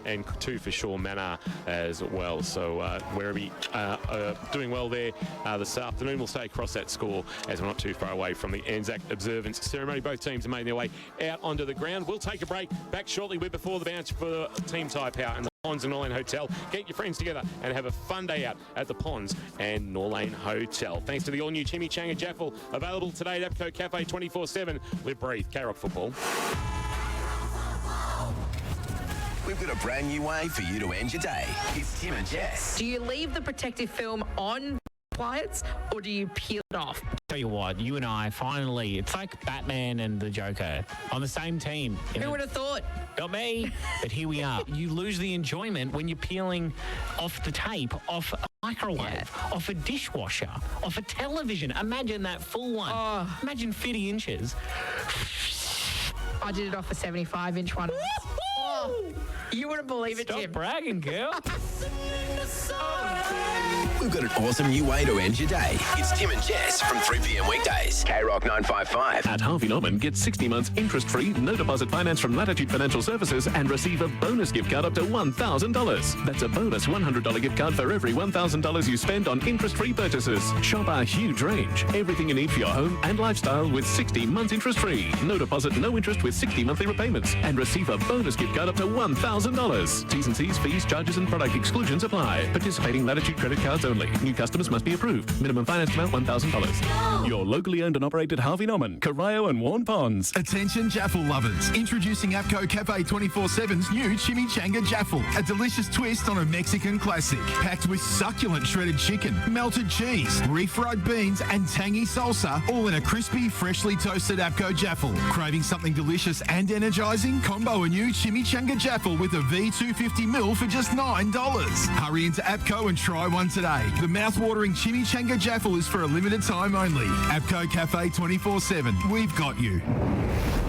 And 2 for Shaw Manor as well. So Werribee doing well there this afternoon. We'll stay across that score as we're not too far away from the Anzac observance ceremony. Both teams are making their way out onto the ground. We'll take a break. Back shortly. We're before the bounce for Team Tyre Power and the Ponds and Norlane Hotel. Get your friends together and have a fun day out at the Ponds and Norlane Hotel. Thanks to the all-new Chimichanga Jaffle, available today at APCO Cafe 24/7. Live, breathe, K-Rock football. We've got a brand new way for you to end your day. It's Tim and Jess. Do you leave the protective film on pliers or do you peel it off? Tell you what, you and I finally, it's like Batman and the Joker on the same team. Who would have thought? Not me, but here we are. You lose the enjoyment when you're peeling off the tape, off a microwave, off a dishwasher, off a television. Imagine that full one. Oh. Imagine 50 inches. I did it off a 75-inch one. Oh, you wouldn't believe it, Stop Tim. bragging, girl. We've got an awesome new way to end your day. It's Tim and Jess from 3 p.m. weekdays. K-Rock 955. At Harvey Norman, get 60 months interest-free, no deposit finance from Latitude Financial Services and receive a bonus gift card up to $1,000. That's a bonus $100 gift card for every $1,000 you spend on interest-free purchases. Shop our huge range. Everything you need for your home and lifestyle with 60 months interest-free. No deposit, no interest with 60 monthly repayments. And receive a bonus gift card up to $1,000. T's and C's, fees, charges and product exclusions apply. Participating Latitude credit cards only. New customers must be approved. Minimum finance amount $1,000. Your locally owned and operated Harvey Norman, Corio and Warren Ponds. Attention Jaffle lovers. Introducing APCO Cafe 24/7's new Chimichanga Jaffle. A delicious twist on a Mexican classic. Packed with succulent shredded chicken, melted cheese, refried beans and tangy salsa, all in a crispy, freshly toasted APCO Jaffle. Craving something delicious and energising? Combo a new Chimichanga Jaffle with a V250ml for just $9. Hurry into APCO and try one today. The mouth-watering Chimichanga Jaffle is for a limited time only. APCO Cafe 24/7. We've got you.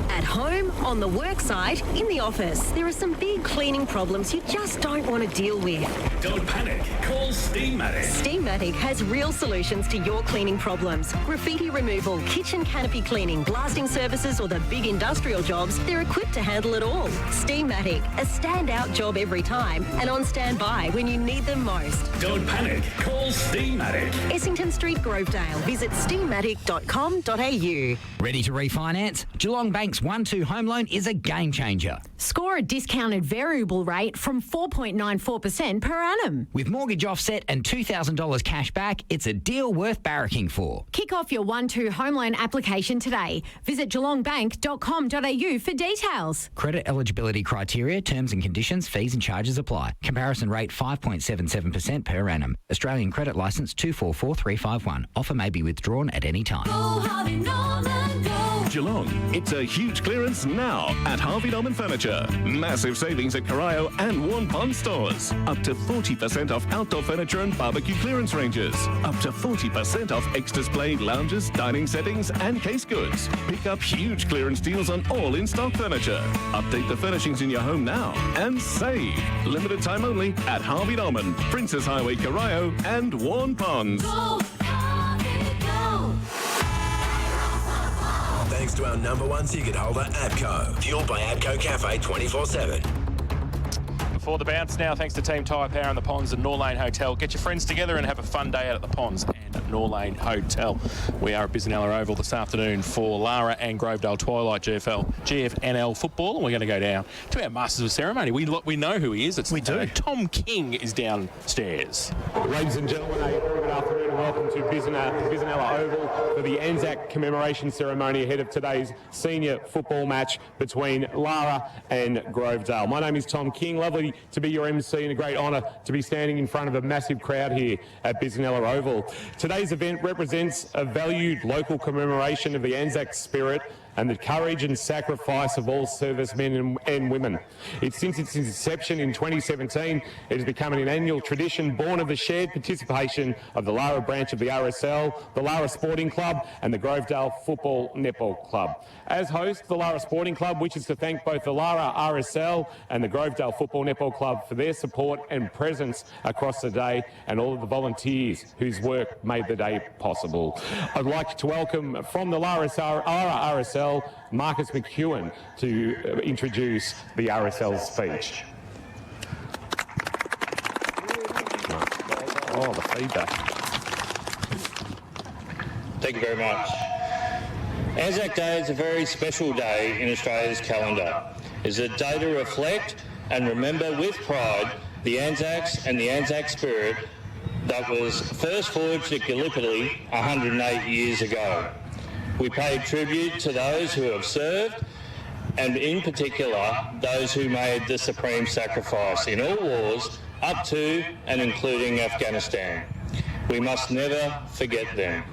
At home, on the work site, in the office, there are some big cleaning problems you just don't want to deal with. Don't panic. Call Steamatic. Steamatic has real solutions to your cleaning problems. Graffiti removal, kitchen canopy cleaning, blasting services or the big industrial jobs, they're equipped to handle it all. Steamatic, a standout job every time and on standby when you need them most. Don't panic. Call Steamatic. Essington Street, Grovedale. Visit steamatic.com.au. Ready to refinance? Geelong Bank's 1-2 home loan is a game changer. Score a discounted variable rate from 4.94% per annum. With mortgage offset and $2,000 cash back, it's a deal worth barracking for. Kick off your 1-2 home loan application today. Visit geelongbank.com.au for details. Credit eligibility criteria, terms and conditions, fees and charges apply. Comparison rate 5.77% per annum. Australian credit licence 244351. Offer may be withdrawn at any time. Go Harvey Norman, go. Geelong, it's a huge clearance now at Harvey Norman Furniture. Massive savings at Corio and Warren Pond stores. Up to 40% off outdoor furniture and barbecue clearance ranges. Up to 40% off ex-display lounges, dining settings and case goods. Pick up huge clearance deals on all in-stock furniture. Update the furnishings in your home now and save. Limited time only at Harvey Norman, Princess Highway, Corio and Warren Ponds. Go Harvey, go. Thanks to our #1 ticket holder, APCO. Fueled by APCO Cafe 24/7. Before the bounce now, thanks to Team Tyre Power and the Ponds and Norlane Hotel. Get your friends together and have a fun day out at the Ponds and Norlane Hotel. We are at Bisanella Oval this afternoon for Lara and Grovedale Twilight GFNL football, and we're going to go down to our Masters of Ceremony. We know who he is. We do. Tom King is downstairs. Ladies and gentlemen, a very good afternoon and welcome to Bisanella Oval for the Anzac commemoration ceremony ahead of today's senior football match between Lara and Grovedale. My name is Tom King. Lovely to be your MC and a great honour to be standing in front of a massive crowd here at Bisanella Oval. Today's event represents a valued local commemoration of the Anzac spirit and the courage and sacrifice of all servicemen and women. Since its inception in 2017, it has become an annual tradition born of the shared participation of the Lara branch of the RSL, the Lara Sporting Club and the Grovedale Football Netball Club. As host, the Lara Sporting Club wishes to thank both the Lara RSL and the Grovedale Football Netball Club for their support and presence across the day and all of the volunteers whose work made the day possible. I'd like to welcome from the Lara RSL, Marcus McEwen, to introduce the RSL speech. Oh, the feedback. Thank you very much. Anzac Day is a very special day in Australia's calendar. It's a day to reflect and remember with pride the Anzacs and the Anzac spirit that was first forged at Gallipoli 108 years ago. We pay tribute to those who have served, and in particular those who made the supreme sacrifice in all wars up to and including Afghanistan. We must never forget them.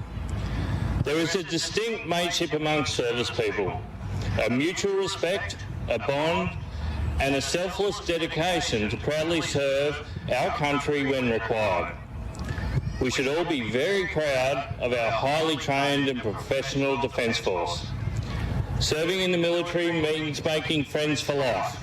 There is a distinct mateship amongst service people, a mutual respect, a bond, and a selfless dedication to proudly serve our country when required. We should all be very proud of our highly trained and professional Defence Force. Serving in the military means making friends for life.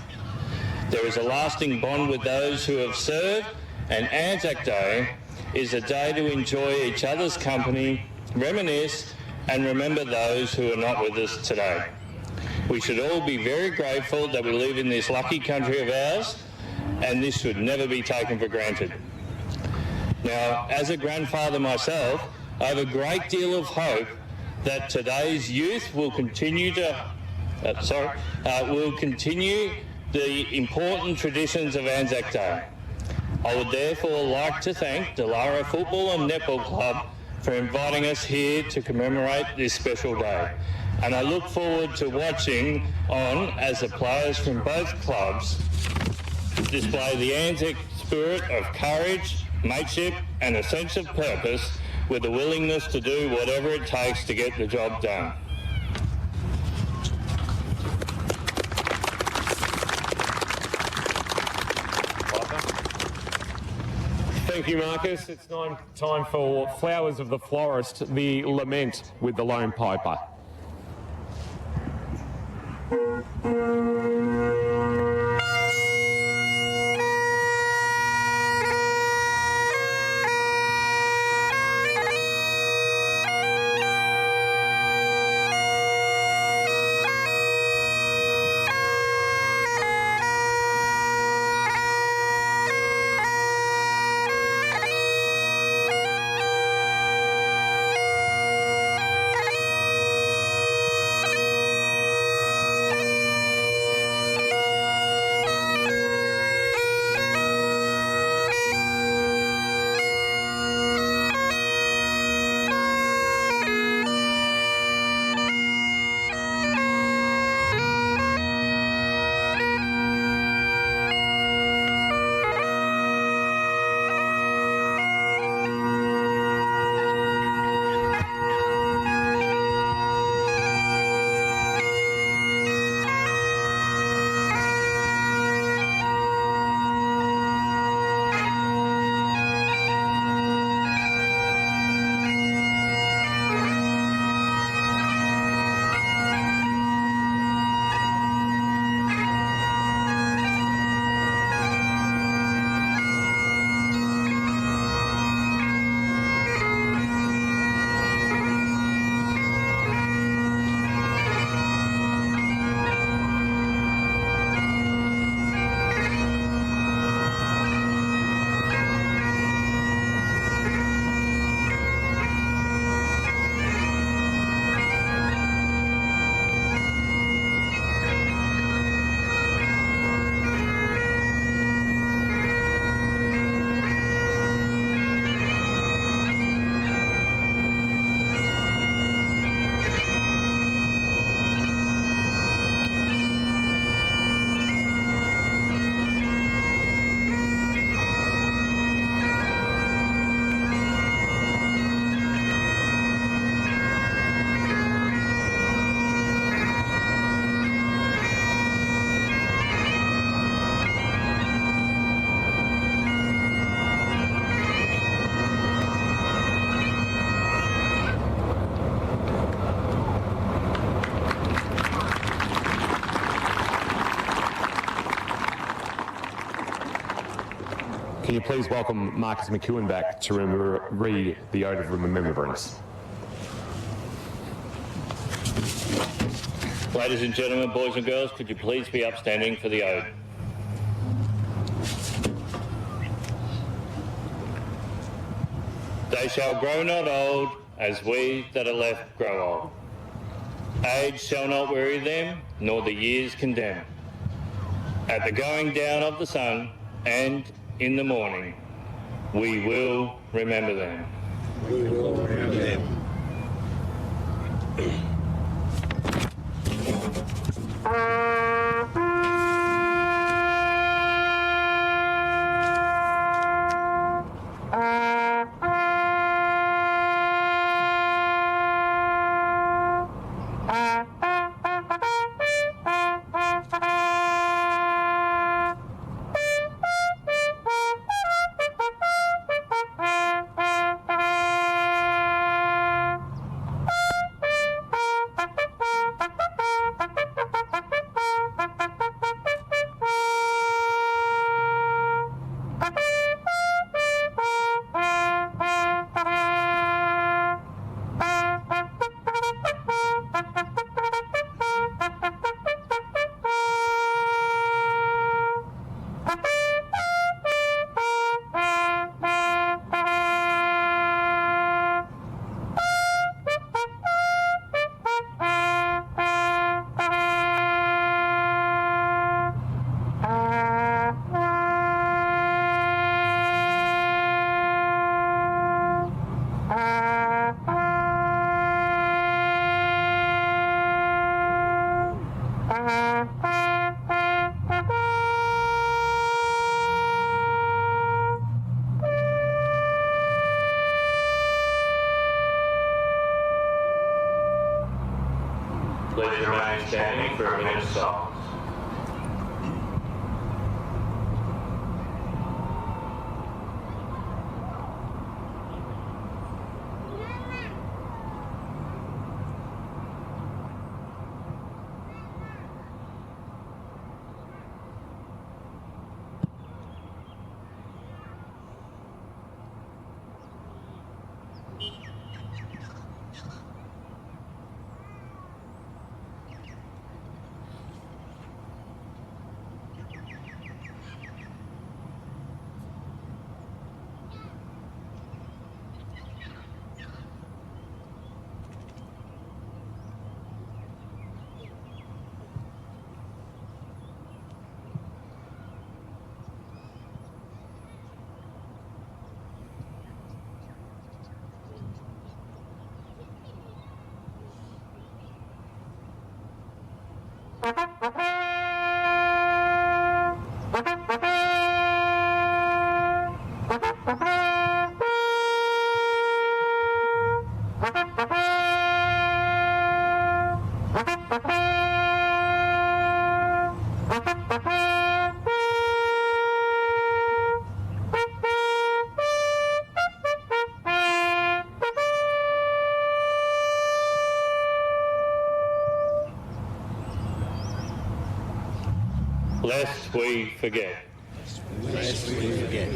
There is a lasting bond with those who have served, and Anzac Day is a day to enjoy each other's company, reminisce, and remember those who are not with us today. We should all be very grateful that we live in this lucky country of ours, and this should never be taken for granted. Now, as a grandfather myself, I have a great deal of hope that today's youth will continue continue the important traditions of Anzac Day. I would therefore like to thank the Lara Football and Netball Club for inviting us here to commemorate this special day. And I look forward to watching on as the players from both clubs display the Anzac spirit of courage, mateship and a sense of purpose with a willingness to do whatever it takes to get the job done. Thank you, Marcus. It's time for Flowers of the Florist, the Lament with the Lone Piper. Can you please welcome Marcus McEwen back to read the Ode of Remembrance? Ladies and gentlemen, boys and girls, could you please be upstanding for the ode? They shall grow not old, as we that are left grow old. Age shall not weary them, nor the years condemn. At the going down of the sun, and in the morning, we will remember them. We will remember them. Please remain standing for a minute of silence. Lest we forget. Lest we forget.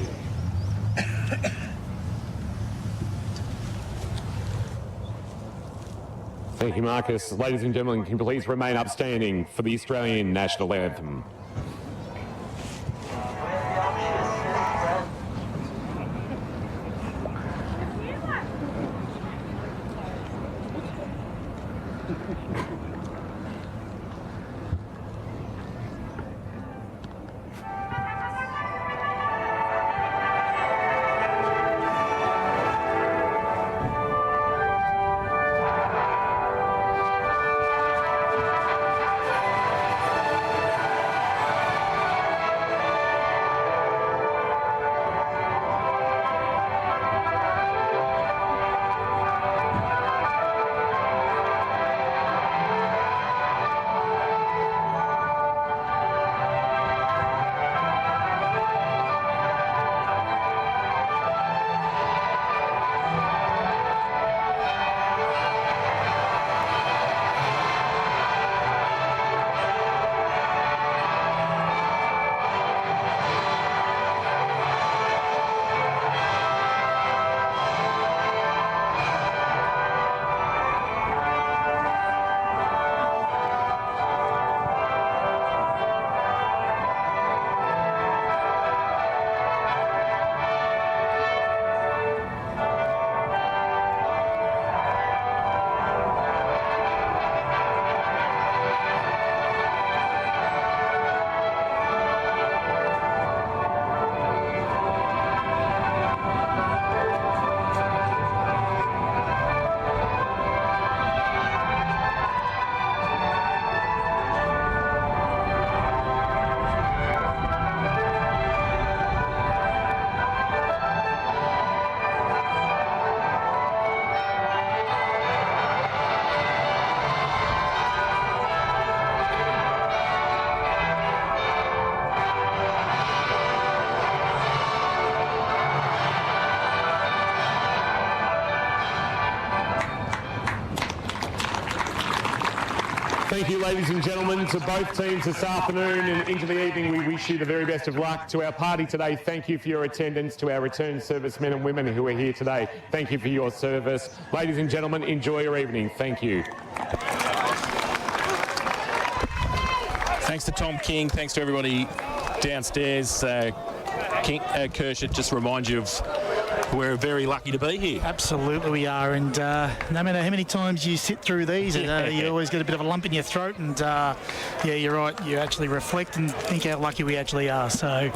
Thank you, Marcus. Ladies and gentlemen, can you please remain upstanding for the Australian National Anthem? Thank you, ladies and gentlemen, to both teams this afternoon and into the evening. We wish you the very best of luck. To our party today, thank you for your attendance. To our return servicemen and women who are here today, thank you for your service. Ladies and gentlemen, enjoy your evening. Thank you. Thanks to Tom King. Thanks to everybody downstairs. Kershaw, just remind you of we're very lucky to be here. Absolutely we are, and no matter how many times you sit through these, you always get a bit of a lump in your throat, and yeah, you're right, you actually reflect and think how lucky we actually are. So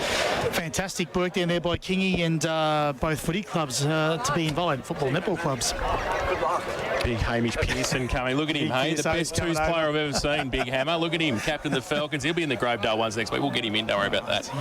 fantastic work down there by Kingy and both footy clubs to be involved, football netball clubs. Good luck. Big Hamish Pearson coming. Look at him, hey, the best twos player I've ever seen, Big Hammer. Look at him, captain of the Falcons. He'll be in the Grovedale ones next week. We'll get him in, don't worry about that.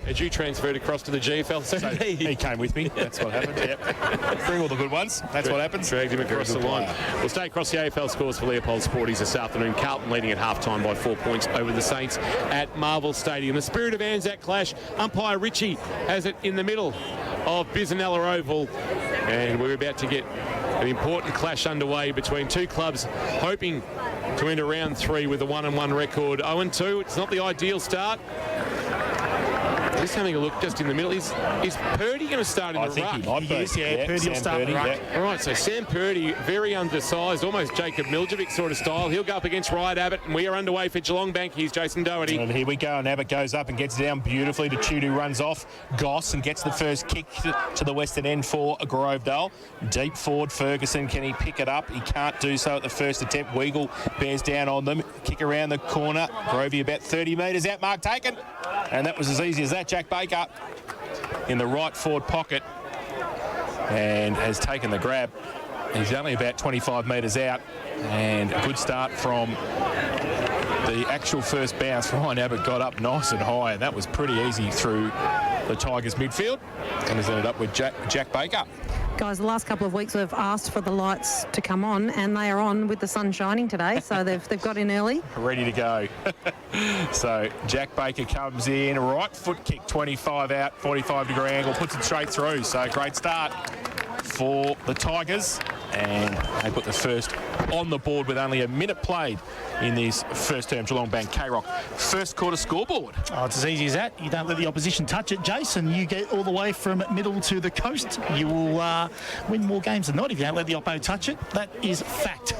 As you transferred across to the GFL, so he came with me. That's what happened. Yep. Bring all the good ones. That's what happens. Dragged him across the line. We'll stay across the AFL scores for Leopold Sporties this afternoon. Carlton leading at half-time by 4 points over the Saints at Marvel Stadium. The spirit of Anzac clash. Umpire Ritchie has it in the middle of Bisanella Oval, and we're about to get an important clash underway between two clubs hoping to enter round 3 with a 1-1 record. 0-2. It's not the ideal start. Just having a look just in the middle. Is Purdy going to start in the ruck? I think he might be. Purdy will start in the ruck. Yeah. All right, so Sam Purdy, very undersized, almost Jacob Miljevic sort of style. He'll go up against Ryan Abbott, and we are underway for Geelong Bank. Here's Jason Doherty. And here we go, and Abbott goes up and gets down beautifully to Tudu, runs off Goss and gets the first kick to the western end for Grovedale. Deep forward, Ferguson, can he pick it up? He can't do so at the first attempt. Weagle bears down on them. Kick around the corner. Grovey about 30 metres out, mark taken. And that was as easy as that. Jack Baker in the right forward pocket and has taken the grab. He's only about 25 metres out, and a good start from the actual first bounce. Ryan Abbott got up nice and high, and that was pretty easy through the Tigers midfield, and has ended up with Jack Baker. Guys, the last couple of weeks we've asked for the lights to come on, and they are on with the sun shining today, so they've got in early. Ready to go. So Jack Baker comes in, right foot kick, 25 out, 45-degree angle, puts it straight through. So great start for the Tigers, and they put the first on the board with only a minute played in this first term. Geelong Bank K-Rock first quarter scoreboard. Oh, it's as easy as that. You don't let the opposition touch it, Jason. You get all the way from middle to the coast. You will win more games than not if you don't let the oppo touch it. That is fact.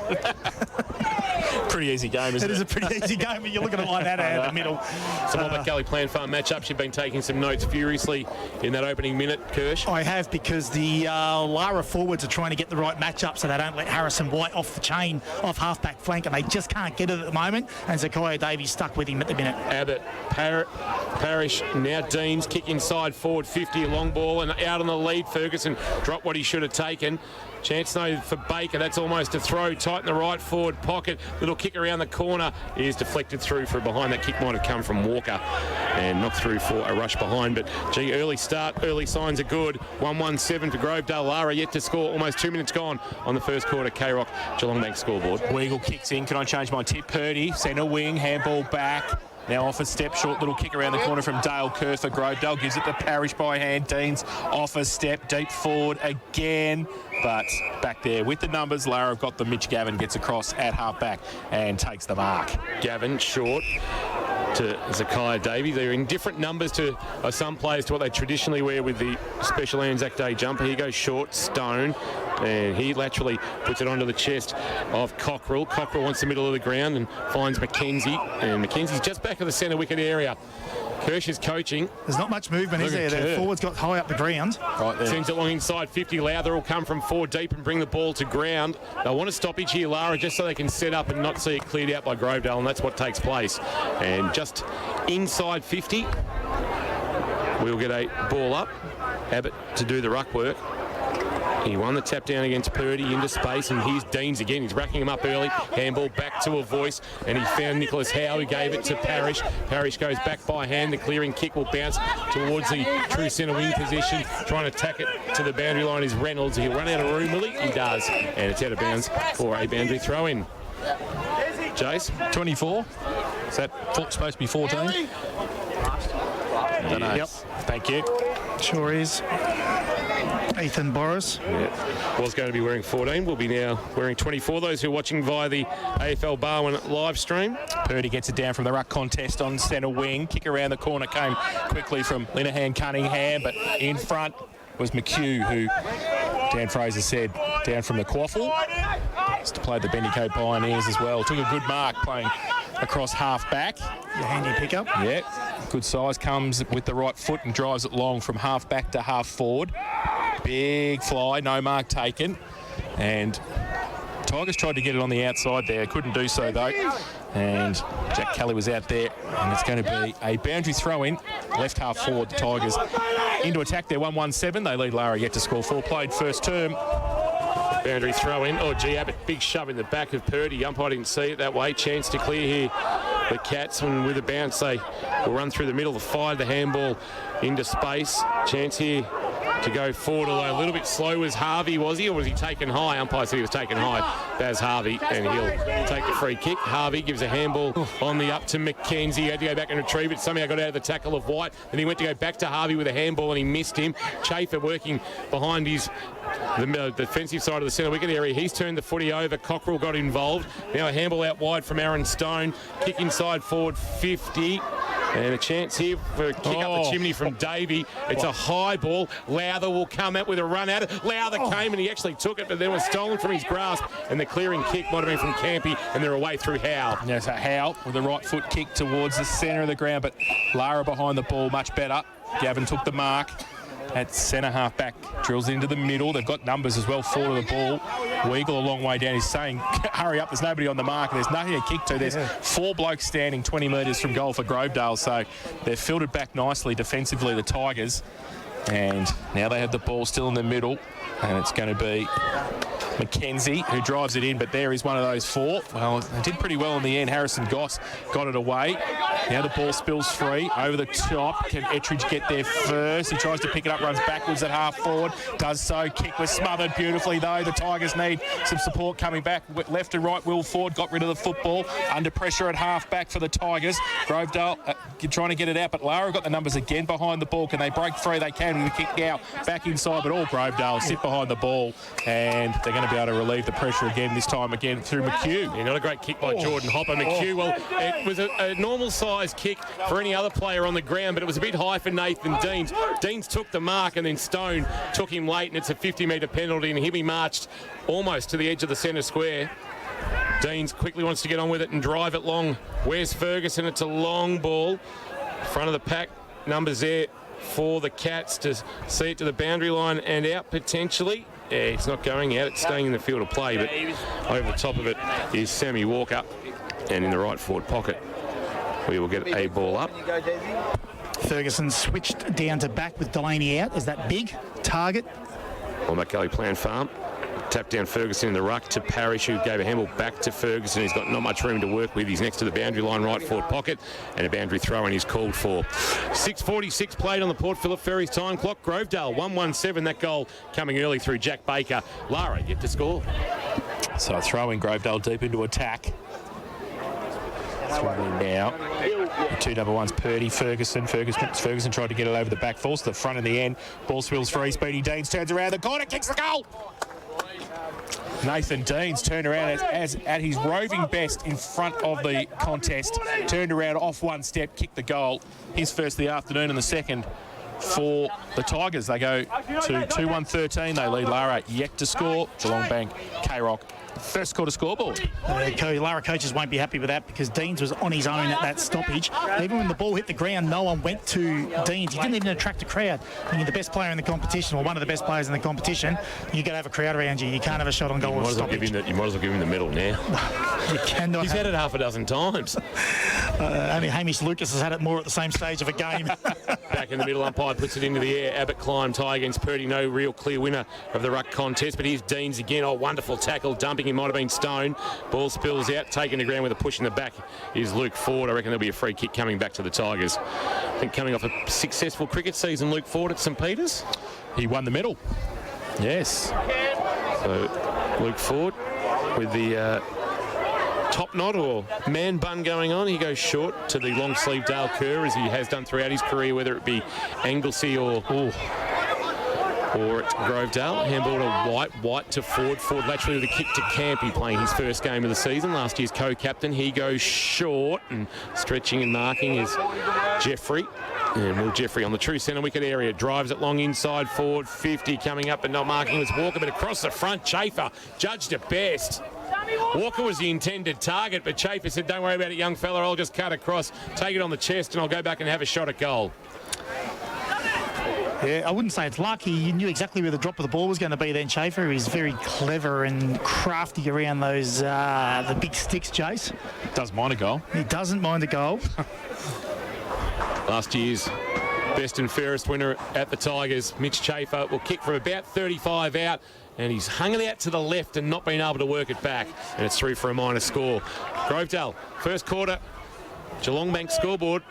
Pretty easy game, isn't it? It is a pretty easy game, but you're looking at like that out of the middle. So what about Gully Plan Farm matchups? You've been taking some notes furiously in that opening minute, Kirsch. I have, because the Lara forwards are trying to get the right matchup so they don't let Harrison White off the chain, off half-back flank, and they just can't get it at the moment, and Zakiya Davies stuck with him at the minute. Abbott, Parrish, now Deans, kick inside forward 50, a long ball, and out on the lead. Ferguson dropped what he should have taken. Chance though for Baker, that's almost a throw, tight in the right forward pocket, little kick around the corner, is deflected through for behind. That kick might have come from Walker and knocked through for a rush behind, but gee, early start, early signs are good. 1-1-7 for Grovedale. Lara yet to score, almost 2 minutes gone on the first quarter. K-Rock Geelong Bank scoreboard. Weagle kicks in, can I change my tip? Purdy, centre wing, handball back. Now off a step, short little kick around the corner from Dale Kerr for Grovedale. Gives it to Parrish by hand. Deans off a step, deep forward again. But back there with the numbers, Lara have got the Mitch Gavin, gets across at half-back and takes the mark. Gavin short to Zakiya Davies. They're in different numbers to some players to what they traditionally wear with the special Anzac Day jumper. Here goes short, Stone, and he laterally puts it onto the chest of Cockrell. Cockrell wants the middle of the ground and finds McKenzie, and McKenzie's just back of the centre wicket area. Kirsch is coaching. There's not much movement, is there? The forwards got high up the ground. Right there. Sends it long inside 50. Lowther will come from 4 deep and bring the ball to ground. They want a stoppage here, Lara, just so they can set up and not see it cleared out by Grovedale, and that's what takes place. And just inside 50, we'll get a ball up. Abbott to do the ruck work. He won the tap down against Purdy into space, and here's Deans again. He's racking him up early. Handball back to a voice, and he found Nicholas Howe. He gave it to Parrish. Parrish goes back by hand. The clearing kick will bounce towards the true centre wing position. Trying to tack it to the boundary line is Reynolds. He'll run out of room, will he? He does. And it's out of bounds for a boundary throw in. Jace? 24. Is that supposed to be 14? I don't know. Yep. Thank you. Sure is. Ethan Boris. Yeah. Was going to be wearing 14. Will be now wearing 24. Those who are watching via the AFL Barwon live stream. Purdy gets it down from the ruck contest on centre wing. Kick around the corner came quickly from Linehan Cunningham, but in front was McHugh, who Dan Fraser said down from the Quaffle. Used to play the Bendigo Pioneers as well. Took a good mark playing across half back. Your handy pickup. Yeah, good size, comes with the right foot and drives it long from half back to half forward. Big fly, no mark taken. And Tigers tried to get it on the outside there, couldn't do so though. And Jack Kelly was out there, and it's going to be a boundary throw in, left half forward. The Tigers into attack there, 1-1-7. They lead Lara yet to score 4. Played first term. Boundary throw in. Oh, gee, Abbott, big shove in the back of Purdy. Umpire didn't see it that way. Chance to clear here the Cats, and with a bounce they will run through the middle, fired the handball into space. Chance here to go forward, although a little bit slow. Was Harvey, was he, or was he taken high? Umpire said he was taken high. Baz Harvey, and he'll take the free kick. Harvey gives a handball on the up to McKenzie. He had to go back and retrieve it. Somehow got out of the tackle of White. Then he went to go back to Harvey with a handball and he missed him. Chafer working behind the defensive side of the centre wicket area. He's turned the footy over. Cockrell got involved. Now a handball out wide from Aaron Stone. Kick inside forward 50. And a chance here for a kick up the chimney from Davey. It's a high ball. Lowther will come out with a run at it. Lowther came and he actually took it, but then was stolen from his grasp. And the clearing kick might have been from Campy, and they're away through Howe. Yeah, so Howe with the right foot kick towards the centre of the ground, but Lara behind the ball much better. Gavin took the mark. At centre half back, drills into the middle. They've got numbers as well, 4 to the ball. Weagle a long way down. He's saying, hurry up, there's nobody on the mark. There's nothing to kick to. There's 4 blokes standing 20 metres from goal for Grovedale. So they've filtered back nicely defensively, the Tigers. And now they have the ball still in the middle. And it's going to be McKenzie who drives it in, but there is one of those 4. Well, they did pretty well in the end. Harrison Goss got it away. Now the ball spills free over the top. Can Ettridge get there first? He tries to pick it up, runs backwards at half forward. Does so. Kick was smothered beautifully though. The Tigers need some support coming back. Left and right, Will Ford got rid of the football. Under pressure at half back for the Tigers. Grovedale trying to get it out, but Lara got the numbers again behind the ball. Can they break free? They can with the kick now. Back inside, but all Grovedale sit behind the ball, and they're going to be able to relieve the pressure again, this time again through McHugh. Yeah, not a great kick by Jordan Hopper. McHugh, well, it was a normal size kick for any other player on the ground, but it was a bit high for Nathan Deans. Deans took the mark, and then Stone took him late, and it's a 50-metre penalty, and he marched almost to the edge of the centre square. Deans quickly wants to get on with it and drive it long. Where's Ferguson? It's a long ball. Front of the pack, numbers there for the Cats to see it to the boundary line and out potentially. Yeah, it's not going out, it's staying in the field of play, but over the top of it is Sammy Walker, and in the right forward pocket we will get a ball up. Ferguson switched down to back with Delaney out. Is that big target? On Kelly Plan Farm. Tap down Ferguson in the ruck to Parrish, who gave a handball back to Ferguson. He's got not much room to work with. He's next to the boundary line, right forward pocket, and a boundary throw-in is called for. 6:46 played on the Port Phillip Ferries time clock. Grovedale 1-1-7. That goal coming early through Jack Baker. Lara yet to score. So throwing Grovedale deep into attack. Throw in now. The 2 number ones, Purdy, Ferguson. Ferguson tried to get it over the back, falls to the front in the end. Ball spills free. Speedy Deans turns around the corner, kicks the goal. Nathan Deans turned around as at his roving best in front of the contest. Turned around off one step, kicked the goal. His first of the afternoon and the second for the Tigers. They go to 2-1-13. They lead Lara yet to score. Geelong Bank, K-Rock. First quarter scoreboard. Lara coaches won't be happy with that because Deans was on his own at that stoppage. Even when the ball hit the ground, no one went to Deans. He didn't even attract a crowd. When you're the best player in the competition, or one of the best players in the competition, you've got to have a crowd around you. You can't have a shot on goal with stoppage. You might as well give him the medal now. You cannot. He's had it half a dozen times. Only Hamish Lucas has had it more at the same stage of a game. Back in the middle, umpire puts it into the air. Abbott Climb tie against Purdy. No real clear winner of the ruck contest, but here's Deans again. Oh, wonderful tackle, dumping. It might have been Stone. Ball spills out, taken to ground with a push in the back is Luke Ford. I reckon there'll be a free kick coming back to the Tigers. I think coming off a successful cricket season, Luke Ford at St Peters. He won the medal. Yes. So Luke Ford with the top knot or man bun going on. He goes short to the long sleeve Dale Kerr, as he has done throughout his career, whether it be Anglesey or at Grovedale. Handball to White to Ford. Ford laterally with a kick to Campy, playing his first game of the season. Last year's co-captain. He goes short, and stretching and marking is Jeffrey. And Will Jeffrey on the true centre wicket area. Drives it long inside forward. 50 coming up, but not marking was Walker, but across the front, Chafer judged it best. Walker was the intended target, but Chafer said, don't worry about it, young fella. I'll just cut across, take it on the chest, and I'll go back and have a shot at goal. Yeah, I wouldn't say it's lucky. You knew exactly where the drop of the ball was going to be then, Chafer. He's very clever and crafty around those the big sticks, Jace. Doesn't mind a goal. He doesn't mind a goal. Last year's best and fairest winner at the Tigers, Mitch Chafer, will kick from about 35 out, and he's hung it out to the left and not been able to work it back, and it's through for a minor score. Grovedale, first quarter, Geelong Bank scoreboard.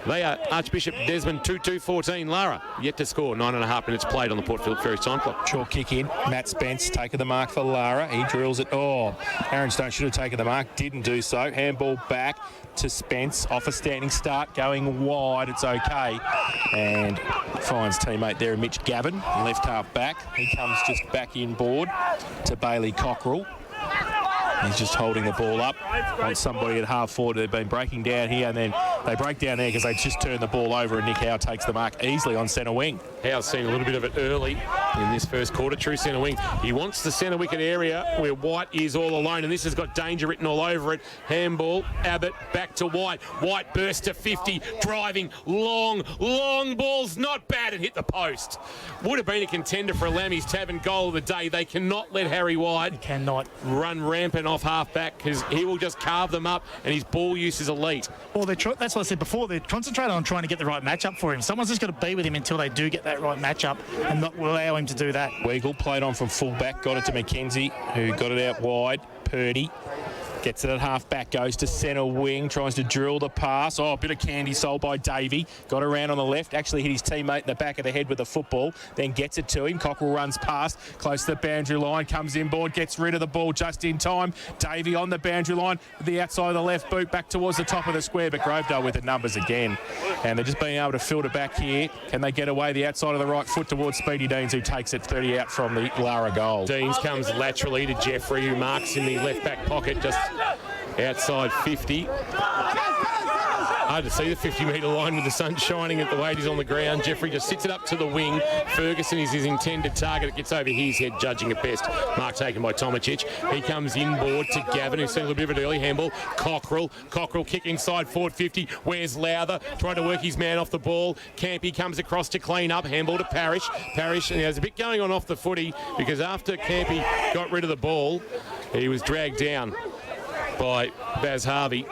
They are Archbishop Desmond 2-2-14. Lara yet to score. 9.5 minutes played on the Port Phillip Ferries time clock. Short kick in. Matt Spence taking the mark for Lara. He drills it. Oh, Aaron Stone should have taken the mark. Didn't do so. Handball back to Spence. Off a standing start. Going wide. It's okay. And finds teammate there, Mitch Gavin, left half back. He comes just back inboard to Bailey Cockrell. He's just holding the ball up on somebody at half forward. They've been breaking down here, and then they break down there because they just turned the ball over, and Nick Howe takes the mark easily on centre wing. Howe's seen a little bit of it early in this first quarter. True centre wing. He wants the centre wicket area where White is all alone, and this has got danger written all over it. Handball, Abbott, back to White. White burst to 50, driving, long balls, not bad, and hit the post. Would have been a contender for a Lammy's Tavern goal of the day. They cannot let Harry White run rampant off half-back because he will just carve them up, and his ball use is elite. Well, that's what I said before. They're concentrating on trying to get the right matchup for him. Someone's just got to be with him until they do get that right matchup and not allow him to do that. Weagle played on from full-back, got it to McKenzie, who got it out wide. Purdy gets it at half-back, goes to centre wing, tries to drill the pass. Oh, a bit of candy sold by Davey. Got around on the left, actually hit his teammate in the back of the head with the football, then gets it to him. Cockrell runs past, close to the boundary line, comes inboard, gets rid of the ball just in time. Davey on the boundary line, the outside of the left boot, back towards the top of the square, but Grovedale with the numbers again. And they're just being able to filter back here. Can they get away the outside of the right foot towards Speedy Deans, who takes it 30 out from the Lara goal. Deans comes laterally to Jeffrey, who marks in the left back pocket, just outside 50. Hard to see the 50-metre line with the sun shining at the weight is on the ground. Jeffrey just sits it up to the wing. Ferguson is his intended target. It gets over his head, judging at best. Mark taken by Tomacic. He comes inboard to Gavin, who's seen a little bit of an early handball. Cockrell kick inside forward 50. Where's Lowther? Trying to work his man off the ball. Campy comes across to clean up. Handball to Parrish. And there's a bit going on off the footy because after Campy got rid of the ball, he was dragged down by Baz Harvey,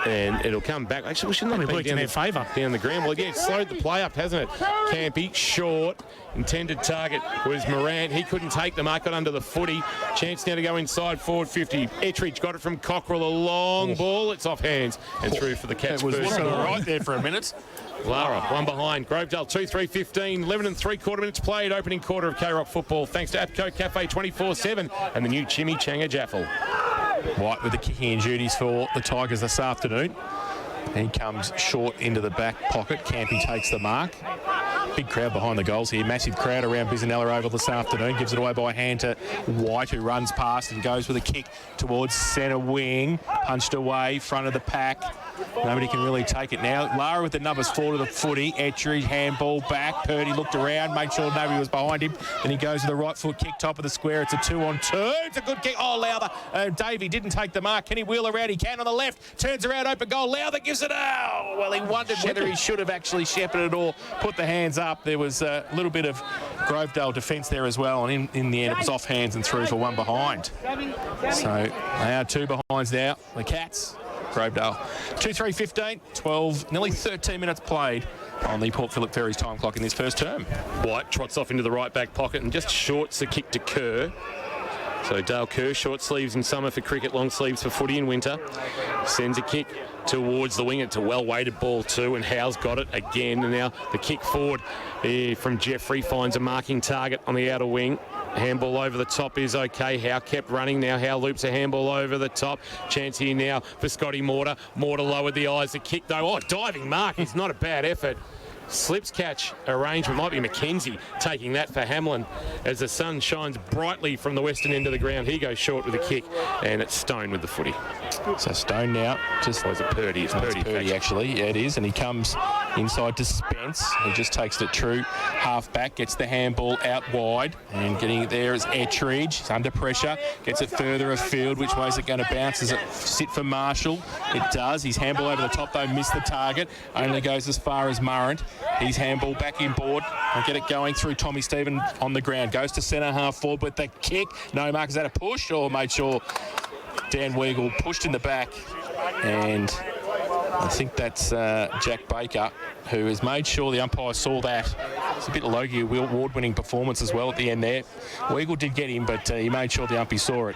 and it'll come back. Actually, we shouldn't have been in their favour down the ground. Well, again, it's slowed the play up, hasn't it? Campy, short, intended target was Morant. He couldn't take the mark, got under the footy. Chance now to go inside forward 50. Ettridge got it from Cockrell, a long ball. It's off hands and through for the catch. It was right there for a minute. Lara, one behind. Grovedale 2-3-15, 11 and 3/4 minutes played. Opening quarter of K-Rock football. Thanks to APCO Cafe 24/7 and the new Chimichanga Jaffle. White with the kicking and duties for the Tigers this afternoon. He comes short into the back pocket. Campy takes the mark. Big crowd behind the goals here. Massive crowd around Bisanella Oval this afternoon. Gives it away by hand to White, who runs past and goes with a kick towards centre wing. Punched away, front of the pack. Nobody can really take it now. Lara with the numbers 4 to the footy. Ettridge, handball back. Purdy looked around, made sure nobody was behind him. Then he goes with the right foot kick, top of the square. It's a 2-on-2. It's a good kick. Oh, Lowther. Davey didn't take the mark. Can he wheel around? He can on the left. Turns around, open goal. Lowther gives it out. Well, he wondered whether he should have actually shepherded or put the hands up. There was a little bit of Grovedale defence there as well, and in the end it was off hands and through for one behind. So they are two behinds now. The Cats. Grovedale 2-3-15, 12, nearly 13 minutes played on the Port Phillip Ferries time clock in this first term. White trots off into the right back pocket and just shorts the kick to Kerr. So Dale Kerr, short sleeves in summer for cricket, long sleeves for footy in winter. Sends a kick towards the wing. It's a well-weighted ball too, and Howe's got it again. And now the kick forward from Jeffrey finds a marking target on the outer wing. Handball over the top is okay. Howe kept running. Now Howe loops a handball over the top. Chance here now for Scotty Mortar. Mortar lowered the eyes. The kick though. Oh, diving mark. It's not a bad effort. Slips catch arrangement. Might be McKenzie taking that for Hamlin as the sun shines brightly from the western end of the ground. He goes short with a kick, and it's Stone with the footy. So Stone now just... Oh, is it Purdy? It's Purdy actually. Yeah, it is. And he comes inside to Spence. He just takes it true. Half back, gets the handball out wide, and getting it there is Ettridge. He's under pressure. Gets it further afield. Which way is it going to bounce? Does it sit for Marshall? It does. His handball over the top though missed the target. Only goes as far as Murrant. His handball back inboard and get it going through Tommy Stephen on the ground. Goes to centre half forward with the kick. No mark. Is that a push or made sure Dan Weagle pushed in the back? And I think that's Jack Baker, who has made sure the umpire saw that. It's a bit of Logie award-winning performance as well at the end there. Weagle did get him, but he made sure the umpire saw it.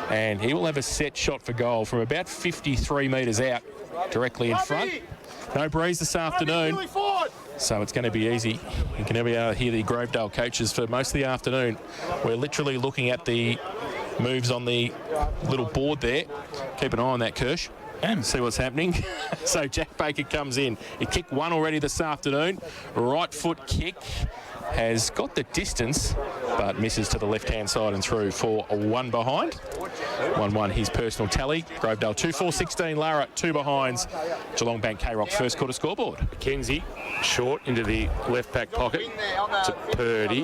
and he will have a set shot for goal from about 53 metres out, directly in front. No breeze this afternoon, so it's going to be easy. You can never hear the Grovedale coaches for most of the afternoon. We're literally looking at the moves on the little board there. Keep an eye on that, Kirsch, and see what's happening. So Jack Baker comes in. He kicked one already this afternoon. Right foot kick. Has got the distance, but misses to the left-hand side and through for a 1 behind. 1-1 his personal tally. Grovedale 2-4-16, Lara 2 behinds. Geelong Bank K-Rock first quarter scoreboard. McKenzie short into the left back pocket to Purdy,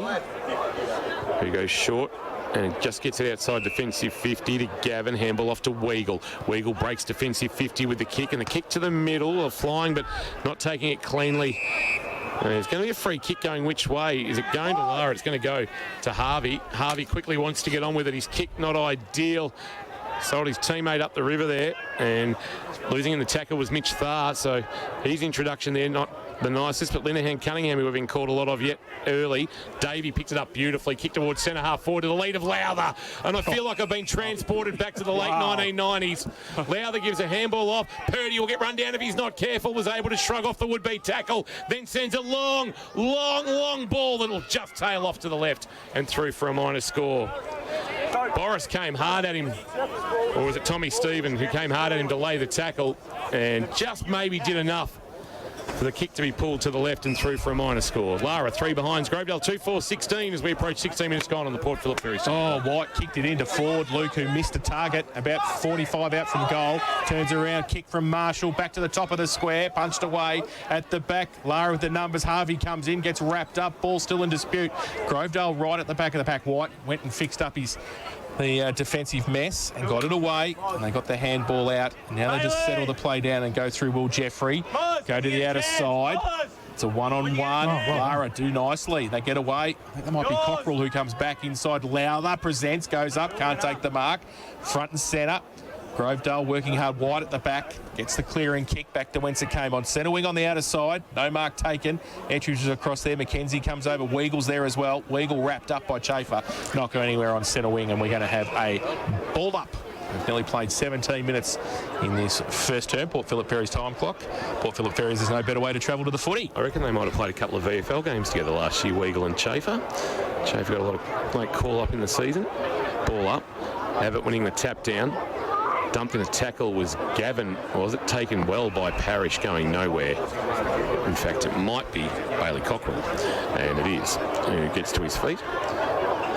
who goes short and just gets it outside defensive 50 to Gavin. Handball off to Weagle. Weagle breaks defensive 50 with the kick, and the kick to the middle of flying, but not taking it cleanly. There's going to be a free kick going which way? Is it going to Lara? It's going to go to Harvey. Harvey quickly wants to get on with it. His kick not ideal. Sold his teammate up the river there, and losing in the tackle was Mitch Tharr, so his introduction there not the nicest, but Linehan Cunningham, who have been called a lot of yet early. Davey picked it up beautifully, kicked towards centre half forward to the lead of Lowther, and I feel like I've been transported back to the late 1990s. Lowther gives a handball off. Purdy will get run down if he's not careful, was able to shrug off the would-be tackle, then sends a long ball that'll just tail off to the left and through for a minor score. Boris came hard at him, or was it Tommy Stephen who came hard at him to lay the tackle and just maybe did enough for the kick to be pulled to the left and through for a minor score. Lara 3 behinds. Grovedale 2-4-16 as we approach 16 minutes gone on the Port Phillip Ferry. Oh, White kicked it into forward. Luke, who missed a target, about 45 out from goal. Turns around, kick from Marshall, back to the top of the square, punched away at the back. Lara with the numbers. Harvey comes in, gets wrapped up, ball still in dispute. Grovedale right at the back of the pack. White went and fixed up the defensive mess and got it away, and they got the handball out. Now they just settle the play down and go through Will Jeffrey. Go to the outer side. It's a one-on-one. Lara do nicely. They get away. I think that might be Cockrell who comes back inside. Lowther presents, goes up, can't take the mark. Front and centre. Grovedale working hard. White at the back. Gets the clearing kick back to whence it came on. Centre wing on the outer side. No mark taken. Etridge is across there. McKenzie comes over. Weagle's there as well. Weagle wrapped up by Chafer. Not going anywhere on centre wing, and we're going to have a ball up. We've nearly played 17 minutes in this first term. Port Phillip Ferry's time clock. Port Phillip Ferry's, there's no better way to travel to the footy. I reckon they might have played a couple of VFL games together last year, Weagle and Chafer. Chafer got a lot of late call up in the season. Ball up. Abbott winning the tap down. Dumped in a tackle was Gavin, or was it taken well by Parrish, going nowhere? In fact, it might be Bailey Cockrell, and it is, who gets to his feet.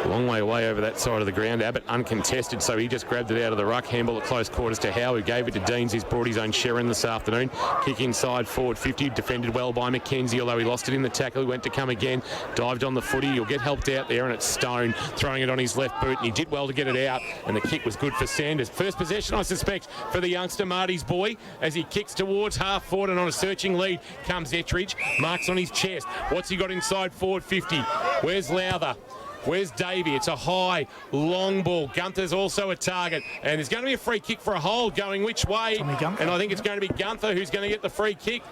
A long way away over that side of the ground. Abbott uncontested, so he just grabbed it out of the ruck. Handball at close quarters to Howe, who gave it to Deans. He's brought his own Sharon this afternoon. Kick inside, forward 50. Defended well by McKenzie, although he lost it in the tackle. He went to come again. Dived on the footy. He'll get helped out there, and it's Stone throwing it on his left boot, and he did well to get it out, and the kick was good for Sanders. First possession, I suspect, for the youngster, Marty's boy, as he kicks towards half forward, and on a searching lead comes Etridge. Marks on his chest. What's he got inside forward 50? Where's Lowther? Where's Davey? It's a high, long ball. Gunther's also a target. And there's going to be a free kick for a hold going which way? And I think it's going to be Gunther who's going to get the free kick.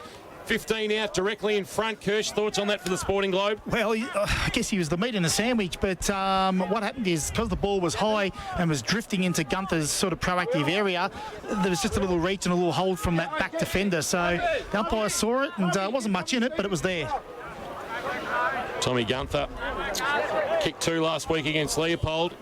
15 out directly in front. Kirsch, thoughts on that for the Sporting Globe? Well, I guess he was the meat in the sandwich, but what happened is, because the ball was high and was drifting into Gunther's sort of proactive area, there was just a little reach and a little hold from that back defender. So the umpire saw it, and it wasn't much in it, but it was there. Tommy Gunther kicked 2 last week against Leopold.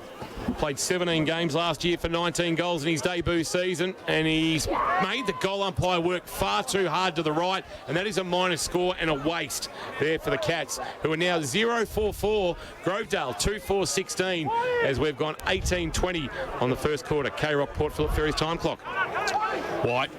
Played 17 games last year for 19 goals in his debut season, and he's made the goal umpire work far too hard to the right, and that is a minor score and a waste there for the Cats, who are now 0-4-4. Grovedale 2-4-16 as we've gone 18-20 on the first quarter. K-Rock Port Phillip Ferry's time clock. White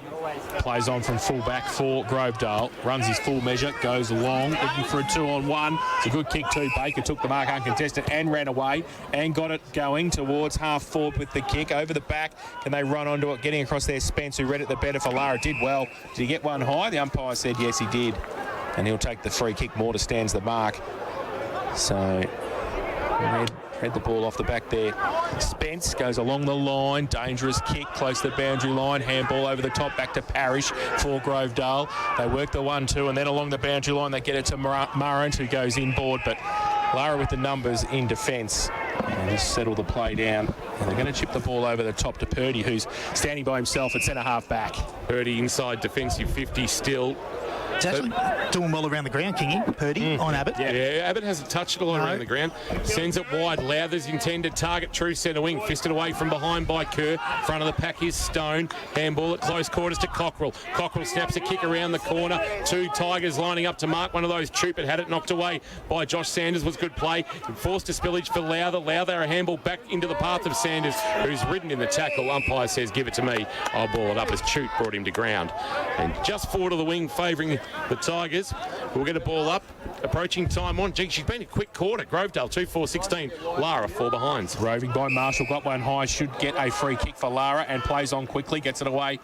plays on from full back for Grovedale, runs his full measure, goes long, looking for a 2-on-1. It's a good kick too. Baker took the mark uncontested and ran away and got it going towards half forward with the kick over the back. Can they run onto it? Getting across there, Spence, who read it the better for Lara, did well. Did he get one high? The umpire said yes, he did, and he'll take the free kick. Mortar stands the mark. So read the ball off the back there. Spence goes along the line. Dangerous kick close to the boundary line. Handball over the top back to Parrish for Grovedale. They work the 1-2, and then along the boundary line they get it to Murrant, who goes inboard. But Lara with the numbers in defence. And just settle the play down. And they're going to chip the ball over the top to Purdy, who's standing by himself at centre-half back. Purdy inside defensive 50 still. It's actually doing well around the ground, Kingy. Purdy on Abbott. Yeah, Abbott hasn't touched it a lot around the ground. Sends it wide. Lowther's intended target, true centre wing. Fisted away from behind by Kerr. Front of the pack is Stone. Handball at close quarters to Cockrell. Cockrell snaps a kick around the corner. Two Tigers lining up to mark one of those. Troop had it knocked away by Josh Sanders. Was good play. Forced a spillage for Lowther. Lowther a handball back into the path of Sanders, who's ridden in the tackle. Umpire says, give it to me. I'll ball it up as Chute brought him to ground. And just forward of the wing, favouring the Tigers. We'll get a ball up. Approaching time on. Gee, she's been a quick quarter. Grovedale 2-4-16. Lara 4 behinds. Roving by Marshall. Got one high. Should get a free kick for Lara and plays on quickly. Gets it away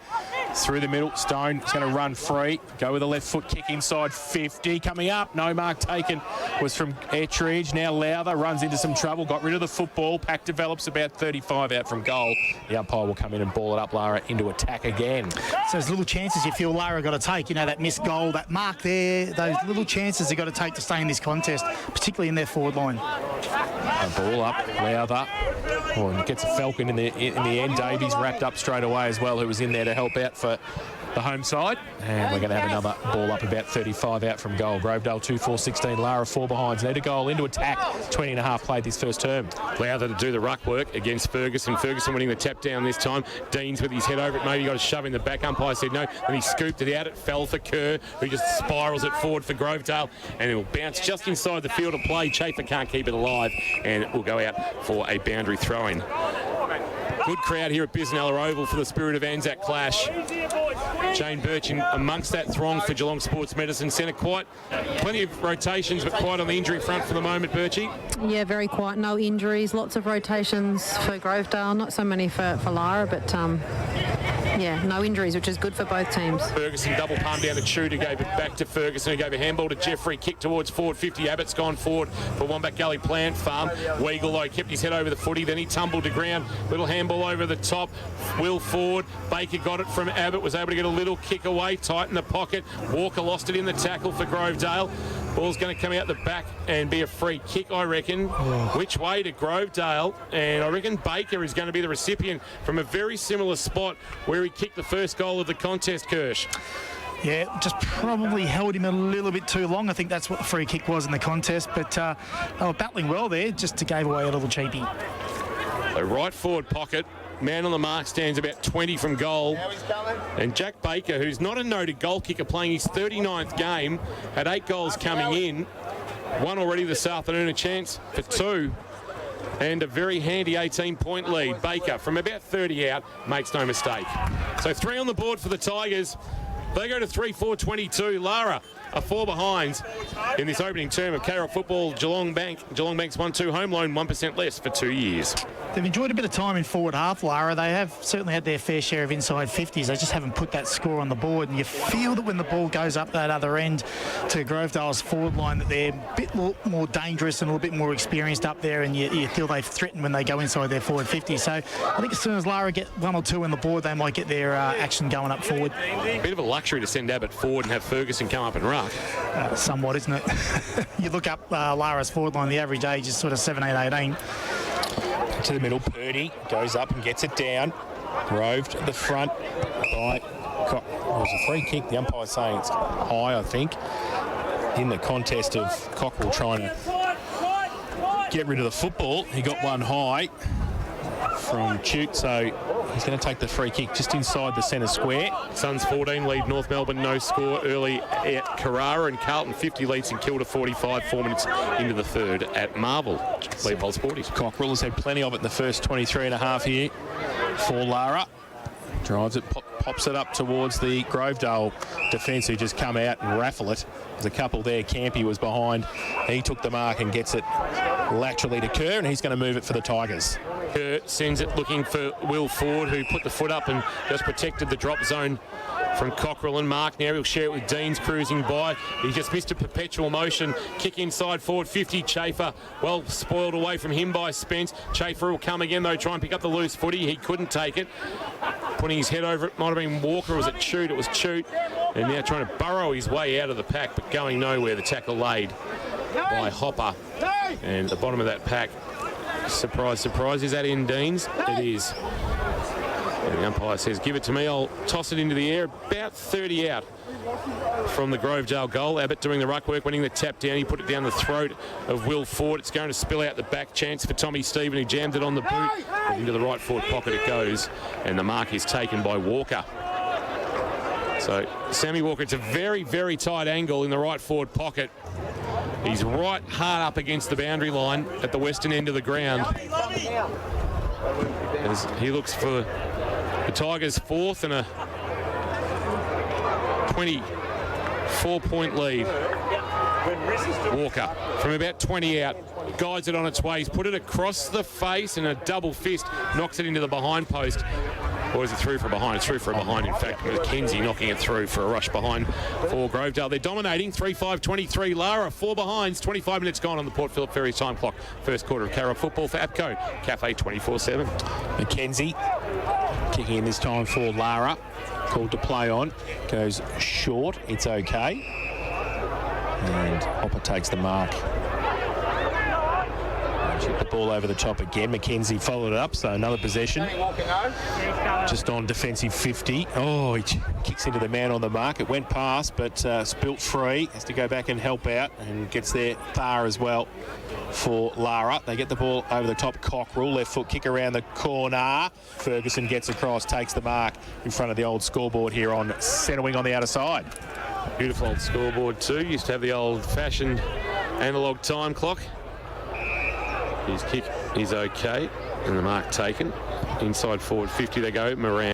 through the middle. Stone is going to run free. Go with a left foot kick inside 50. Coming up. No mark taken was from Ettridge. Now Lowther runs into some trouble. Got rid of the football. Pack develops about 35 out from goal. The umpire will come in and ball it up Lara into attack again. So there's little chances you feel Lara got to take. You know, that missed goal, that mark there, those little chances they've got to take to stay in this contest, particularly in their forward line. A ball up, Lowther. Oh, and gets a Falcon in the end. Davies wrapped up straight away as well, who was in there to help out for the home side. And we're going to have another ball up about 35 out from goal. Grovedale 2-4-16. Lara 4 behinds. Need a goal into attack. 20.5 played this first term. Lowther to do the ruck work against Ferguson. Ferguson winning the tap down this time. Deans with his head over it. Maybe got a shove in the back. Umpire said no. Then he scooped it out. It fell for Kerr, who just spirals it forward for Grovedale. And it will bounce just inside the field of play. Chafer can't keep it alive. And it will go out for a boundary throw-in. Good crowd here at Biznella Oval for the Spirit of Anzac clash. Jane Birchin amongst that throng for Geelong Sports Medicine Centre. Quite plenty of rotations, but quite on the injury front for the moment, Birchie. Yeah, very quiet. No injuries. Lots of rotations for Grovedale. Not so many for Lara, but yeah, no injuries, which is good for both teams. Ferguson double palm down to Chute, who gave it back to Ferguson, who gave a handball to Jeffrey, kick towards forward 50. Abbott's gone forward for Wombat Gully Plant Farm. Weagle, though, kept his head over the footy, then he tumbled to ground. Little handball over the top. Will forward. Baker got it from Abbott, was able to get a little kick away, tighten the pocket. Walker lost it in the tackle for Grovedale. Ball's going to come out the back and be a free kick, I reckon. Which way to Grovedale? And I reckon Baker is going to be the recipient from a very similar spot where he kicked the first goal of the contest, Kirsch. Yeah, just probably held him a little bit too long. I think that's what the free kick was in the contest. But they were battling well there, just to gave away a little cheapie. A right forward pocket. Man on the mark stands about 20 from goal. And Jack Baker, who's not a noted goal kicker, playing his 39th game, had 8 goals coming in. One already this afternoon, a chance for 2. And a very handy 18-point lead. Baker, from about 30 out, makes no mistake. So 3 on the board for the Tigers. They go to 3-4-22. Lara are 4 behinds in this opening term of K-Rock football. Geelong Bank's 1-2 home loan, 1% less for 2 years. They've enjoyed a bit of time in forward half, Lara. They have certainly had their fair share of inside 50s. They just haven't put that score on the board. And you feel that when the ball goes up that other end to Grovedale's forward line, that they're a bit more dangerous and a little bit more experienced up there. And you feel they threaten when they go inside their forward 50. So I think as soon as Lara get 1 or 2 on the board, they might get their action going up forward. Bit of a luxury to send Abbott forward and have Ferguson come up and ruck. Somewhat, isn't it? You look up Lara's forward line, the average age is sort of 17, 18. To the middle, Purdy goes up and gets it down. Roved at the front by it was a free kick. The umpire saying it's high, I think, in the contest of Cockrell trying to get rid of the football. He got one high from Chute, so he's going to take the free kick just inside the centre square. Suns 14 lead North Melbourne, no score early at Carrara, and Carlton 50 leads St Kilda 45, 4 minutes into the third at Marvel. Leopold Sporties. Cockrell has had plenty of it in the first 23 and a half here for Lara. Drives it, pops it up towards the Grovedale defence, who just come out and raffle it. There's a couple there. Campy was behind. He took the mark and gets it laterally to Kerr, and he's going to move it for the Tigers. Kerr sends it looking for Will Ford, who put the foot up and just protected the drop zone from Cockrell and Mark. Now he'll share it with Deans cruising by. He just missed a perpetual motion. Kick inside forward 50. Chafer well spoiled away from him by Spence. Chafer will come again though, try and pick up the loose footy. He couldn't take it. Putting his head over it might have been Walker. Or was it Chute? It was Chute. And now trying to burrow his way out of the pack, but going nowhere. The tackle laid by Hopper. And at the bottom of that pack, Surprise, surprise. Is that in, Deans? It is. And the umpire says, give it to me. I'll toss it into the air. About 30 out from the Grovedale goal. Abbott doing the ruck work, winning the tap down. He put it down the throat of Will Ford. It's going to spill out the back. Chance for Tommy Stephen, who jammed it on the boot. But into the right forward pocket it goes. And the mark is taken by Walker. So Sammy Walker, it's a very, very tight angle in the right forward pocket. He's right hard up against the boundary line at the western end of the ground. As he looks for the Tigers' fourth and a 24-point lead. Walker from about 20 out guides it on its way. He's put it across the face and a double fist knocks it into the behind post. Or is it through from behind? It's through from behind, in fact. McKenzie knocking it through for a rush behind for Grovedale. They're dominating. 3-5-23. Lara, 4 behinds. 25 minutes gone on the Port Phillip Ferries time clock. First quarter of Carrot football for APCO. Cafe 24/7. McKenzie kicking in this time for Lara. Called to play on. Goes short. It's okay. And Hopper takes the mark. Hit the ball over the top again. McKenzie followed it up, so another possession. Just on defensive 50. Oh, he kicks into the man on the mark. It went past, but spilt free. Has to go back and help out and gets there far as well for Lara. They get the ball over the top. Cockrell, left foot kick around the corner. Ferguson gets across, takes the mark in front of the old scoreboard here on centre wing on the outer side. Beautiful old scoreboard too. Used to have the old-fashioned analogue time clock. His kick is okay, and the mark taken. Inside forward 50 they go. Moran.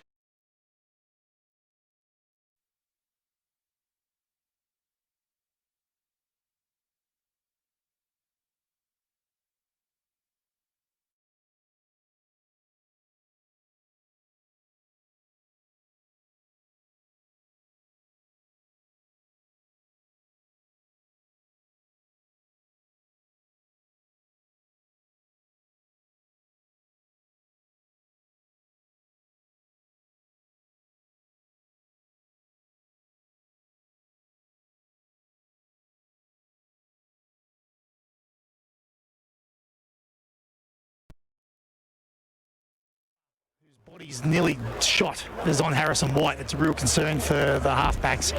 Body's nearly shot is on Harrison White. It's a real concern for the halfbacks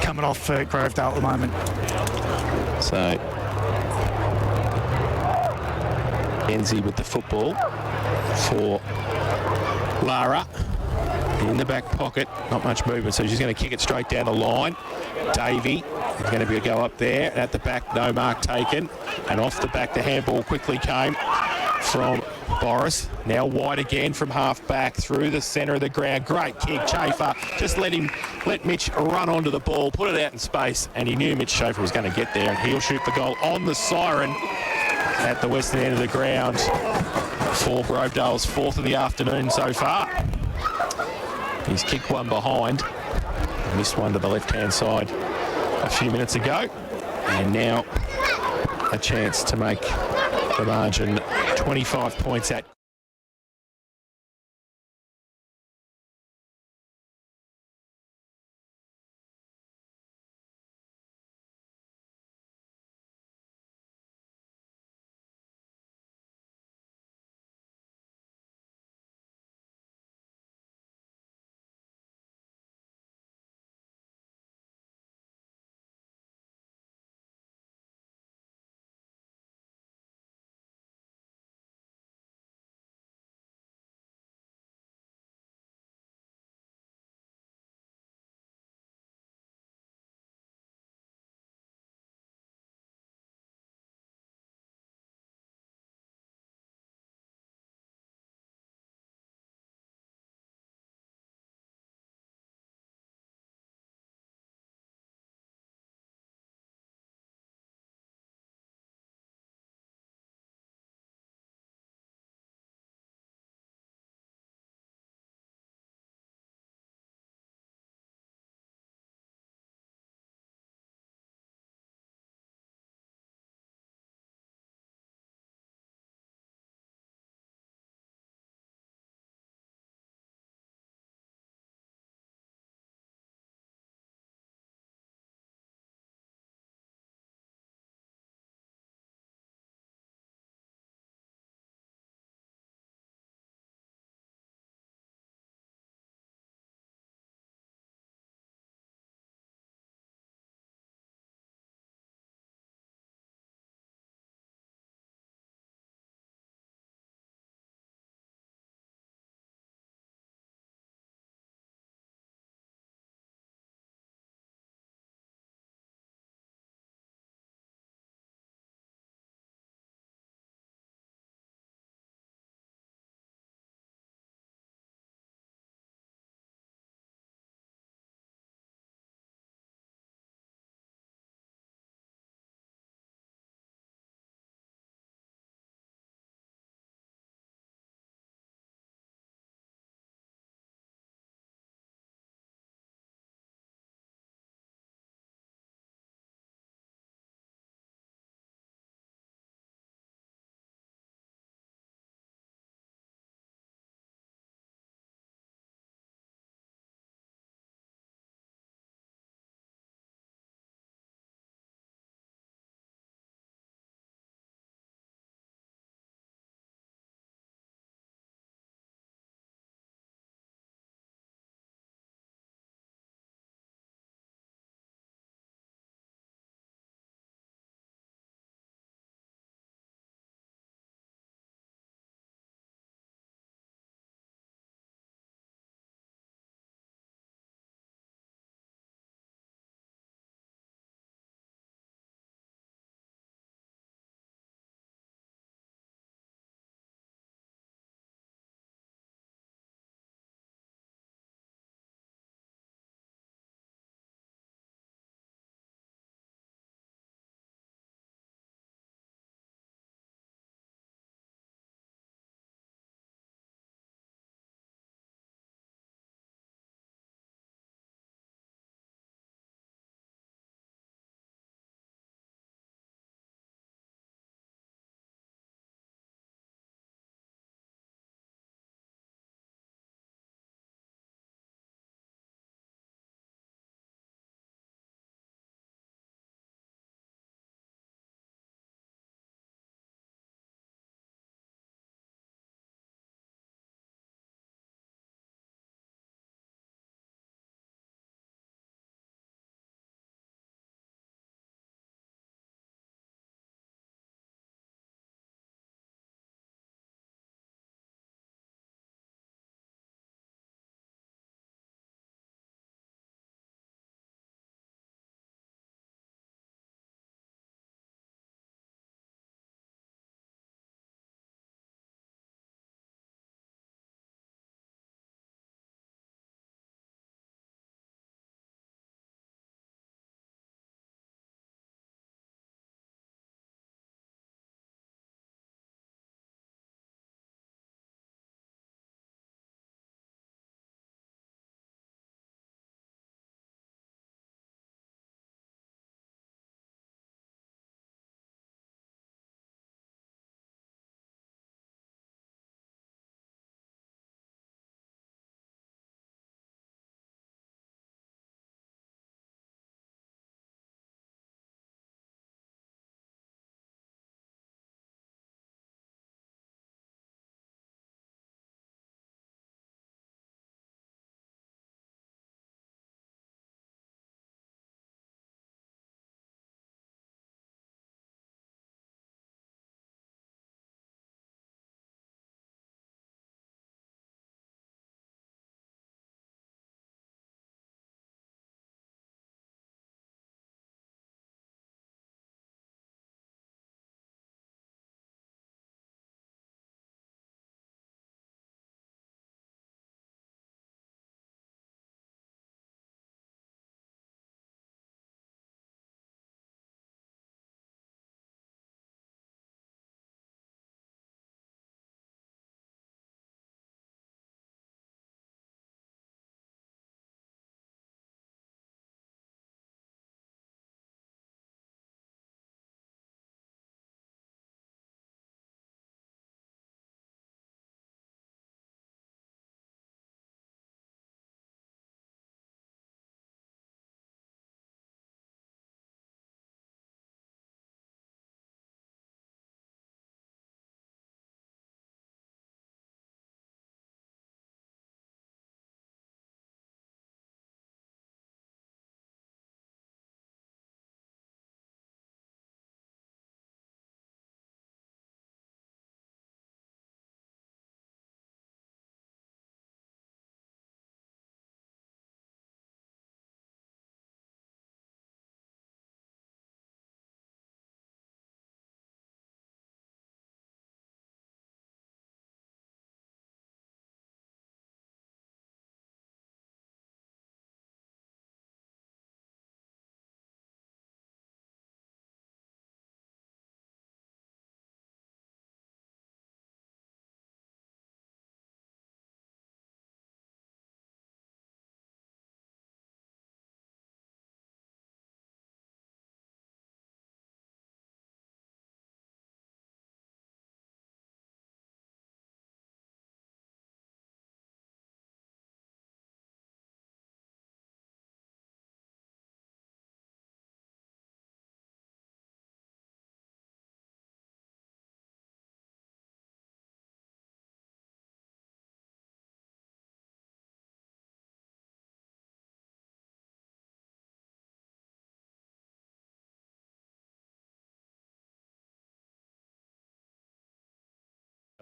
coming off Grovedale at the moment. So Enzi with the football for Lara in the back pocket. Not much movement, so she's going to kick it straight down the line. Davey is going to be a go up there. At the back, no mark taken. And off the back, the handball quickly came from Boris. Now White again from half back through the centre of the ground. Great kick, Chafer. Just let Mitch run onto the ball, put it out in space, and he knew Mitch Chafer was going to get there, and he'll shoot the goal on the siren at the western end of the ground for Grovedale's fourth of the afternoon so far. He's kicked one behind, missed one to the left-hand side a few minutes ago, and now a chance to make the margin 25 points at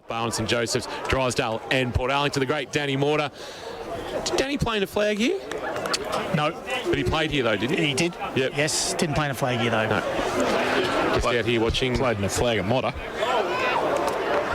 Barwon St Joseph's, Drysdale and Port Arlington. The great Danny Mortar. Did Danny play in a flag here? No. But he played here though, didn't he? He did. Yep. Yes, didn't play in a flag here though. No. Just out here watching. Played in a flag at Motta.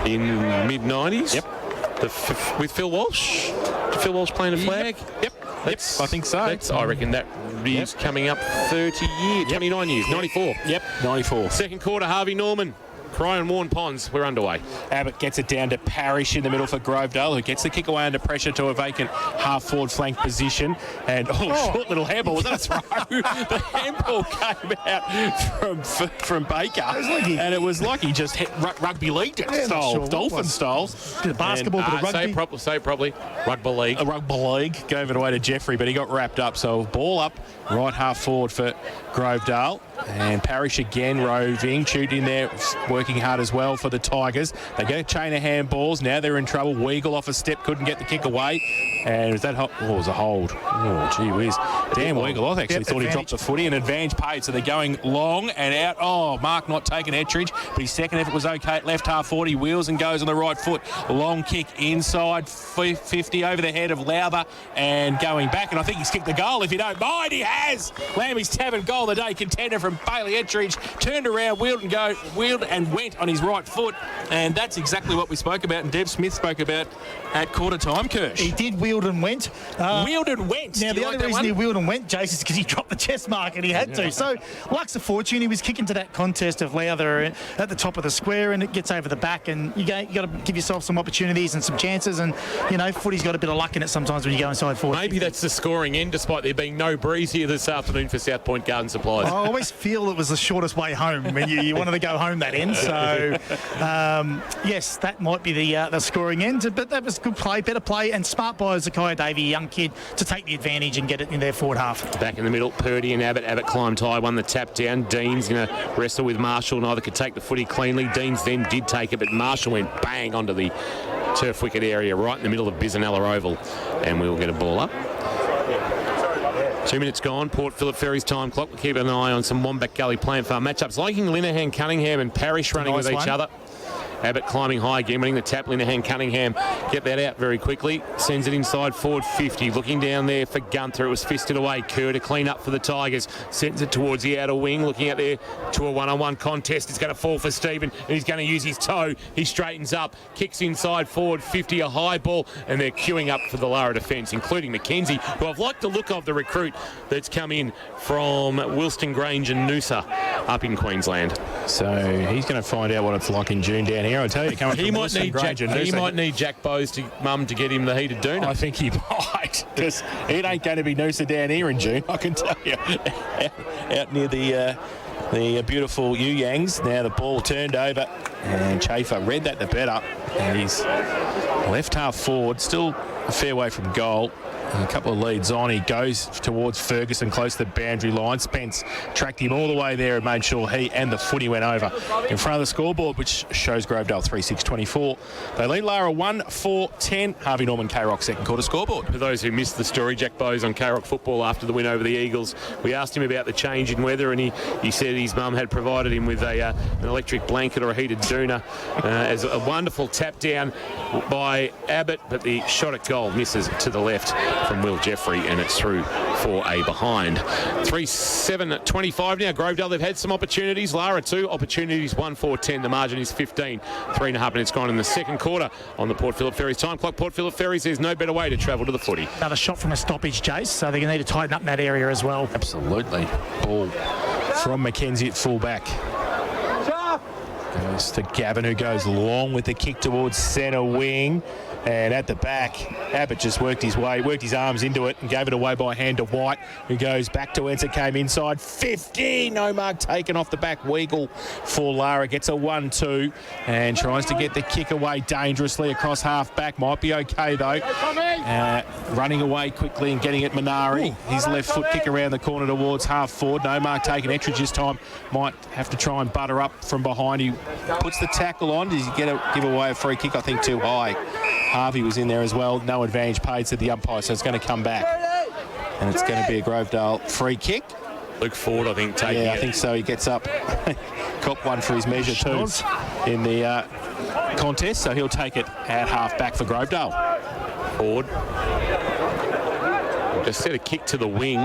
In mid-90s? Yep. With Phil Walsh? Did Phil Walsh play in a flag? Yep. I think so. I reckon that is coming up 30 years, 29 years, 94. Yep, 94. Second quarter, Harvey Norman. Cry and Warren Ponds, we're underway. Abbott gets it down to Parrish in the middle for Grovedale, who gets the kick away under pressure to a vacant half-forward flank position. And, short little handball. Was that a throw? The handball came out from Baker. And it was like he just hit rugby league style, Dolphin style. Bit of basketball, bit of rugby. Say properly. Rugby league. A rugby league. Gave it away to Jeffrey, but he got wrapped up. So ball up, right half-forward for Grovedale. And Parrish again roving, shooting there, working hard as well for the Tigers. They get a chain of handballs. Now they're in trouble. Weagle off a step, couldn't get the kick away. And was that it was a hold. Oh, gee whiz. Dan Weagle, I actually thought he dropped the footy and advantage paid. So they're going long and out. Oh, Mark not taking Ettridge, but his second effort was okay at left half 40. Wheels and goes on the right foot. Long kick inside 50 over the head of Lowther and going back. And I think he's kicked the goal, if you don't mind. He has. Lammy's tavern goal of the day, contender from Bailey Ettridge. Turned around, wheeled and went on his right foot. And that's exactly what we spoke about and Dev Smith spoke about at quarter time, Kirsch. He did wheel and went. Wheeled and went. Now, the only reason he wheeled and went, Jace, is because he dropped the chest mark and he had to. So, luck's of fortune, he was kicking to that contest of Lowther at the top of the square and it gets over the back and you got to give yourself some opportunities and some chances and, footy's got a bit of luck in it sometimes when you go inside forward. Maybe that's the scoring end, despite there being no breeze here this afternoon for South Point Garden Supplies. I always feel it was the shortest way home when you wanted to go home that end. So, yes, that might be the scoring end, but that was good play, better play, and smart by Zakiah Davey, young kid, to take the advantage and get it in their forward half. Back in the middle, Purdy and Abbott. Abbott climbed high, won the tap down. Dean's going to wrestle with Marshall. Neither could take the footy cleanly. Dean's then did take it, but Marshall went bang onto the turf wicket area right in the middle of Bisanella Oval, and we'll get a ball up. 2 minutes gone. Port Phillip Ferry's time clock. We'll keep an eye on some Wombat Gully Plant Farm matchups. Liking Linehan, Cunningham and Parrish running with each other. Abbott climbing high again, winning the tap. Linehan, Cunningham get that out very quickly. Sends it inside forward 50. Looking down there for Gunther. It was fisted away. Kerr to clean up for the Tigers. Sends it towards the outer wing. Looking out there to a one-on-one contest. It's going to fall for Stephen and he's going to use his toe. He straightens up. Kicks inside forward 50. A high ball and they're queuing up for the Lara defence, including Mackenzie, who I've liked the look of, the recruit that's come in from Wilston Grange and Noosa up in Queensland. So he's going to find out what it's like in June down here. I tell you, he might need Jack Bowes' mum to get him the heated doona. I think he might, because it ain't going to be Noosa down here in June, I can tell you. Out near the beautiful Yuyangs. Now the ball turned over and Chafer read that the better. And he's left half forward, still a fair way from goal. And a couple of leads on. He goes towards Ferguson, close to the boundary line. Spence tracked him all the way there and made sure he and the footy went over in front of the scoreboard, which shows Grovedale 3-6-24. They lead Lara 1-4-10. Harvey Norman, K-Rock second quarter scoreboard. For those who missed the story, Jack Bowes on K-Rock football after the win over the Eagles. We asked him about the change in weather and he said his mum had provided him with an electric blanket or a heated doona as a wonderful tap down by Abbott, but the shot at goal misses to the left from Will Jeffrey and it's through for a behind. 3-7-25 now. Grovedale, they've had some opportunities. Lara 2 opportunities, 1-4-10. The margin is 15. 3.5 minutes gone in the second quarter on the Port Phillip Ferries time clock. Port Phillip Ferries, there's no better way to travel to the footy. Another shot from a stoppage, Jace, so they're going to need to tighten up in that area as well. Absolutely. Ball from Mackenzie at full-back. Goes to Gavin, who goes long with the kick towards centre wing. And at the back, Abbott just worked his arms into it and gave it away by hand to White, who goes back to Enser, came inside 50. No mark taken off the back. Weagle for Lara gets a 1-2 and tries to get the kick away dangerously across half back. Might be okay though. Running away quickly and getting it Minari. His left foot kick around the corner towards half forward. No mark taken. Ettridge this time might have to try and butter up from behind. He puts the tackle on. Does he give away a free kick? I think too high. Harvey was in there as well. No advantage paid to the umpire, so it's going to come back. And it's going to be a Grovedale free kick. Luke Ford, I think, taking it. I think so. He gets up. Cop one for his measure too in the contest, so he'll take it at half-back for Grovedale. Ford. Just set a kick to the wing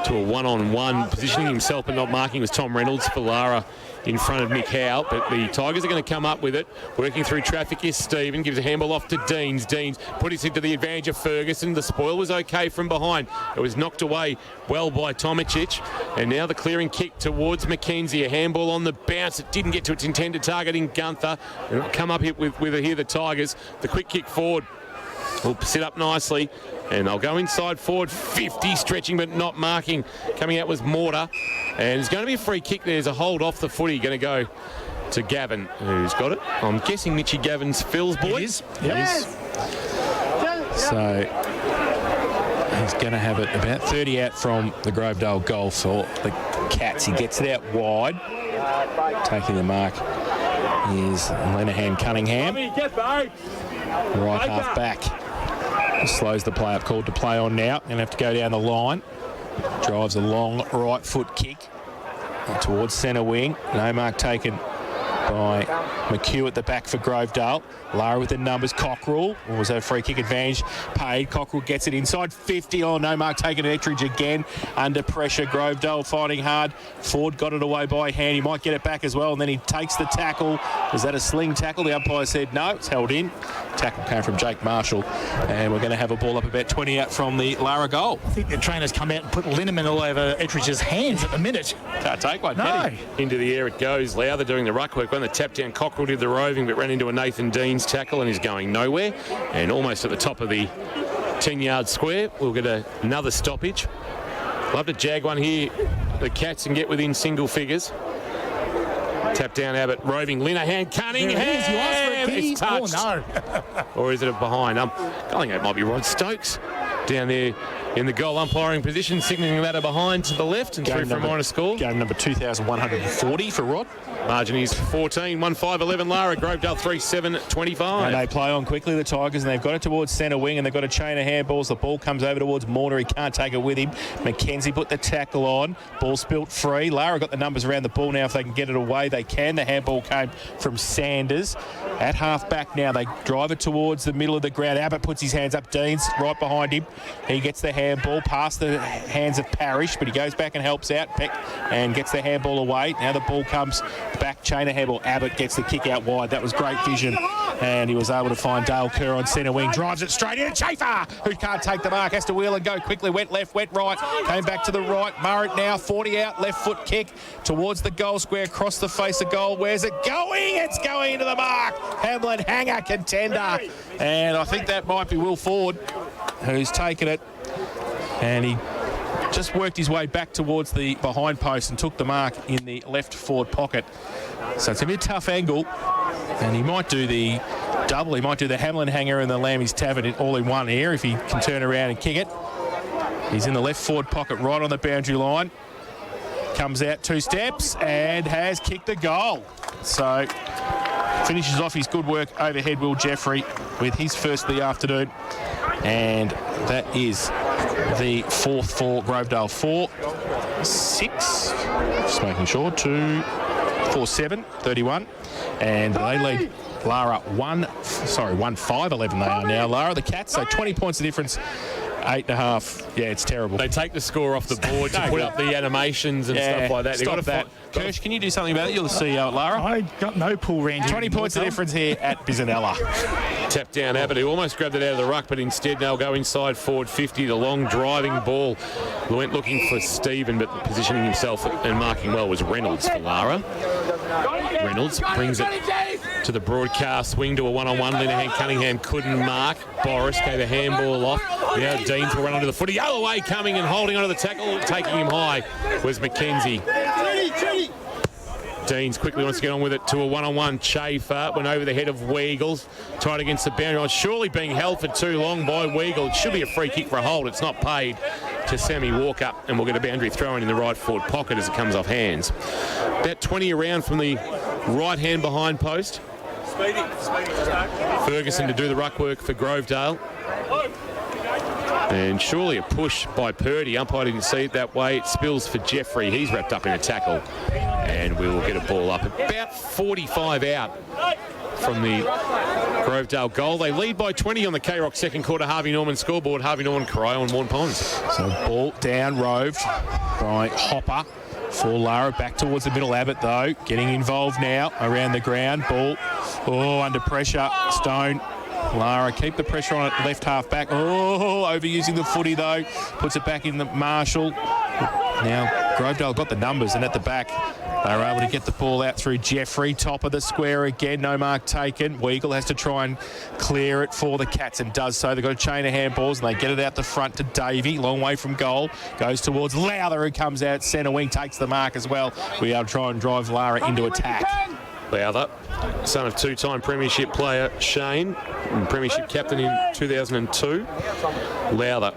to a one-on-one, positioning himself but not marking was Tom Reynolds for Lara in front of Nick Howe, but the Tigers are going to come up with it. Working through traffic is Stephen, gives a handball off to Deans. Deans put us into the advantage of Ferguson. The spoil was okay from behind. It was knocked away well by Tomicic, and now the clearing kick towards Mackenzie. A handball on the bounce. It didn't get to its intended target in Gunther. And it'll come up here with here the Tigers. The quick kick forward will sit up nicely. And they'll go inside forward, 50, stretching but not marking. Coming out was Mortar. And it's going to be a free kick. There's a hold off the footy. Going to go to Gavin, who's got it. I'm guessing Mitchie Gavin's Phil's boy. It is. Yes. So he's going to have it about 30 out from the Grovedale goal for the Cats. He gets it out wide. Taking the mark is Lenahan Cunningham. Right half back. Slows the play up, called to play on now. Going to have to go down the line. Drives a long right foot kick towards centre wing. No mark taken by McHugh at the back for Grovedale. Lara with the numbers. Cockrell was a free kick advantage paid. Cockrell gets it inside 50. Oh, no mark taken at Ettridge again. Under pressure. Grovedale fighting hard. Ford got it away by hand. He might get it back as well, and then he takes the tackle. Was that a sling tackle? The umpire said no, it's held in. Tackle came from Jake Marshall, and we're going to have a ball up about 20 out from the Lara goal. I think the trainers come out and put liniment all over Ettridge's hands at the minute. Can't take one, no. can he? Into the air it goes. Lowther doing the ruck work. When the tap down, Cockrell did the roving, but ran into a Nathan Deans tackle and is going nowhere. And almost at the top of the 10-yard square, we'll get another stoppage. Love to jag one here. The Cats and get within single figures. Tap down Abbott, roving, Linehan, Cunningham. It's touched. Oh, no. Or is it a behind? I think it might be Rod Stokes down there in the goal umpiring position, signalling that behind to the left and through for a minor score. Game number 2,140 for Rod. Margin is 14, 1-5-11 Lara, Grovedale 3-7-25. And they play on quickly, the Tigers, and they've got it towards centre wing, and they've got a chain of handballs. The ball comes over towards Mortar. He can't take it with him. Mackenzie put the tackle on. Ball spilt free. Lara got the numbers around the ball now. If they can get it away, they can. The handball came from Sanders. At half back now, they drive it towards the middle of the ground. Abbott puts his hands up. Dean's right behind him. He gets the handball past the hands of Parrish, but he goes back and helps out Peck and gets the handball away. Now the ball comes back, chain of handball. Abbott gets the kick out wide. That was great vision, and he was able to find Dale Kerr on centre wing. Drives it straight in. Chafer, who can't take the mark, has to wheel and go quickly. Went left, went right. Came back to the right. Murray now 40 out. Left foot kick towards the goal square. Across the face of goal. Where's it going? It's going into the mark. Hamlin hanger contender, and I think that might be Will Ford who's taken it, and he just worked his way back towards the behind post and took the mark in the left forward pocket. So it's a bit tough angle, and he might do the double. He might do the Hamlin hanger and the Lammy's Tavern all in one here if he can turn around and kick it. He's in the left forward pocket right on the boundary line. Comes out 2 steps and has kicked the goal. So finishes off his good work overhead, Will Jeffrey, with his first of the afternoon. And that is the 4th for Grovedale. 4-6, just making sure, 2-4-7, 31. And they lead Lara 1-5-11 they are now. Lara, the Cats, so 20 points of difference. 8.5. Yeah, it's terrible. They take the score off the board to put up the animations and stuff like that. Stop that. Kirsch, can you do something about it? You're the CEO at Lara. I got no pull range. 20 points of difference here at Bisanella. Tap down Abbott, who almost grabbed it out of the ruck, but instead they'll go inside forward 50. The long driving ball went looking for Stephen, but positioning himself and marking well was Reynolds for Lara. Reynolds brings it to the broadcast wing to a one-on-one. Linehan Cunningham couldn't mark. Boris gave a handball off. Now Deans will run onto the footy. Other way coming and holding onto the tackle, taking him high was Mackenzie. Deans quickly wants to get on with it to a one-on-one. Chafer went over the head of Weagles, tied against the boundary line. Surely being held for too long by Weagle. It should be a free kick for a hold. It's not paid to Sammy Walker, and we'll get a boundary throw in the right forward pocket as it comes off hands. About 20 around from the right hand behind post. Ferguson to do the ruck work for Grovedale. And surely a push by Purdy. Umpire didn't see it that way. It spills for Jeffrey. He's wrapped up in a tackle. And we will get a ball up about 45 out from the Grovedale goal. They lead by 20 on the K-Rock second quarter Harvey Norman scoreboard. Harvey Norman, Corio and Warren Ponds. So ball down roved by Hopper for Lara. Back towards the middle. Abbott, though, getting involved now around the ground. Ball, under pressure. Stone. Lara keep the pressure on it, left half back. Overusing the footy, though. Puts it back in the Marshall. Now, Grovedale got the numbers, and at the back, they were able to get the ball out through Jeffrey. Top of the square again, no mark taken. Weagle has to try and clear it for the Cats and does so. They've got a chain of handballs, and they get it out the front to Davey. Long way from goal. Goes towards Lowther, who comes out centre wing, takes the mark as well. We are trying to drive Lara into attack. Lowther, son of two-time premiership player Shane, and premiership captain in 2002. Lowther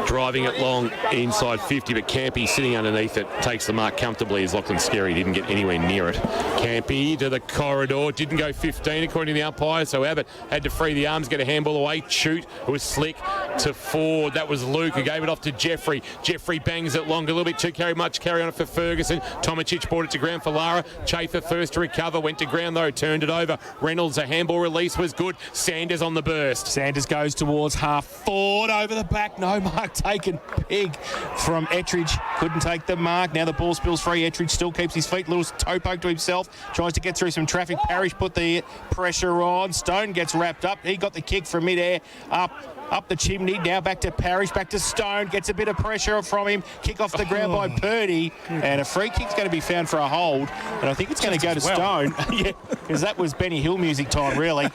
driving it long inside 50, but Campy sitting underneath it takes the mark comfortably as Lachlan Skerry didn't get anywhere near it. Campy to the corridor, didn't go 15 according to the umpire, so Abbott had to free the arms, get a handball away. Shoot, it was slick to Ford. That was Luke who gave it off to Jeffrey. Jeffrey bangs it long, a little bit too much carry on it for Ferguson. Tomicic brought it to ground for Lara. Chafer first to recover, went to ground though, turned it over. Reynolds, a handball release was good. Sanders on the burst. Sanders goes towards half forward, over the back, no mark taken. Big from Ettridge, couldn't take the mark. Now the ball spills free. Ettridge still keeps his feet, little toe poke to himself, tries to get through some traffic. Parrish put the pressure on. Stone gets wrapped up. He got the kick from midair, up the chimney. Now back to Parrish, back to Stone, gets a bit of pressure from him. Kick off the ground by Purdy, and a free kick's going to be found for a hold, and I think it's going to go to Stone. Yeah, because that was Benny Hill music time, really,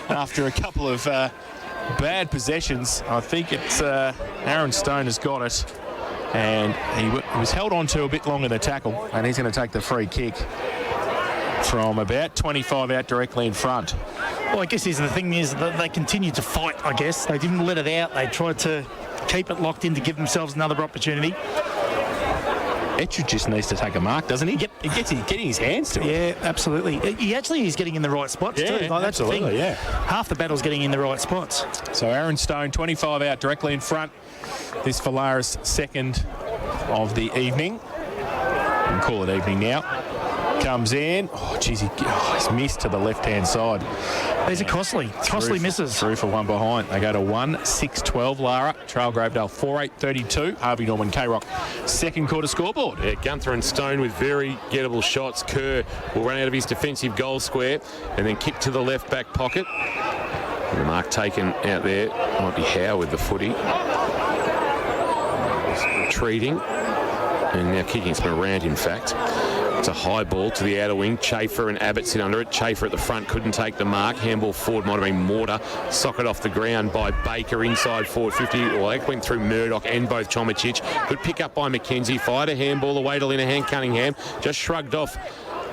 after a couple of bad possessions. I think it's Aaron Stone has got it, and he was held on to a bit longer than the tackle, and he's going to take the free kick from about 25 out directly in front. Well, I guess the thing is that they continued to fight, I guess. They didn't let it out. They tried to keep it locked in to give themselves another opportunity. Ettridge just needs to take a mark, doesn't he? Yep. He gets getting his hands to it. Yeah, absolutely. He actually is getting in the right spots too. Like, that's absolutely, the thing. yeah. Half the battle's getting in the right spots. So Aaron Stone, 25 out directly in front. This for Lara's second of the evening. We can call it evening now. Comes in. Oh, geez, he's missed to the left-hand side. These are costly. Costly misses. Through for one behind. They go to 1-6-12 Lara. Trail Grovedale 4-8-32. Harvey Norman K-Rock second quarter scoreboard. Yeah, Gunther and Stone with very gettable shots. Kerr will run out of his defensive goal square and then kick to the left back pocket. And the mark taken out there might be Howe with the footy. Retreating. And now kicking. It's Morant, in fact. It's a high ball to the outer wing. Chafer and Abbott sit under it. Chafer at the front couldn't take the mark. Handball forward might have been Mortar. Socket off the ground by Baker inside forward 50. Well, that went through Murdoch and both Tomicic. Good pick up by McKenzie. Fired a handball away to Linehan. Cunningham just shrugged off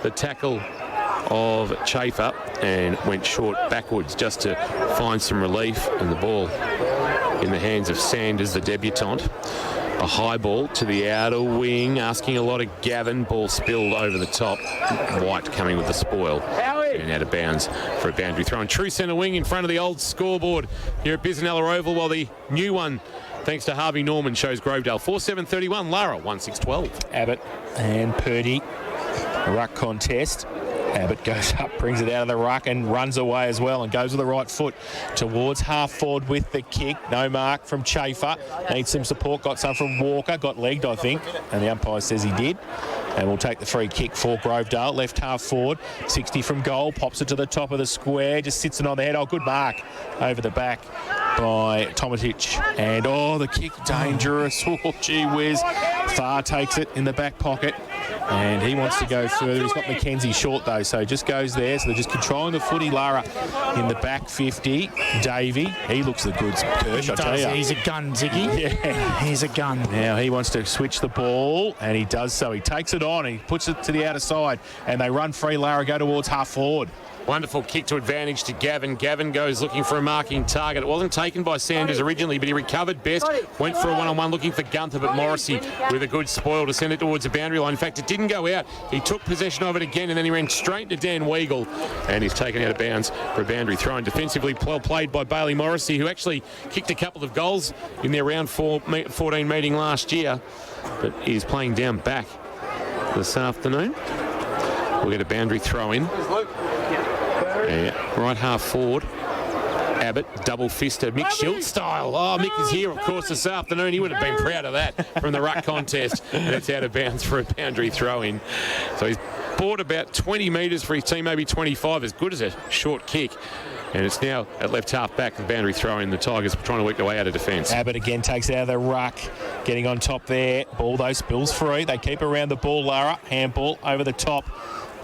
the tackle of Chafer and went short backwards just to find some relief. And the ball in the hands of Sanders, the debutant. A high ball to the outer wing, asking a lot of Gavin. Ball spilled over the top. White coming with the spoil. And out of bounds for a boundary throw. And true centre wing in front of the old scoreboard here at Bisanella Oval, while the new one, thanks to Harvey Norman, shows Grovedale 4-7-31. Lara 1-6-12. Abbott and Purdy. A ruck contest. Abbott goes up, brings it out of the ruck and runs away as well and goes with the right foot towards half forward with the kick. No mark from Chafer. Needs some support. Got some from Walker. Got legged, I think. And the umpire says he did. And we'll take the free kick for Grovedale. Left half forward. 60 from goal. Pops it to the top of the square. Just sits it on the head. Oh, good mark over the back by Tomicic. And, the kick dangerous. Oh, gee whiz. Farr takes it in the back pocket. And he wants to go further. He's got McKenzie short, though, so just goes there. So they're just controlling the footy. Lara in the back 50. Davey, he looks the goods, Kirsch, I tell you. He's a gun, Ziggy. Yeah. He's a gun. Now he wants to switch the ball, and he does so. He takes it on, he puts it to the outer side, and they run free. Lara go towards half forward. Wonderful kick to advantage to Gavin. Gavin goes looking for a marking target. It wasn't taken by Sanders originally, but he recovered best. Went for a one-on-one looking for Gunther, but Morrissey with a good spoil to send it towards the boundary line. In fact, it didn't go out. He took possession of it again, and then he ran straight to Dan Weagle, and he's taken out of bounds for a boundary throw. And defensively well played by Bailey Morrissey, who actually kicked a couple of goals in their round 14 meeting last year, but he's playing down back this afternoon. We'll get a boundary throw in. Yeah, right half forward. Abbott, double fisted, Mick Schultz style. Oh, Mick is here, of course, this afternoon. He would have been proud of that from the ruck contest. And it's out of bounds for a boundary throw-in. So he's bought about 20 metres for his team, maybe 25, as good as a short kick. And it's now at left half back, the boundary throw-in. The Tigers trying to work their way out of defence. Abbott again takes it out of the ruck, getting on top there. Ball, though, spills free. They keep around the ball, Lara. Handball over the top.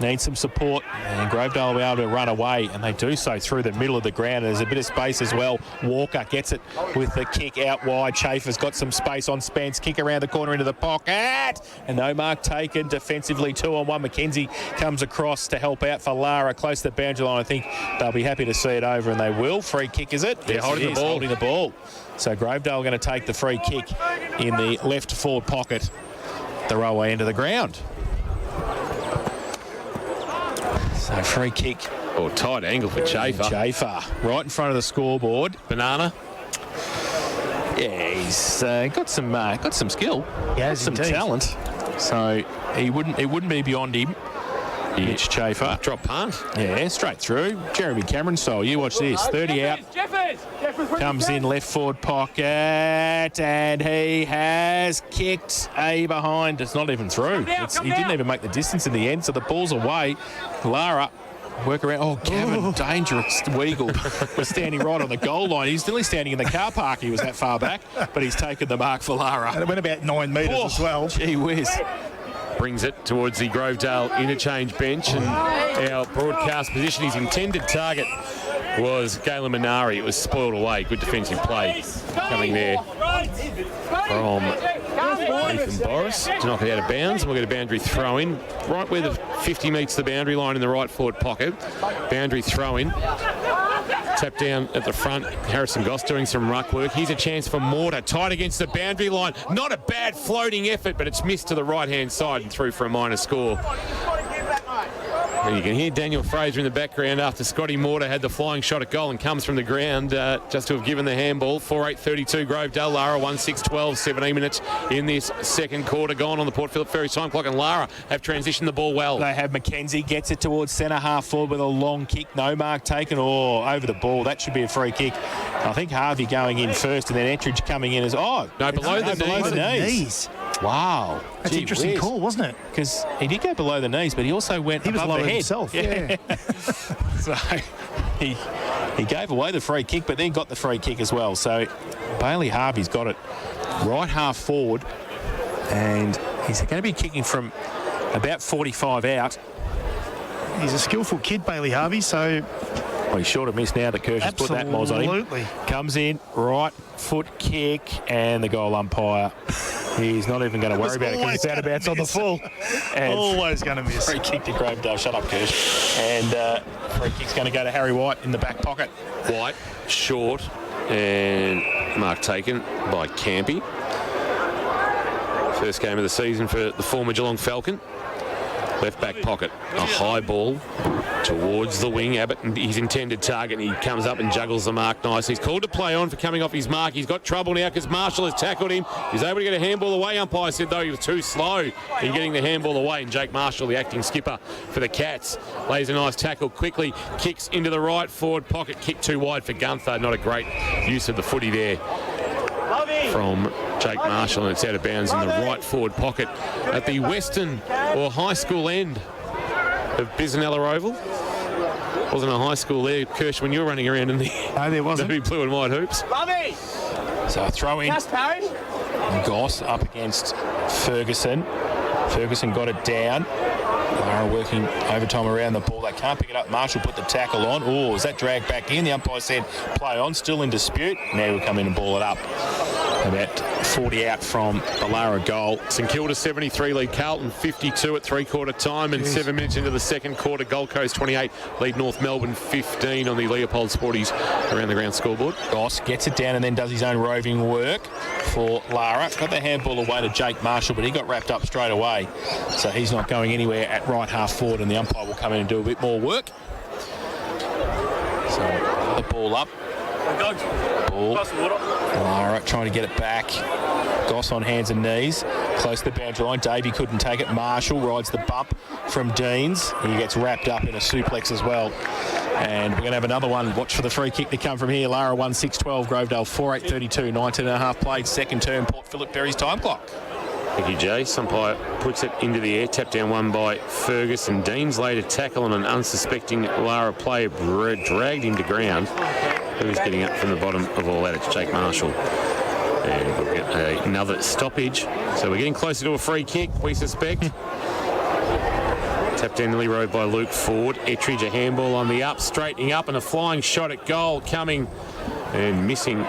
Needs some support, and Grovedale will be able to run away, and they do so through the middle of the ground. There's a bit of space as well. Walker gets it with the kick out wide. Chafer's got some space on Spence. Kick around the corner into the pocket, and no mark taken. Defensively 2-on-1. McKenzie comes across to help out for Lara, close to the boundary line. I think they'll be happy to see it over, and they will. Free kick, is it? They're holding the ball. So Grovedale going to take the free kick in the left forward pocket, the railway end of the ground. So free kick. Oh, tight angle for Chafer. Chafer, right in front of the scoreboard. Banana. Yeah, he's got some skill. He has some indeed. talent. So it wouldn't be beyond him. Mitch Chafer. Drop punt. Yeah, straight through. Jeremy Cameron style. You watch this. 30 out. Comes in left forward pocket, and he has kicked a behind. It's not even through. He didn't even make the distance in the end, so the ball's away. Lara work around. Oh, Gavin, dangerous. Weagle was standing right on the goal line. He's nearly standing in the car park. He was that far back, but he's taken the mark for Lara. And it went about 9 metres as well. Gee whiz. Brings it towards the Grovedale interchange bench, and our broadcast position, his intended target was Galen Minari. It was spoiled away. Good defensive play coming there from Ethan Boris to knock it out of bounds. We'll get a boundary throw in right where the 50 meets the boundary line in the right forward pocket. Boundary throw in. Tap down at the front. Harrison Goss doing some ruck work. Here's a chance for Mortar. Tight against the boundary line. Not a bad floating effort, but it's missed to the right-hand side and through for a minor score. And you can hear Daniel Fraser in the background after Scotty Mortar had the flying shot at goal and comes from the ground just to have given the handball. 4-8-32 Grovedale. Lara 1-6-12, 17 minutes in this second quarter. Gone on the Port Phillip Ferry time clock, and Lara have transitioned the ball well. They have McKenzie, gets it towards centre half forward with a long kick. No mark taken. Oh, over the ball. That should be a free kick. I think Harvey going in first, and then Ettridge coming in as... Oh, no, below the knees. Wow. That's an interesting call, wasn't it? Because he did go below the knees, but he also went above the head. Himself. Yeah. So he gave away the free kick, but then got the free kick as well. So Bailey Harvey's got it right half forward, and he's going to be kicking from about 45 out. He's a skillful kid, Bailey Harvey, so... Well, he's short of miss now that Kirsch has put that moz on him. Absolutely. Comes in, right foot kick, and the goal umpire, he's not even going to worry about it because it's out of bounds on the full. And always going to miss. Free kick to Grovedale. Shut up, Kirsch. And free kick's going to go to Harry White in the back pocket. White, short, and mark taken by Campy. First game of the season for the former Geelong Falcon. Left back pocket, a high ball towards the wing. Abbott and his intended target, and he comes up and juggles the mark nicely. He's called to play on for coming off his mark. He's got trouble now because Marshall has tackled him. He's able to get a handball away. Umpire said, though, he was too slow in getting the handball away. And Jake Marshall, the acting skipper for the Cats, lays a nice tackle quickly, kicks into the right forward pocket, kick too wide for Gunther. Not a great use of the footy there from Jake Marshall, and it's out of bounds in the right forward pocket at the western or high school end of Bisanella Oval. Wasn't a high school there, Kirsch, when you were running around in the no, there wasn't. The blue and white hoops. So a throw in. Goss up against Ferguson. Ferguson got it down. Lara working overtime around the ball. They can't pick it up. Marshall put the tackle on. Oh, is that dragged back in? The umpire said play on. Still in dispute. Now we come in and ball it up. About 40 out from the Lara goal. St Kilda 73 lead Carlton 52 at three-quarter time, and 7 minutes into the second quarter, Gold Coast 28 lead North Melbourne 15 on the Leopold Sporties around the ground scoreboard. Goss gets it down and then does his own roving work for Lara. Got the handball away to Jake Marshall, but he got wrapped up straight away. So he's not going anywhere at right half forward, and the umpire will come in and do a bit more work. So the ball up. Ball. Lara trying to get it back. Goss on hands and knees. Close to the boundary line. Davey couldn't take it. Marshall rides the bump from Deans. He gets wrapped up in a suplex as well. And we're going to have another one. Watch for the free kick to come from here. Lara 1-6-12, Grovedale 4-8-32, 19.5 played, second term, Port Phillip Berry's time clock. Thank you, Jay. Umpire puts it into the air. Tap down one by Ferguson. Dean's laid a tackle on an unsuspecting Lara player, dragged him to ground. Who's getting up from the bottom of all that? It's Jake Marshall. And we'll get another stoppage. So we're getting closer to a free kick, we suspect. Tapped down nearly rode by Luke Ford. Ettridge a handball on the up, straightening up, and a flying shot at goal coming and missing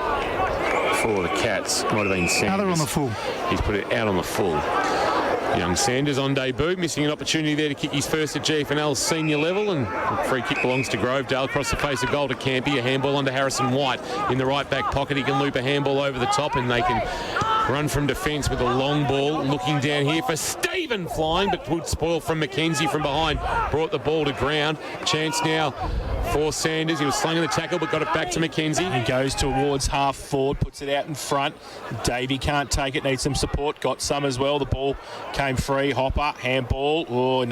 for the Cats. Might have been Sanders. Another on the full. He's put it out on the full. Young Sanders on debut, missing an opportunity there to kick his first at GFL senior level, and the free kick belongs to Grovedale. Across the face of goal to Campy, a handball onto Harrison White in the right back pocket. He can loop a handball over the top, and they can run from defence with a long ball. Looking down here for Stephen flying, but would spoil from McKenzie from behind. Brought the ball to ground. Chance now for Sanders. He was slinging the tackle, but got it back to McKenzie. He goes towards half forward, puts it out in front. Davey can't take it, needs some support. Got some as well. The ball came free. Hopper, handball. Oh, he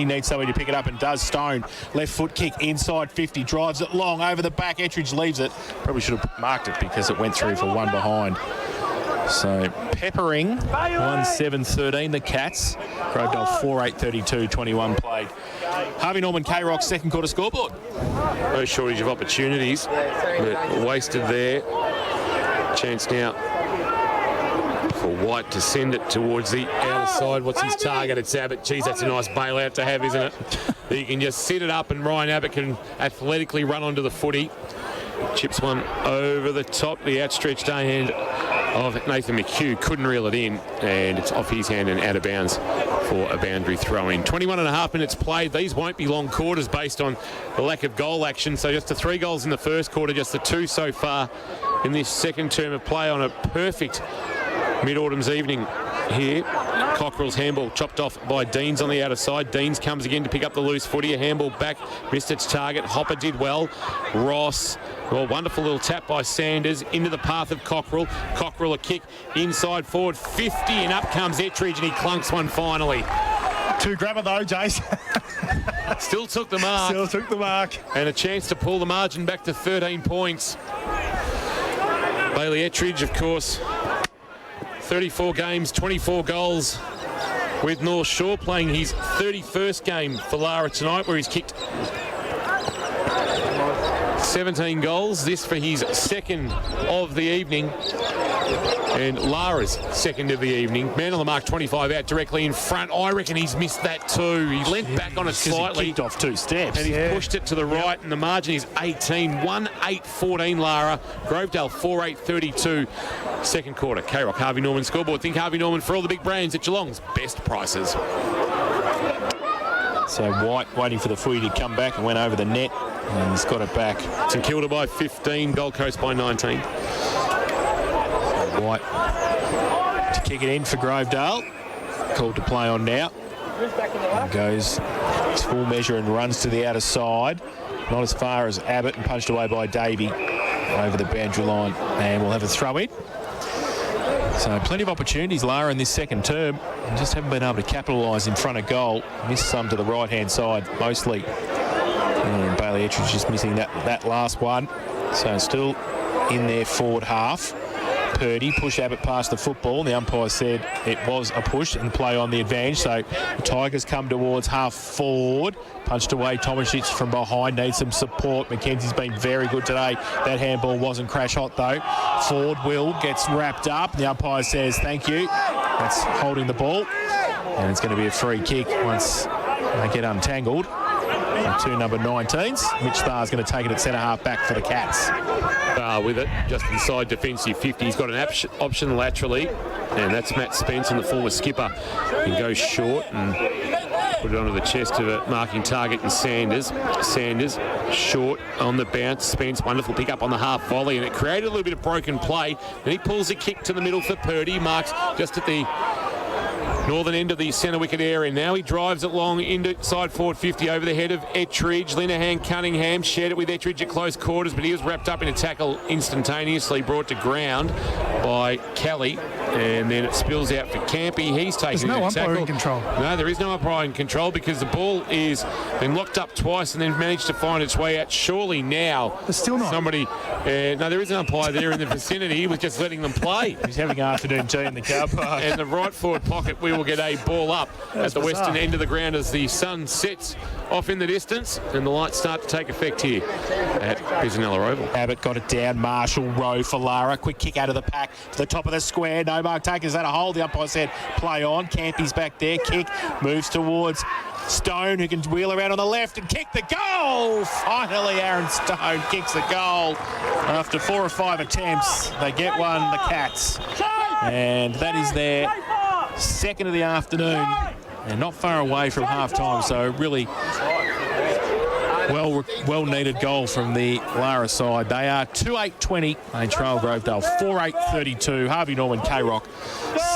needs somebody to pick it up, and does. Stone, left foot kick inside 50, drives it long over the back. Ettridge leaves it. Probably should have marked it because it went through for one behind. So Peppering 1-7-13, the Cats. Grovedale 4-8-32, 21 played. Harvey Norman K-Rock's second quarter scoreboard. No shortage of opportunities, but wasted there. Chance now for White to send it towards the outer side. What's his target? It's Abbott. Geez, that's a nice bailout to have, isn't it? You can just set it up, and Ryan Abbott can athletically run onto the footy. Chips one over the top. The outstretched hand of Nathan McHugh couldn't reel it in, and it's off his hand and out of bounds for a boundary throw-in. 21.5 minutes played. These won't be long quarters based on the lack of goal action. So just the 3 goals in the first quarter, just the 2 so far in this second term of play on a perfect mid-autumn's evening here. Cockrell's handball chopped off by Deans on the outer side. Deans comes again to pick up the loose footy. A handball back, missed its target. Hopper did well. Ross, well, wonderful little tap by Sanders into the path of Cockrell. Cockrell a kick inside forward 50, and up comes Ettridge, and he clunks one finally. 2 grabber though, Jace. Still took the mark. Still took the mark. And a chance to pull the margin back to 13 points. Bailey Ettridge, of course, 34 games, 24 goals with North Shore, playing his 31st game for Lara tonight, where he's kicked 17 goals. This for his second of the evening, and Lara's second of the evening. Man on the mark, 25 out directly in front. I reckon he's missed that too. He leant back on it slightly. He kicked off 2 steps. And he pushed it to the right, and the margin is 18. 1-8-14 Lara. Grovedale 4-8-32. Second quarter. K-Rock, Harvey Norman scoreboard. Think Harvey Norman for all the big brands at Geelong's best prices. So White waiting for the footy to come back and went over the net, and he's got it back. St Kilda by 15, Gold Coast by 19. White to kick it in for Grovedale. Called to play on now. And goes his full measure and runs to the outer side. Not as far as Abbott, and punched away by Davey over the boundary line. And we'll have a throw in. So plenty of opportunities, Lara, in this second term. Just haven't been able to capitalise in front of goal. Missed some to the right-hand side, mostly. And Bailey Ettridge just missing that last one. So still in their forward half. Purdy pushed Abbott past the football. The umpire said it was a push and play on the advantage. So the Tigers come towards half forward. Punched away. Tomasic from behind. Needs some support. McKenzie's been very good today. That handball wasn't crash hot though. Ford will gets wrapped up. The umpire says thank you. That's holding the ball. And it's going to be a free kick once they get untangled. And 2 number 19s. Mitch Starr's going to take it at centre half back for the Cats. With it, just inside defensive 50. He's got an option laterally, and that's Matt Spence, and the former skipper. He goes short and put it onto the chest of a marking target in Sanders. Sanders short on the bounce. Spence, wonderful pick up on the half volley, and it created a little bit of broken play. Then he pulls a kick to the middle for Purdy. Marks just at the northern end of the centre wicket area. Now he drives it long inside forward 50 over the head of Ettridge. Linehan Cunningham shared it with Ettridge at close quarters, but he was wrapped up in a tackle instantaneously, brought to ground by Kelly, and then it spills out for Campy. He's taking There's no a tackle. umpiring control. No, there is no umpiring control because the ball is been locked up twice and then managed to find its way out. Surely now there's still not somebody. No, there is an umpire there in the vicinity. He was just letting them play. He's having afternoon tea in the car park. And the right forward pocket, we will get a ball up at the western end of the ground as the sun sets off in the distance and the lights start to take effect here at Bisanella Oval. Abbott got it down. Marshall row for Lara. Quick kick out of the pack to the top of the square. No mark taken. Is that a hold? The umpire said play on. Campy's back there. Kick moves towards Stone, who can wheel around on the left and kick the goal. Finally, Aaron Stone kicks the goal after 4 or 5 attempts. They get one, the Cats, and that is their second of the afternoon, and not far away from half-time. So really well needed goal from the Lara side. They are 2-8-20. They trail Grovedale 4-8-32. Harvey Norman, K-Rock,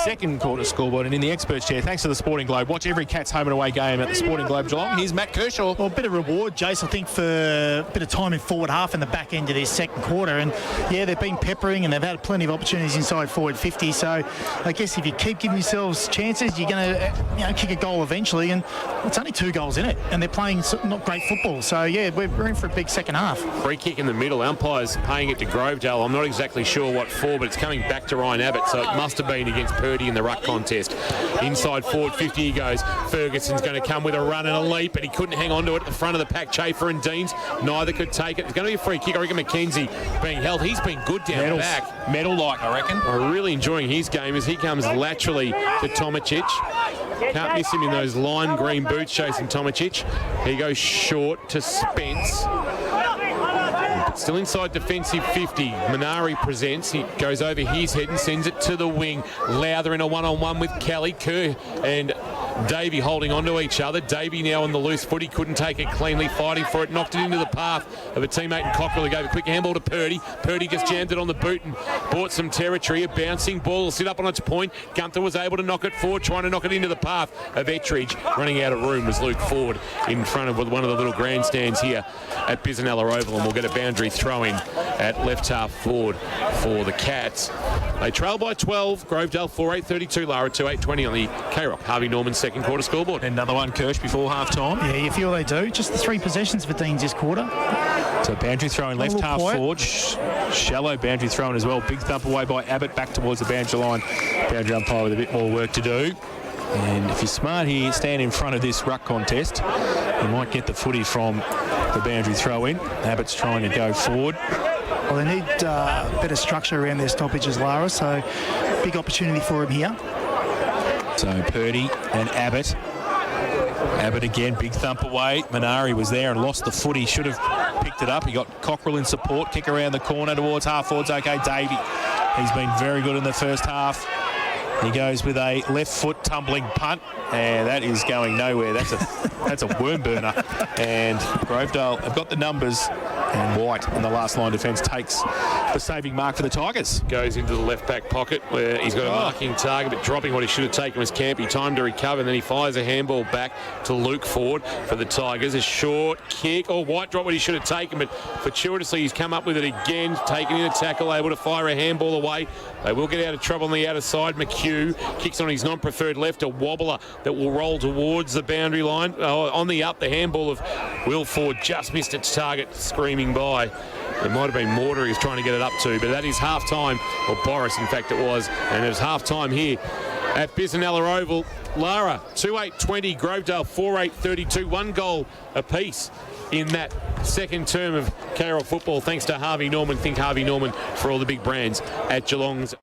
second quarter scoreboard. And in the experts chair, thanks to the Sporting Globe. Watch every Cats home and away game at the Sporting Globe Geelong. Here's Matt Kershaw. Well, a bit of reward, Jace, I think, for a bit of time in forward half in the back end of this second quarter. And yeah, they've been peppering and they've had plenty of opportunities inside forward 50. So I guess if you keep giving yourselves chances, you're going to kick a goal eventually. And it's only 2 goals in it, and they're playing not great football. So yeah, we're in for a big second half. Free kick in the middle. Umpires paying it to Grovedale. I'm not exactly sure what for, but it's coming back to Ryan Abbott. So it must have been against Purdy in the ruck contest. Inside forward 50 he goes. Ferguson's going to come with a run and a leap, but he couldn't hang on to it at the front of the pack. Chafer and Deans, neither could take it. It's going to be a free kick. I reckon McKenzie being held. He's been good down the back. Medal-like, I reckon. I'm really enjoying his game as he comes laterally to Tomicic. Can't miss him in those lime green boots chasing Tomicic. He goes short to Spence. Still inside defensive 50. Manari presents. He goes over his head and sends it to the wing. Lowther in a one-on-one with Kelly. Kerr and Davey holding on to each other. Davey now on the loose foot. He couldn't take it cleanly, fighting for it. Knocked it into the path of a teammate in Cockrell, who gave a quick handball to Purdy. Purdy just jammed it on the boot and bought some territory. A bouncing ball will sit up on its point. Gunther was able to knock it forward, trying to knock it into the path of Ettridge. Running out of room was Luke Ford in front of one of the little grandstands here at Bisanella Oval, and we'll get a boundary throw in at left half forward for the Cats. They trail by 12. Grovedale 4-8-32. Lara 2-8-20 on the K-Rock Harvey Norman second quarter scoreboard. Another one, Kirsch, before half-time. Yeah, you feel they do. Just the 3 possessions for Deans this quarter. So boundary throw in left half forward. Shallow boundary throw in as well. Big thump away by Abbott back towards the boundary line. Boundary umpire with a bit more work to do. And if you're smart here, stand in front of this ruck contest. You might get the footy from the boundary throw in. Abbott's trying to go forward. Well, they need better structure around their stoppages, Lara, so big opportunity for him here. So Purdy and Abbott. Abbott again, big thump away. Manari was there and lost the footy. Should have picked it up. He got Cockrell in support. Kick around the corner towards half forwards. Okay, Davey. He's been very good in the first half. He goes with a left foot tumbling punt, and that is going nowhere. That's a worm burner. And Grovedale have got the numbers, and White in the last line defence takes the saving mark for the Tigers. Goes into the left back pocket where he's got a marking target, but dropping what he should have taken was Campy. Time to recover, and then he fires a handball back to Luke Ford for the Tigers. A short kick. White dropped what he should have taken, but fortuitously he's come up with it again, taken in a tackle, able to fire a handball away. They will get out of trouble on the outer side. McHugh kicks on his non-preferred left, a wobbler that will roll towards the boundary line. On the up, the handball of Will Ford just missed its target, screaming by. It might have been Mortar he was trying to get it up to, but that is half-time, or Boris, in fact, it was. And it was half-time here at Bisanella Oval. Lara, 2-8-20, Grovedale 4-8-32, 1 goal apiece in that second term of K-Rock football, thanks to Harvey Norman. Think Harvey Norman for all the big brands at Geelong's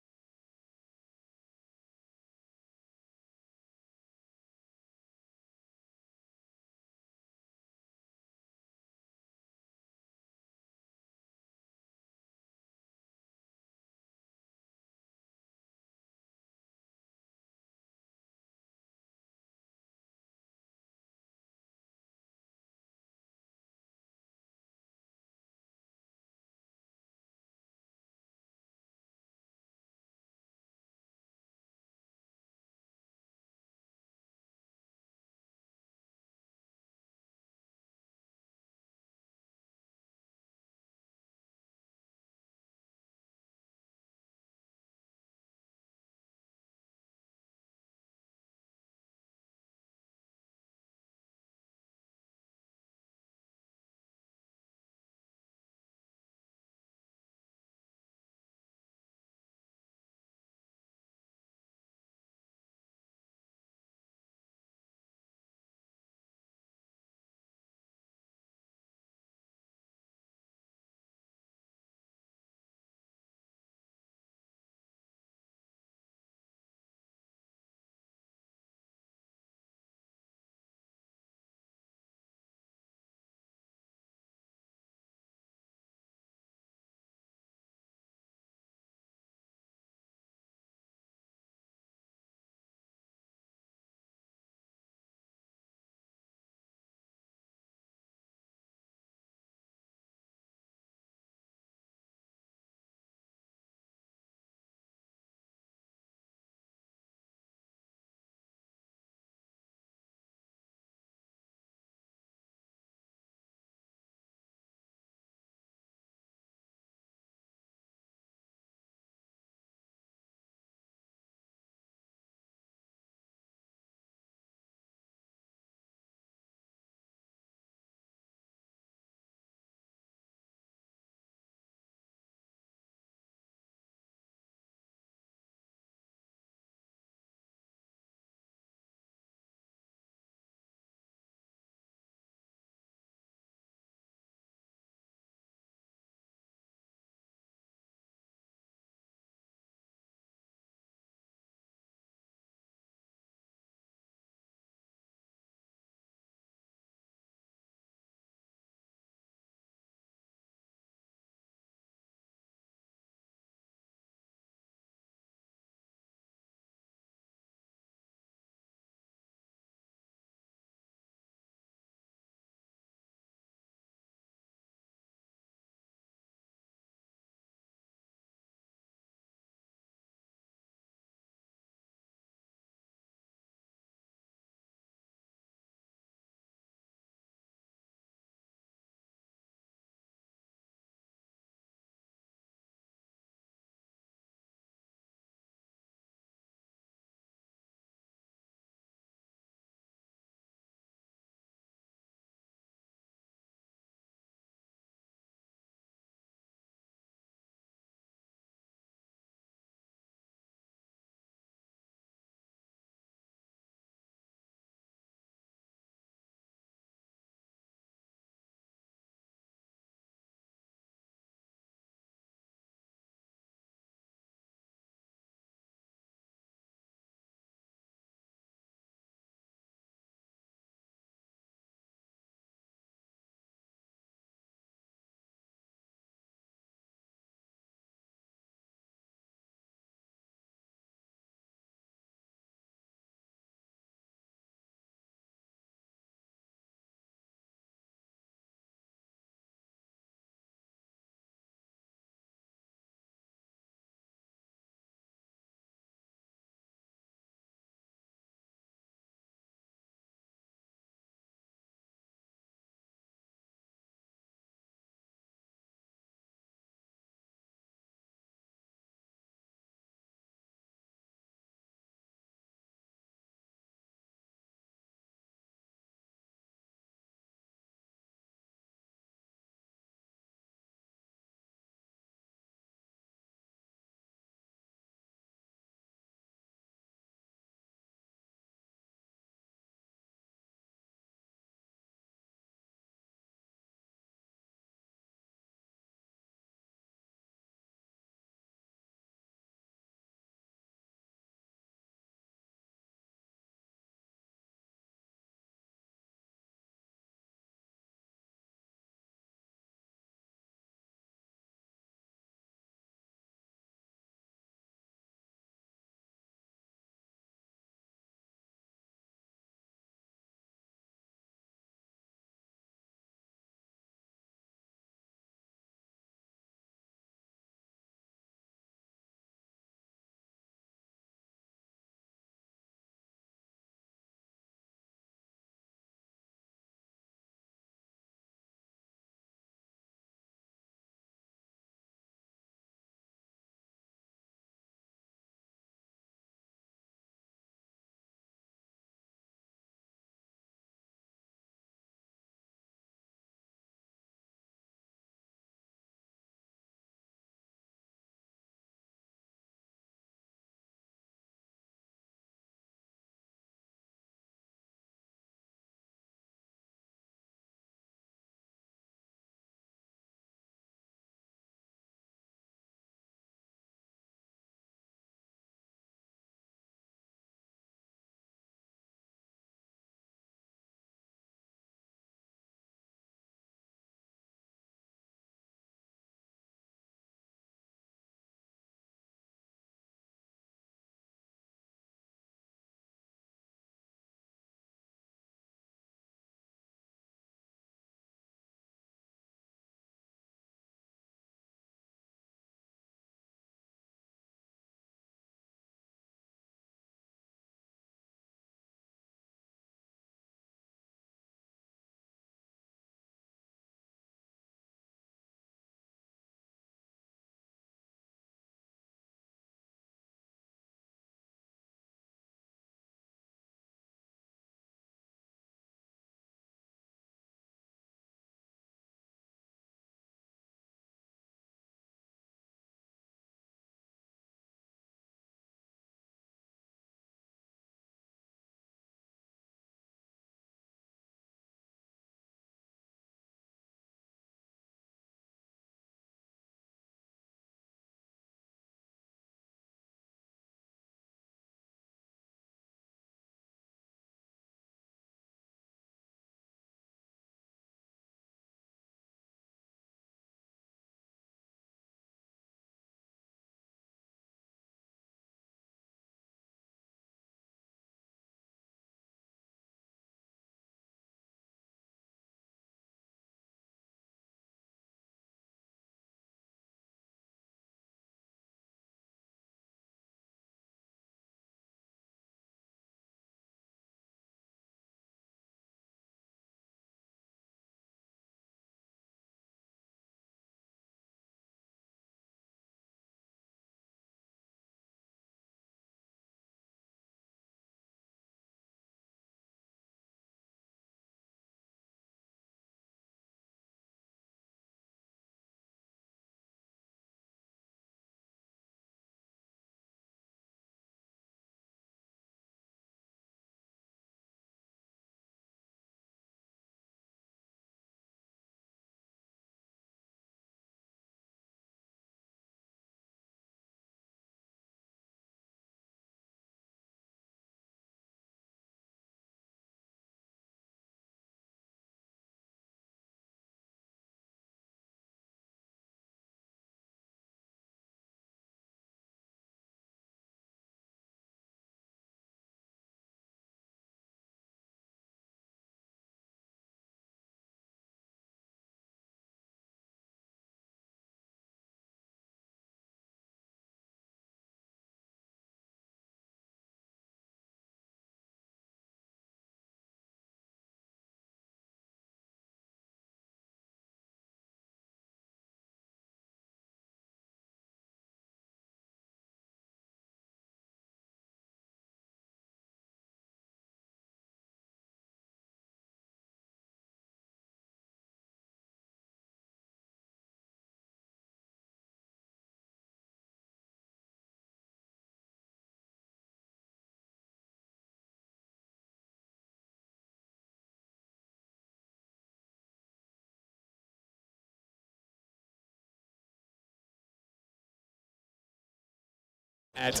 At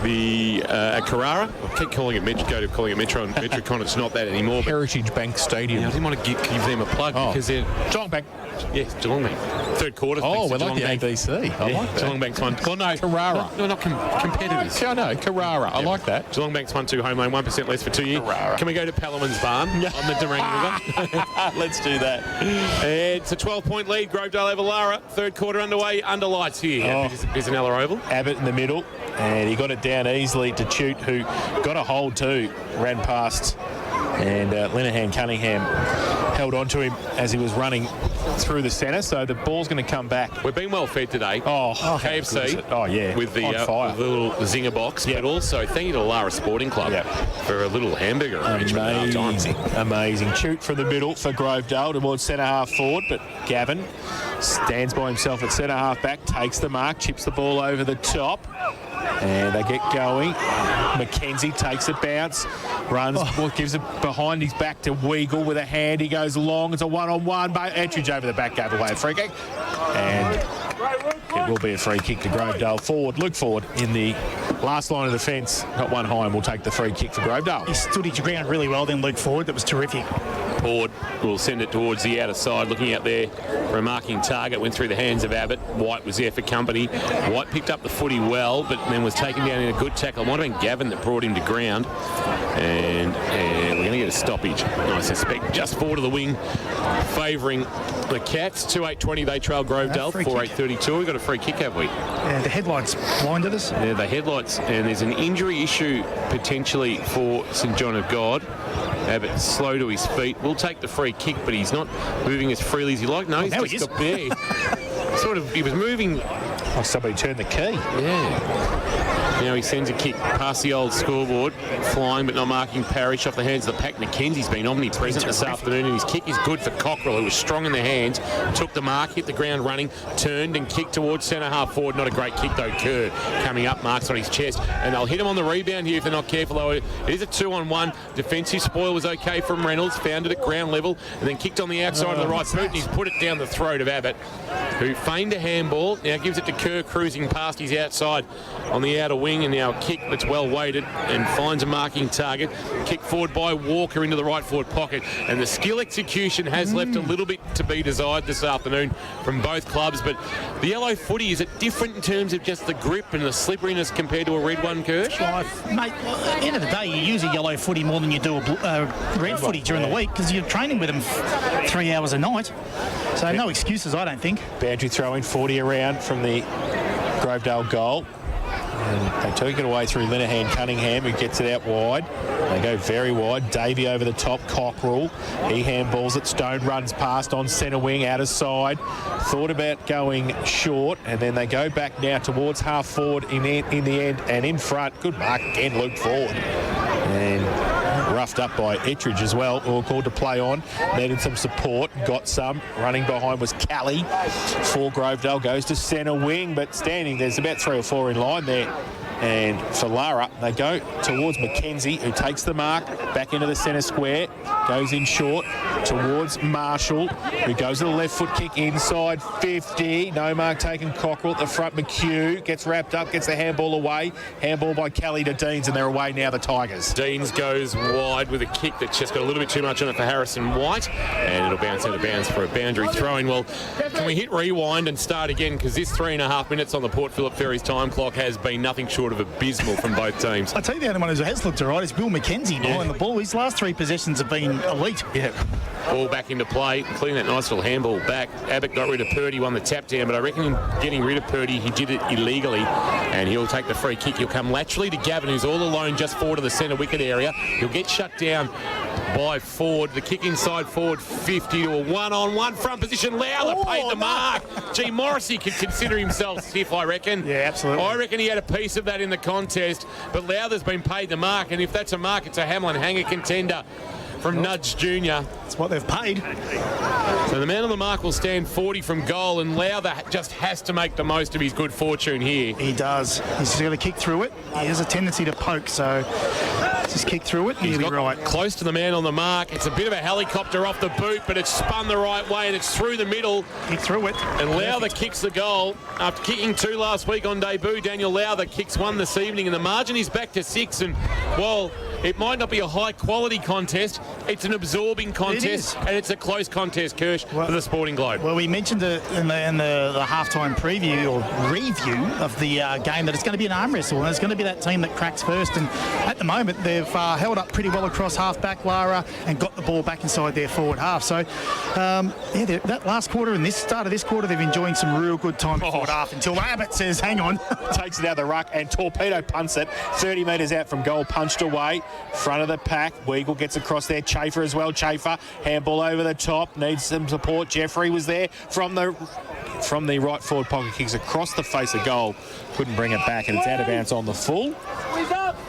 the Carrara, I keep calling it calling it Metro, and Metrocon, it's not that anymore. Heritage Bank Stadium. Yeah, I didn't want to give them a plug because they're Geelong Bank. Yes, Geelong Bank. Third quarter. Oh, we're like the Bank. ABC. I like that. Geelong Bank's won. Oh, no, Carrara. No, not competitors. I know, Carrara. I like that. Geelong Bank's 1-2 home loan, 1% less for 2 years. Carrara. Can we go to Palmerman's Barn on the Durang River? Let's do that. It's a 12-point lead. Grovedale over Lara. Third quarter underway. Under lights here at Bisanella Oval. Abbott in the middle, and he got it down easily to Chute, who got a hold too. Ran past, and Linehan Cunningham held on to him as he was running through the centre, so the ball's going to come back. We've been well fed today. KFC. Oh, yeah. With the, on fire. with the little zinger box, but also thank you to Lara Sporting Club for a little hamburger arrangement. Amazing. Chute from the middle for Grovedale towards centre half forward, but Gavin stands by himself at centre half back, takes the mark, chips the ball over the top. And they get going. McKenzie takes a bounce, runs, gives it behind his back to Weagle with a hand. He goes long. It's a one-on-one. Ettridge over the back gave away a free kick. And it will be a free kick to Grovedale. Forward, Luke Ford in the last line of defence. Got one high and will take the free kick for Grovedale. He stood his ground really well then, Luke Ford. That was terrific. Ford will send it towards the outer side, looking out there for a marking target. Went through the hands of Abbott. White was there for company. White picked up the footy well, but then was taken down in a good tackle. It might have been Gavin that brought him to ground. And we're going to get a stoppage, I suspect, just forward of the wing, favouring the Cats. 2-8-20, they trail Grovedale. 4-8-32. We've got a free kick, have we? Yeah, the headlights blinded us. Yeah, the headlights. And there's an injury issue potentially for St John of God. Abbott slow to his feet. We'll take the free kick, but he's not moving as freely as he like. No, he's just got there. He was moving. Like somebody turned the key. Yeah. Now he sends a kick past the old scoreboard, flying but not marking Parrish off the hands of the pack. McKenzie's been omnipresent this afternoon, and his kick is good for Cockrell, who was strong in the hands, took the mark, hit the ground running, turned and kicked towards centre half forward. Not a great kick though. Kerr coming up, marks on his chest, and they'll hit him on the rebound here if they're not careful. Though it is a 2-on-1. Defensive spoil was okay from Reynolds, found it at ground level, and then kicked on the outside of the right boot, and he's put it down the throat of Abbott, who feigned a handball. Now gives it to Kerr, cruising past his outside on the outer wing, and now a kick that's well weighted and finds a marking target. Kick forward by Walker into the right forward pocket, and the skill execution has left a little bit to be desired this afternoon from both clubs. But the yellow footy, is it different in terms of just the grip and the slipperiness compared to a red one, Kurt? Mate, at the end of the day, you use a yellow footy more than you do a red footy during the week, because you're training with them 3 hours a night. So no excuses, I don't think. Boundary throwing 40 around from the Grovedale goal. And they took it away through Linehan Cunningham, who gets it out wide. They go very wide. Davey over the top. Cockrell. He handballs it. Stone runs past on centre wing, out of side. Thought about going short, and then they go back now towards half forward in the end, and in front. Good mark again, Luke Ford. And roughed up by Ettridge as well, who were called to play on. Needed some support, got some. Running behind was Kelly. For Grovedale, goes to centre wing, but standing, there's about 3 or 4 in line there. And for Lara, they go towards McKenzie, who takes the mark, back into the centre square, goes in short towards Marshall, who goes to the left foot kick inside 50. No mark taken. Cockrell at the front. McHugh gets wrapped up, gets the handball away. Handball by Kelly to Deans, and they're away now, the Tigers. Deans goes wide with a kick that's just got a little bit too much on it for Harrison White, and it'll bounce out of bounds for a boundary throw-in. Well, can we hit rewind and start again? Because this 3.5 minutes on the Port Phillip Ferries time clock has been nothing short of abysmal from both teams. I tell you, the only one who has looked all right is Bill McKenzie behind the ball. His last 3 possessions have been elite. Yeah. Ball back into play, including that nice little handball back. Abbott got rid of Purdy, won the tap down, but I reckon in getting rid of Purdy, he did it illegally, and he'll take the free kick. He'll come laterally to Gavin, who's all alone just forward of the centre wicket area. He'll get shut down by Ford. The kick inside forward 50 to a one-on-one front position. Lowler paid the mark. Gee, Morrissey could consider himself stiff, I reckon. Yeah, absolutely. I reckon he had a piece of that in the contest, but Lowther's been paid the mark, and if that's a mark, it's a Hamlin hanger contender from Nudge Jr. That's what they've paid. So the man on the mark will stand 40 from goal, and Lowther just has to make the most of his good fortune here. He does. He's going to kick through it. He has a tendency to poke, so Just kick through it and He's he'll be got right. close to the man on the mark. It's a bit of a helicopter off the boot, but it's spun the right way and it's through the middle. Kick through it. And Lowther kicks the goal. After kicking 2 last week on debut, Daniel Lowther kicks 1 this evening, and the margin is back to 6. And while it might not be a high-quality contest, it's an absorbing contest, and it's a close contest, Kirsch, for the Sporting Globe. Well, we mentioned it in the halftime preview or review of the game that it's going to be an arm wrestle, and it's going to be that team that cracks first. And at the moment, they've held up pretty well across half-back Lara and got the ball back inside their forward half. So, that last quarter and this start of this quarter, they've enjoying some real good time forward half until Abbott says, hang on. Takes it out of the ruck and Torpedo punts it 30 metres out from goal, punched away. Front of the pack. Weagle gets across there. Chafer as well. Chafer, handball over the top. Needs some support. Jeffrey was there from the right forward pocket. Kicks across the face of goal. Couldn't bring it back, and it's out of bounds on the full.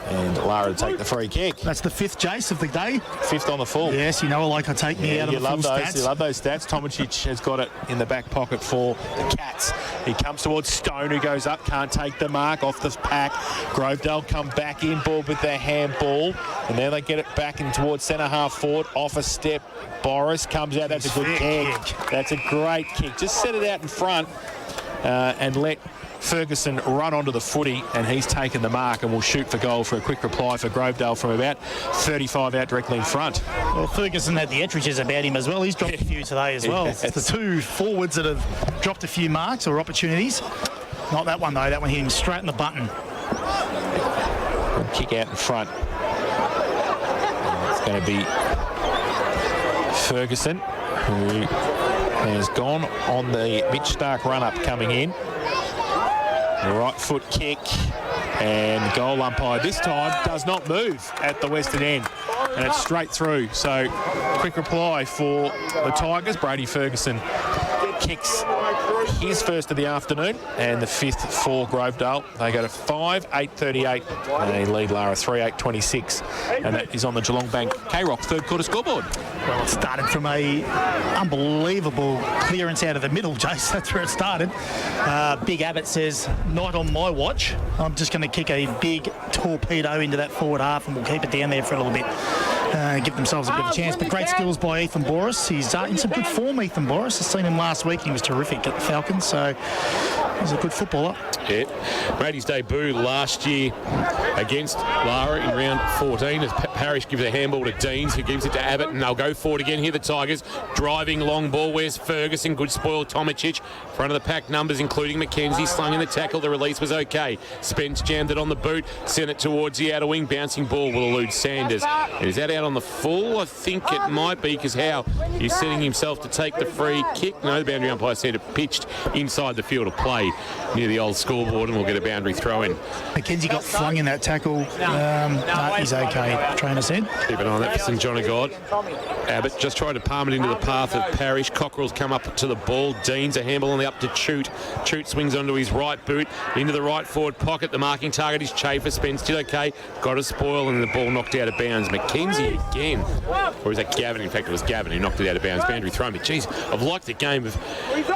And Lara to take the free kick. That's the 5th Jace of the day. 5th on the full. Yes, you know I like I take me out of the full stats. You love those stats. Tomicic has got it in the back pocket for the Cats. He comes towards Stone, who goes up, can't take the mark off the pack. Grovedale come back in board with their handball, and then they get it back in towards centre half forward. Off a step, Boris comes out. That's a good kick. That's a great kick. Just set it out in front and let Ferguson run onto the footy, and he's taken the mark and will shoot for goal for a quick reply for Grovedale from about 35 out directly in front. Well, Ferguson had the Ettridges about him as well. He's dropped a few today as well. It's the 2 forwards that have dropped a few marks or opportunities. Not that one, though. That one hit him straight in the button. Good kick out in front. And it's going to be Ferguson, who has gone on the Mitch Stark run-up coming in. The right foot kick, and goal umpire this time does not move at the western end, and it's straight through. So quick reply for the Tigers. Brady Ferguson kicks his first of the afternoon, and the 5th for Grovedale. They go to 5, 8:38, and they lead Lara 3, 8:26, and that is on the Geelong Bank K-Rock third quarter scoreboard. Well, it started from a unbelievable clearance out of the middle, Jace. That's where it started. Big Abbott says, not on my watch. I'm just going to kick a big torpedo into that forward half, and we'll keep it down there for a little bit. Give themselves a bit of a chance. But great skills by Ethan Boris. He's in some good form, Ethan Boris. I've seen him last week. He was terrific at the Falcons, so he's a good footballer. Yeah. Made his debut last year against Lara in round 14 as Parrish gives a handball to Deans, who gives it to Abbott, and they'll go forward again. Here the Tigers driving long ball. Where's Ferguson? Good spoil. Tomicic. Front of the pack numbers including McKenzie slung in the tackle. The release was okay. Spence jammed it on the boot, sent it towards the outer wing. Bouncing ball will elude Sanders. Is that out on the full? I think it might be, because Howe is setting himself to take the free kick. No, the boundary umpire said it pitched inside the field of play near the old scoreboard, and we'll get a boundary throw in. McKenzie got flung in that tackle. He's okay, trainer said. Keep an eye on that for St John of God. Abbott just tried to palm it into the path of Parrish. Cockerell's come up to the ball. Dean's a handball on the up to Chute. Chute swings onto his right boot into the right forward pocket. The marking target is Chafer. Spence did okay. Got a spoil, and the ball knocked out of bounds. McKenzie again. Or is that Gavin? In fact, it was Gavin who knocked it out of bounds. Boundary throw me. Jeez, I've liked the game of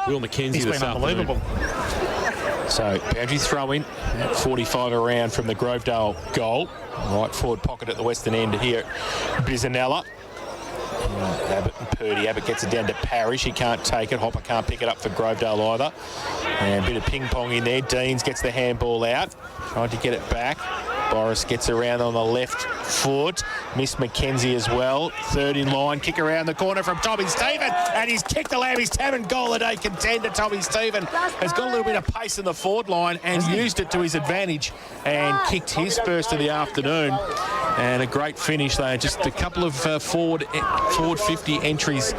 Will McKenzie this afternoon. Unbelievable. So boundary throw in, 45 around from the Grovedale goal. Right forward pocket at the western end here, Bizzanella. Abbott and Purdy. Abbott gets it down to Parrish. He can't take it. Hopper can't pick it up for Grovedale either. And a bit of ping pong in there. Deans gets the handball out. Trying to get it back. Boris gets around on the left foot. Miss McKenzie as well. Third in line. Kick around the corner from Tommy Stephen. And he's kicked the lamb. He's 10 goal a day contender. Tommy Stephen has got a little bit of pace in the forward line and used it to his advantage and kicked his first of the afternoon. And a great finish there. Just a couple of forward 50 entries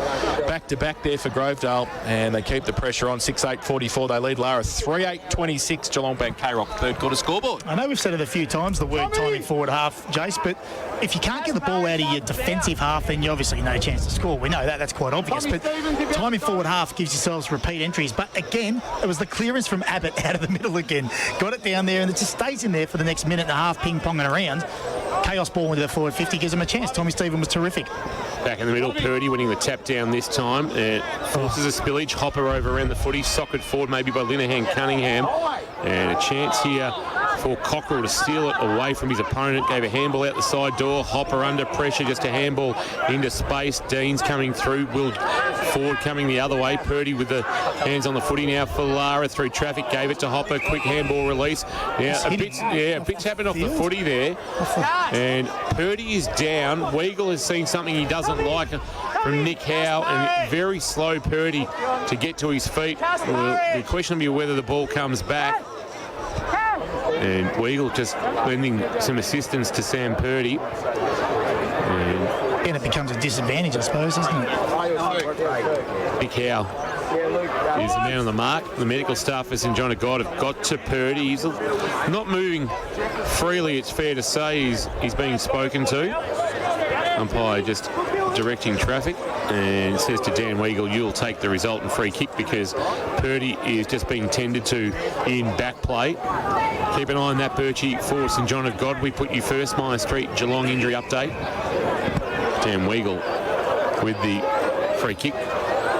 back to back there for Grovedale, and they keep the pressure on. 6-8-44. They lead Lara 3-8-26. Geelong Bank K-Rock third quarter scoreboard. I know we've said it a few times, the word timing forward half, Jace, but if you can't get the ball out of your defensive half, then you obviously no chance to score. We know that. That's quite obvious. But timing forward half gives yourselves repeat entries. But again, it was the clearance from Abbott out of the middle again. Got it down there, and it just stays in there for the next minute and a half, ping-ponging around. Chaos ball into the forward 50 gives him a chance. Tommy Stephen was terrific. Back in the middle, Purdy winning the tap down this time. Forces a spillage. Hopper over around the footy. Socket forward maybe by Linehan Cunningham. And a chance here for Cockerell to steal it away from his opponent. Gave a handball out the side door. Hopper under pressure, just a handball into space. Dean's coming through. Will Ford coming the other way. Purdy with the hands on the footy now for Lara through traffic. Gave it to Hopper. Quick handball release. Now a bit's happened off the footy there. And Purdy is down. Weagle has seen something he doesn't like from Nick Howe, and very slow Purdy to get to his feet. The question will be whether the ball comes back. And Weagle just lending some assistance to Sam Purdy. And it becomes a disadvantage, I suppose, doesn't it? Nick Howe is the man on the mark. The medical staff at St John of God have got to Purdy. He's not moving freely, it's fair to say. He's being spoken to. Umpire just directing traffic and says to Dan Weagle, you'll take the resultant free kick because Purdy is just being tended to in back play. Keep an eye on that, Birchie, for St John of God. We put you first. Myer Street Geelong injury update. Dan Weagle with the free kick.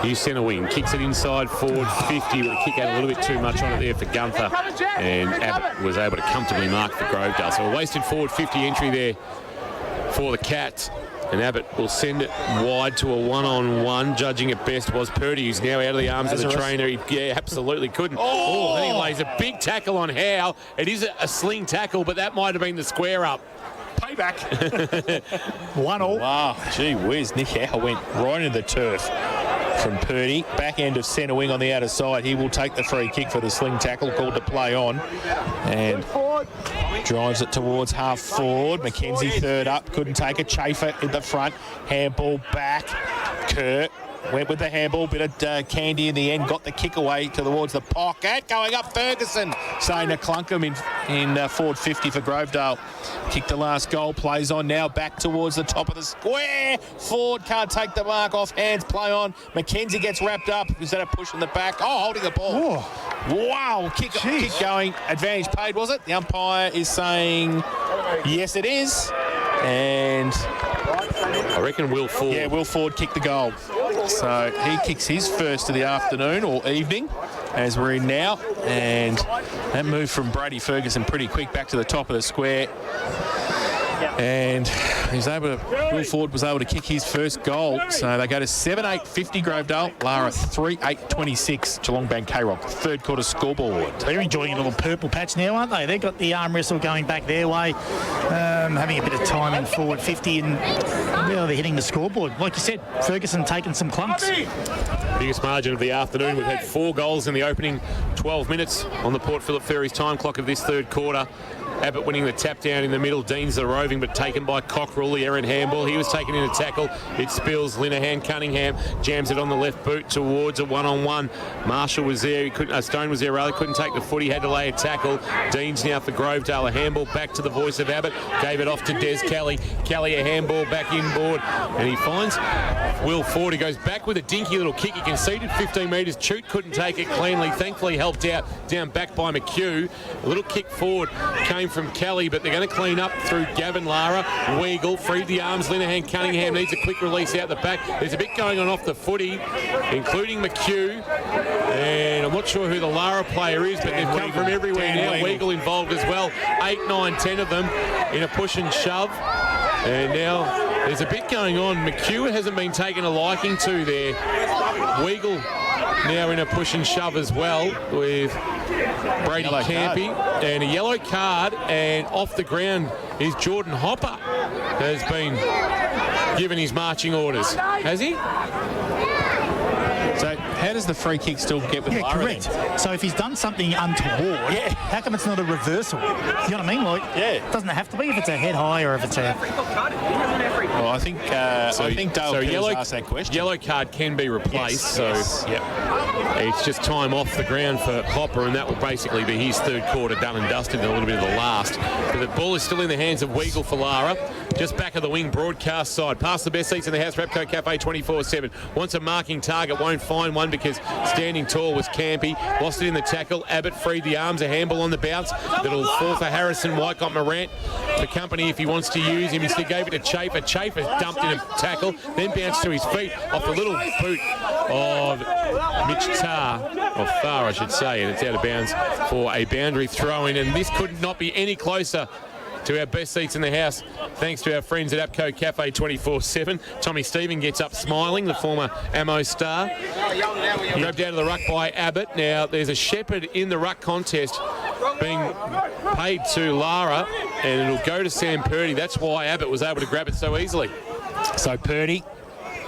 New centre wing, kicks it inside forward 50, but the kick had a little bit too much on it there for Gunther, and Abbott was able to comfortably mark for Grovedale. So a wasted forward 50 entry there for the Cats. And Abbott will send it wide to a one-on-one. Judging it best was Purdy, who's now out of the arms of the trainer. He absolutely couldn't. Oh, then he lays a big tackle on Howe. It is a sling tackle, but that might have been the square up. Payback. 1-1. Wow, gee whiz. Nick Howe went right into the turf from Purdy. Back end of centre wing on the outer side. He will take the free kick for the sling tackle, called to play on. And drives it towards half forward. McKenzie third up. Couldn't take it. Chafer in the front. Handball back. Kurt went with the handball. Bit of candy in the end. Got the kick away towards the pocket. Going up Ferguson. Saying to Clunkham in forward 50 for Grovedale. Kicked the last goal. Plays on now. Back towards the top of the square. Ford can't take the mark off hands. Play on. McKenzie gets wrapped up. Is that a push in the back? Oh, holding the ball. Oh. Wow. Kick going. Advantage paid, was it? The umpire is saying yes, it is. And I reckon Will Ford. Yeah, Will Ford kicked the goal. So he kicks his first of the afternoon or evening as we're in now. And that move from Brady Ferguson pretty quick back to the top of the square. And Will Ford was able to kick his first goal. So they go to 7-8-50 Grovedale. Lara 3-8-26 Geelong Bank K-Rock. Third quarter scoreboard. They're enjoying a little purple patch now, aren't they? They've got the arm wrestle going back their way, having a bit of time in forward 50, and they're hitting the scoreboard. Like you said, Ferguson taking some clunks. Biggest margin of the afternoon. We've had 4 goals in the opening 12 minutes on the Port Phillip Ferries time clock of this third quarter. Abbott winning the tap down in the middle. Dean's the roving, but taken by Cockerell, the errant handball. He was taken in a tackle. It spills. Linehan Cunningham jams it on the left boot towards a one-on-one. Marshall was there. Stone was there, rather. Couldn't take the foot. He had to lay a tackle. Dean's now for Grovedale. A handball back to the voice of Abbott. Gave it off to Des Kelly. Kelly a handball back inboard. And he finds Will Ford. He goes back with a dinky little kick. He conceded 15 metres. Chute couldn't take it cleanly. Thankfully helped out down back by McHugh. A little kick forward came from Kelly, but they're going to clean up through Gavin Lara. Weagle freed the arms. Linehan Cunningham needs a quick release out the back. There's a bit going on off the footy, including McHugh. And I'm not sure who the Lara player is, but they've come from everywhere now. Weagle involved as well. 8, 9, 10 of them in a push and shove. And now there's a bit going on. McHugh hasn't been taken a liking to there. Weagle now in a push and shove as well with Brady Campy, and a yellow card, and off the ground is Jordan Hopper, has been given his marching orders. Has he? So how does the free kick still get with Lara? Correct. So if he's done something untoward, how come it's not a reversal? You know what I mean? Like, doesn't it have to be if it's a head high or if it's a... Well, I think Dale Peters asked that question. Yellow card can be replaced, it's just time off the ground for Hopper, and that will basically be his third quarter done and dusted, and a little bit of the last. But the ball is still in the hands of Weagle for Lara. Just back of the wing, broadcast side. Past the best seats in the house, Repco Cafe 24/7. Wants a marking target, won't find one. because standing tall was Campy. Lost it in the tackle. Abbott freed the arms. A handball on the bounce. That'll fall for Harrison White. Got Morant for company if he wants to use him. He still gave it to Chafer. Chafer dumped in a tackle, then bounced to his feet off the little boot of Mitch Tarr, or Farr I should say, and it's out of bounds for a boundary throw-in, and this could not be any closer to our best seats in the house, thanks to our friends at APCO Cafe 24/7. Tommy Stephen gets up smiling, the former Ammo star. Grabbed out of the ruck by Abbott. Now, there's a shepherd in the ruck contest being paid to Lara, and it'll go to Sam Purdy. That's why Abbott was able to grab it so easily. So Purdy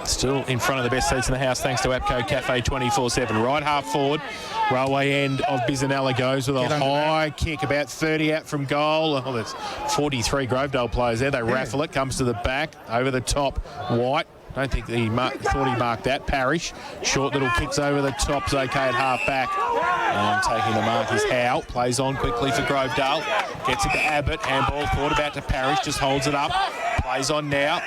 still in front of the best seats in the house thanks to APCO Cafe 24/7. Right half forward, railway end of Bisanella goes with a high kick, about 30 out from goal. Oh, there's 43 Grovedale players there. They raffle it, comes to the back, over the top, White. Don't think he thought he marked that. Parrish, short little kicks over the top's okay at half back. And taking the mark is Howe. Plays on quickly for Grovedale. Gets it to Abbott. Handball forward about to Parrish. Just holds it up. Plays on now.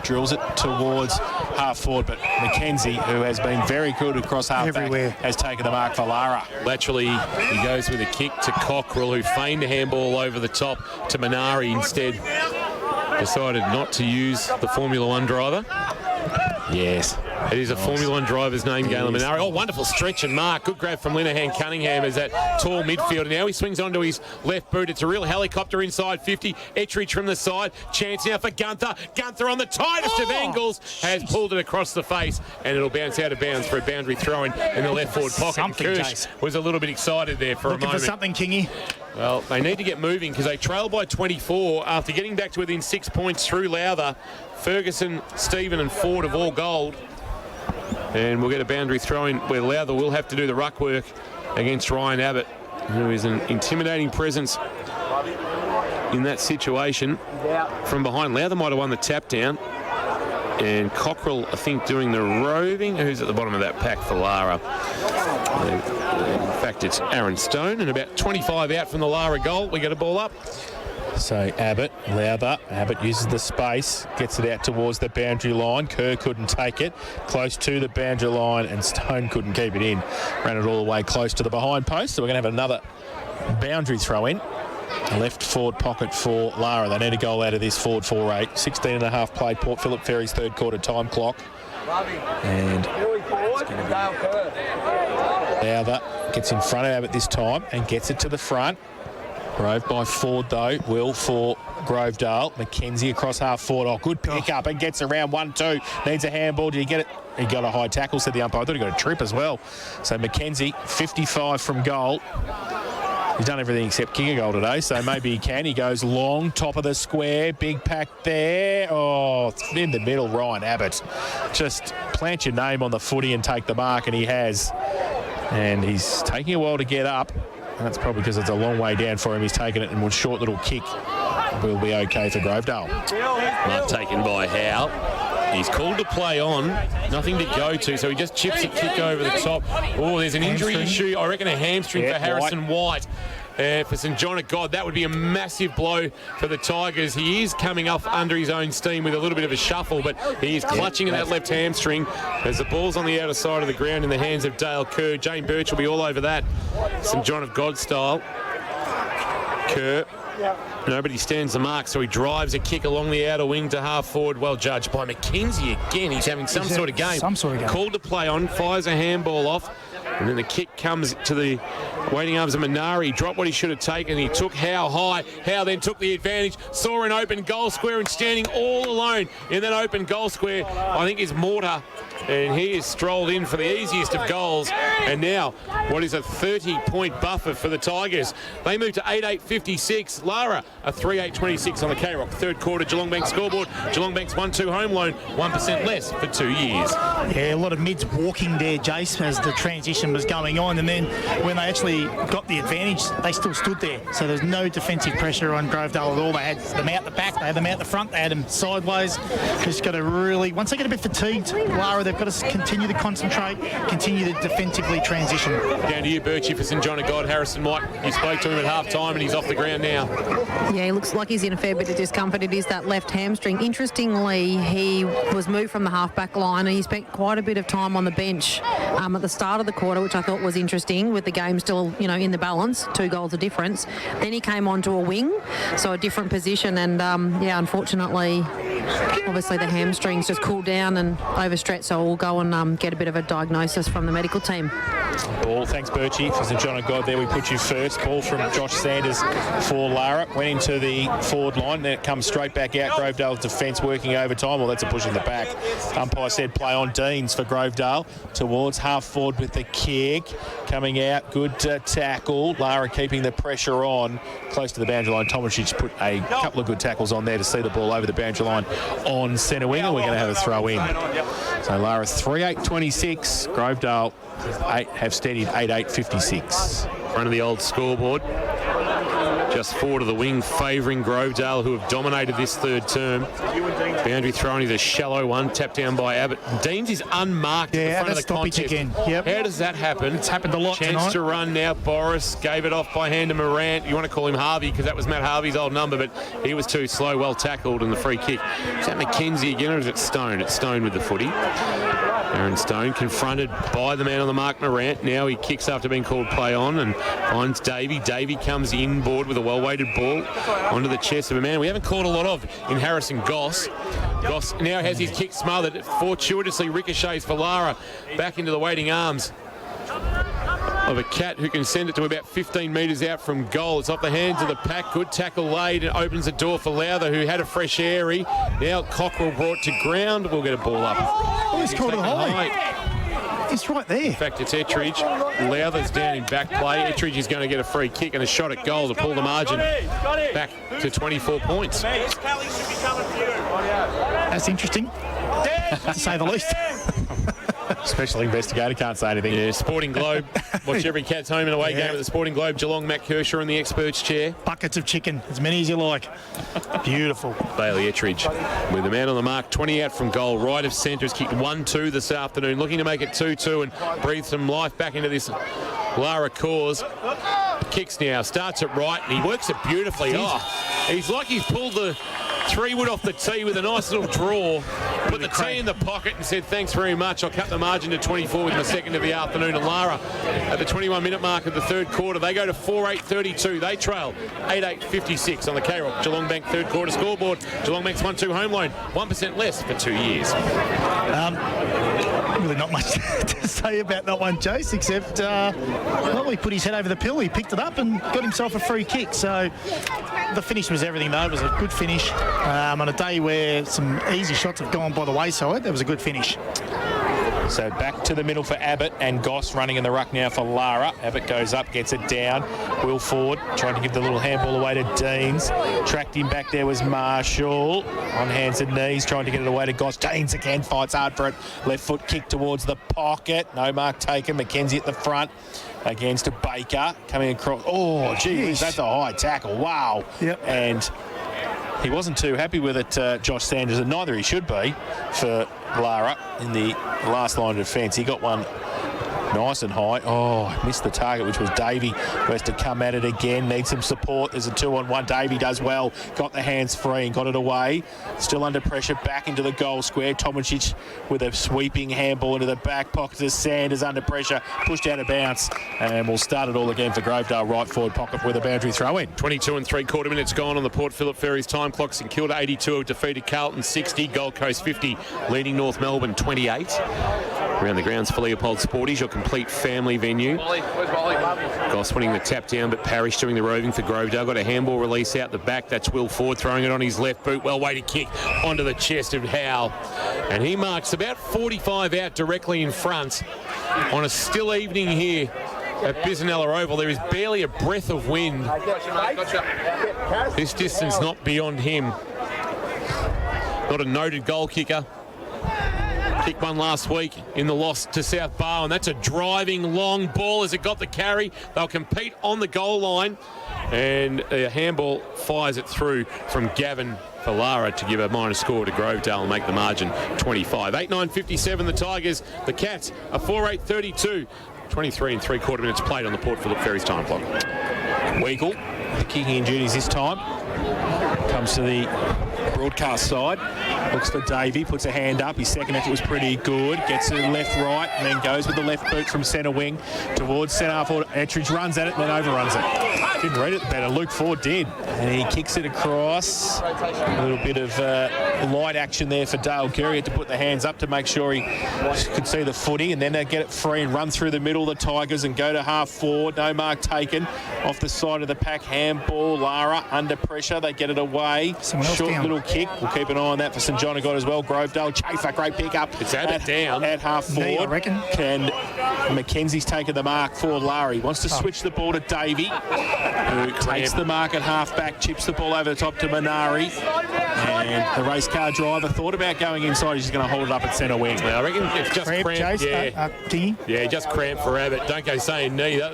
Drills it towards half forward. But Mackenzie, who has been very good across half back, has taken the mark for Lara. Laterally, he goes with a kick to Cockrell, who feigned a handball over the top to Minari. Instead, decided not to use the Formula One driver. Yes. It is a Formula One driver's name, Galen Minari. Oh, wonderful stretch and mark. Good grab from Linehan Cunningham as that tall midfielder. Now he swings onto his left boot. It's a real helicopter inside 50. Etridge from the side. Chance now for Gunther. Gunther on the tightest of angles has pulled it across the face, and it'll bounce out of bounds for a boundary throw-in in the left forward pocket. Kirsch was a little bit excited there for a moment. Looking for something, Kingy. Well, they need to get moving because they trail by 24 after getting back to within 6 points through Lowther. Ferguson, Stephen and Ford have all gold. And we'll get a boundary throw-in where Lowther will have to do the ruck work against Ryan Abbott, who is an intimidating presence in that situation. From behind, Lowther might have won the tap down. And Cockrell, I think, doing the roving. Who's at the bottom of that pack for Lara? In fact, it's Aaron Stone, and about 25 out from the Lara goal. We get a ball up. So Abbott, Lowther. Abbott uses the space, gets it out towards the boundary line. Kerr couldn't take it. Close to the boundary line, and Stone couldn't keep it in. Ran it all the way close to the behind post. So we're going to have another boundary throw in. Left forward pocket for Lara. They need a goal out of this forward 4-8. 16.5 played. Port Phillip Ferry's third quarter time clock. And it's going to be Lowther gets in front of Abbott this time and gets it to the front. Grove by Ford though, Will for Grovedale. Mackenzie across half forward. Oh, good pick up and gets around 1-2. Needs a handball. Did he get it? He got a high tackle, said the umpire. I thought he got a trip as well. So Mackenzie, 55 from goal. He's done everything except kick a goal today, so maybe he can. He goes long, top of the square, big pack there. Oh, in the middle, Ryan Abbott. Just plant your name on the footy and take the mark, and he has. And he's taking a while to get up. That's probably because it's a long way down for him. He's taken it, and one short little kick will be okay for Grovedale. Not taken by Howe. He's called to play on, nothing to go to, so he just chips a kick over the top. Oh, there's an injury issue. I reckon a hamstring for Harrison White. For St John of God, that would be a massive blow for the Tigers. He is coming off under his own steam with a little bit of a shuffle, but he is clutching at that left hamstring as the ball's on the outer side of the ground in the hands of Dale Kerr. Jane Birch will be all over that, St John of God style. Kerr. Nobody stands the mark, so he drives a kick along the outer wing to half forward. Well judged by Mackenzie again. He's having some sort of game. Called to play on, fires a handball off, and then the kick comes to the waiting arms of Minari. He dropped what he should have taken. He took Howe high. Howe then took the advantage, saw an open goal square, and standing all alone in that open goal square, I think, is Mortar. And he is strolled in for the easiest of goals. And now, what is a 30-point buffer for the Tigers? They move to 8-8-56. Lara, a 3-8-26 on the K-Rock. Third quarter, Geelong Bank scoreboard. Geelong Bank's 1-2 home loan, 1% less for 2 years. Yeah, a lot of mids walking there, Jace, as the transition was going on. And then when they actually actually got the advantage, they still stood there. So there's no defensive pressure on Grovedale at all. They had them out the back, they had them out the front, they had them sideways. Just got to really, once they get a bit fatigued, Lara, they've got to continue to concentrate, continue to defensively transition. Down to you, Birchie, for St John of God. Harrison, Mike, you spoke to him at half-time and he's off the ground now. Yeah, he looks like he's in a fair bit of discomfort. It is that left hamstring. Interestingly, he was moved from the half-back line and he spent quite a bit of time on the bench at the start of the quarter, which I thought was interesting, with the game still, in the balance, 2 goals of difference. Then he came onto a wing, so a different position, and unfortunately, obviously the hamstrings just cooled down and overstretched, so we'll go and get a bit of a diagnosis from the medical team. Ball, thanks Birchie for St John of God. There we put you first. Ball from Josh Sanders for Lara. Went into the forward line, then it comes straight back out. Grovedale's defence working overtime. Well, that's a push in the back. Umpire said play on. Deans for Grovedale towards half forward with the kick. Coming out, good tackle. Lara keeping the pressure on. Close to the boundary line. Tomasic put a couple of good tackles on there to see the ball over the boundary line on centre wing, and we're going to have a throw in. So Lara's 3-8-26. Grovedale have steadied 8-8-56. Front of the old scoreboard. Just forward of the wing, favouring Grovedale, who have dominated this third term. Boundary throw is a shallow one, tapped down by Abbott. Deans is unmarked at the front of the contest. Again. Yep. How does that happen? It's happened a lot Chance tonight. to run now. Boris gave it off by hand to Morant. You want to call him Harvey because that was Matt Harvey's old number, but he was too slow. Well tackled in the free kick. Is that McKenzie again, or is it Stone? It's Stone with the footy. Aaron Stone confronted by the man on the mark, Morant. Now he kicks after being called play on and finds Davey. Davey comes inboard with a well-weighted ball onto the chest of a man we haven't caught a lot of in Harrison Goss. Goss now has his kick smothered. Fortuitously ricochets for Lara back into the waiting arms of a cat who can send it to about 15 metres out from goal. It's off the hands of the pack. Good tackle laid and opens the door for Lowther, who had a fresh airy. Now Cockrell brought to ground. We'll get a ball up. Oh, he's called it high. It's right there. In fact, it's Ettridge. Lowther's down in back play. Ettridge is going to get a free kick and a shot at goal to pull the margin back to 24 points. That's interesting, to say the least. Special investigator can't say anything. Yeah, Sporting Globe. Watch every Cats home and away game at the Sporting Globe. Geelong, Matt Kershaw in the experts chair. Buckets of chicken, as many as you like. Beautiful. Bailey Ettridge with the man on the mark, 20 out from goal. Right of centre has kicked 1-2 this afternoon, looking to make it 2-2 and breathe some life back into this Lara cause. Kicks now, starts it right, and he works it beautifully. Oh, he's like he's pulled the 3-wood off the tee with a nice little draw. Put the tee in the pocket and said, thanks very much. I'll cut the margin to 24 with my second of the afternoon. And Lara, at the 21-minute mark of the third quarter, they go to 4-8-32. They trail 8-8-56 on the K-Rock Geelong Bank third quarter scoreboard. Geelong Bank's 1-2 home loan, 1% less for 2 years. Really not much to say about that one, Jace, except, he put his head over the pill. He picked it up and got himself a free kick. So the finish was everything, though. It was a good finish. On a day where some easy shots have gone by the wayside, that was a good finish. So back to the middle for Abbott, and Goss running in the ruck now for Lara. Abbott goes up, gets it down. Will Ford trying to give the little handball away to Deans. Tracked him back there was Marshall. On hands and knees trying to get it away to Goss. Deans again fights hard for it. Left foot kick towards the pocket. No mark taken. McKenzie at the front against Baker. Coming across. Oh, geez, that's a high tackle. Wow. Yep. And he wasn't too happy with it, Josh Sanders, and neither he should be for Lara in the last line of defence. He got one nice and high. Oh, missed the target, which was Davey, who has to come at it again. Needs some support. There's a 2-on-1. Davey does well. Got the hands free and got it away. Still under pressure. Back into the goal square. Tomasic with a sweeping handball into the back pocket to Sanders under pressure. Pushed out of bounce. And we'll start it all again for Grovedale. Right forward pocket with a boundary throw in. 22 and 3/4 minutes gone on the Port Phillip Ferries time clock. St Kilda 82 have defeated Carlton 60. Gold Coast 50, leading North Melbourne 28. Around the grounds for Leopold Sporties, your complete family venue. Goss winning the tap down, but Parrish doing the roving for Grovedale. Got a handball release out the back. That's Will Ford throwing it on his left boot. Well-weighted kick onto the chest of Howe. And he marks about 45 out directly in front on a still evening here at Bisanella Oval. There is barely a breath of wind. This distance not beyond him. Not a noted goal kicker. Kicked one last week in the loss to South Barwon. That's a driving long ball. As it got the carry, they'll compete on the goal line. And a handball fires it through from Gavin for Lara to give a minor score to Grovedale and make the margin 25. 8-9-57 the Tigers. The Cats are 4-8-32. 23 and 3/4 minutes played on the Port Phillip Ferries time clock. Weagle, kicking in duties this time. Comes to the broadcast side. Looks for Davey, puts a hand up. His second effort was pretty good. Gets to the left, right, and then goes with the left boot from centre wing towards centre half forward. Ettridge runs at it, then overruns it. Didn't read it better. Luke Ford did. And he kicks it across. A little bit of light action there for Dale Curry. Had to put the hands up to make sure he could see the footy, and then they get it free and run through the middle of the Tigers and go to half forward. No mark taken. Off the side of the pack, handball. Lara under pressure. They get it away. Short little kick. We'll keep an eye on that for St John. Got as well. Grovedale, Chafer, great pick up. It's added down at half forward. I reckon. And Mackenzie's taken the mark for Larry. Wants to switch the ball to Davey, who takes the mark at half back, chips the ball over the top to Minari. And the race car driver thought about going inside. He's just going to hold it up at centre wing. I reckon it's just cramped. Yeah, just cramped for Abbott. Don't go saying knee. It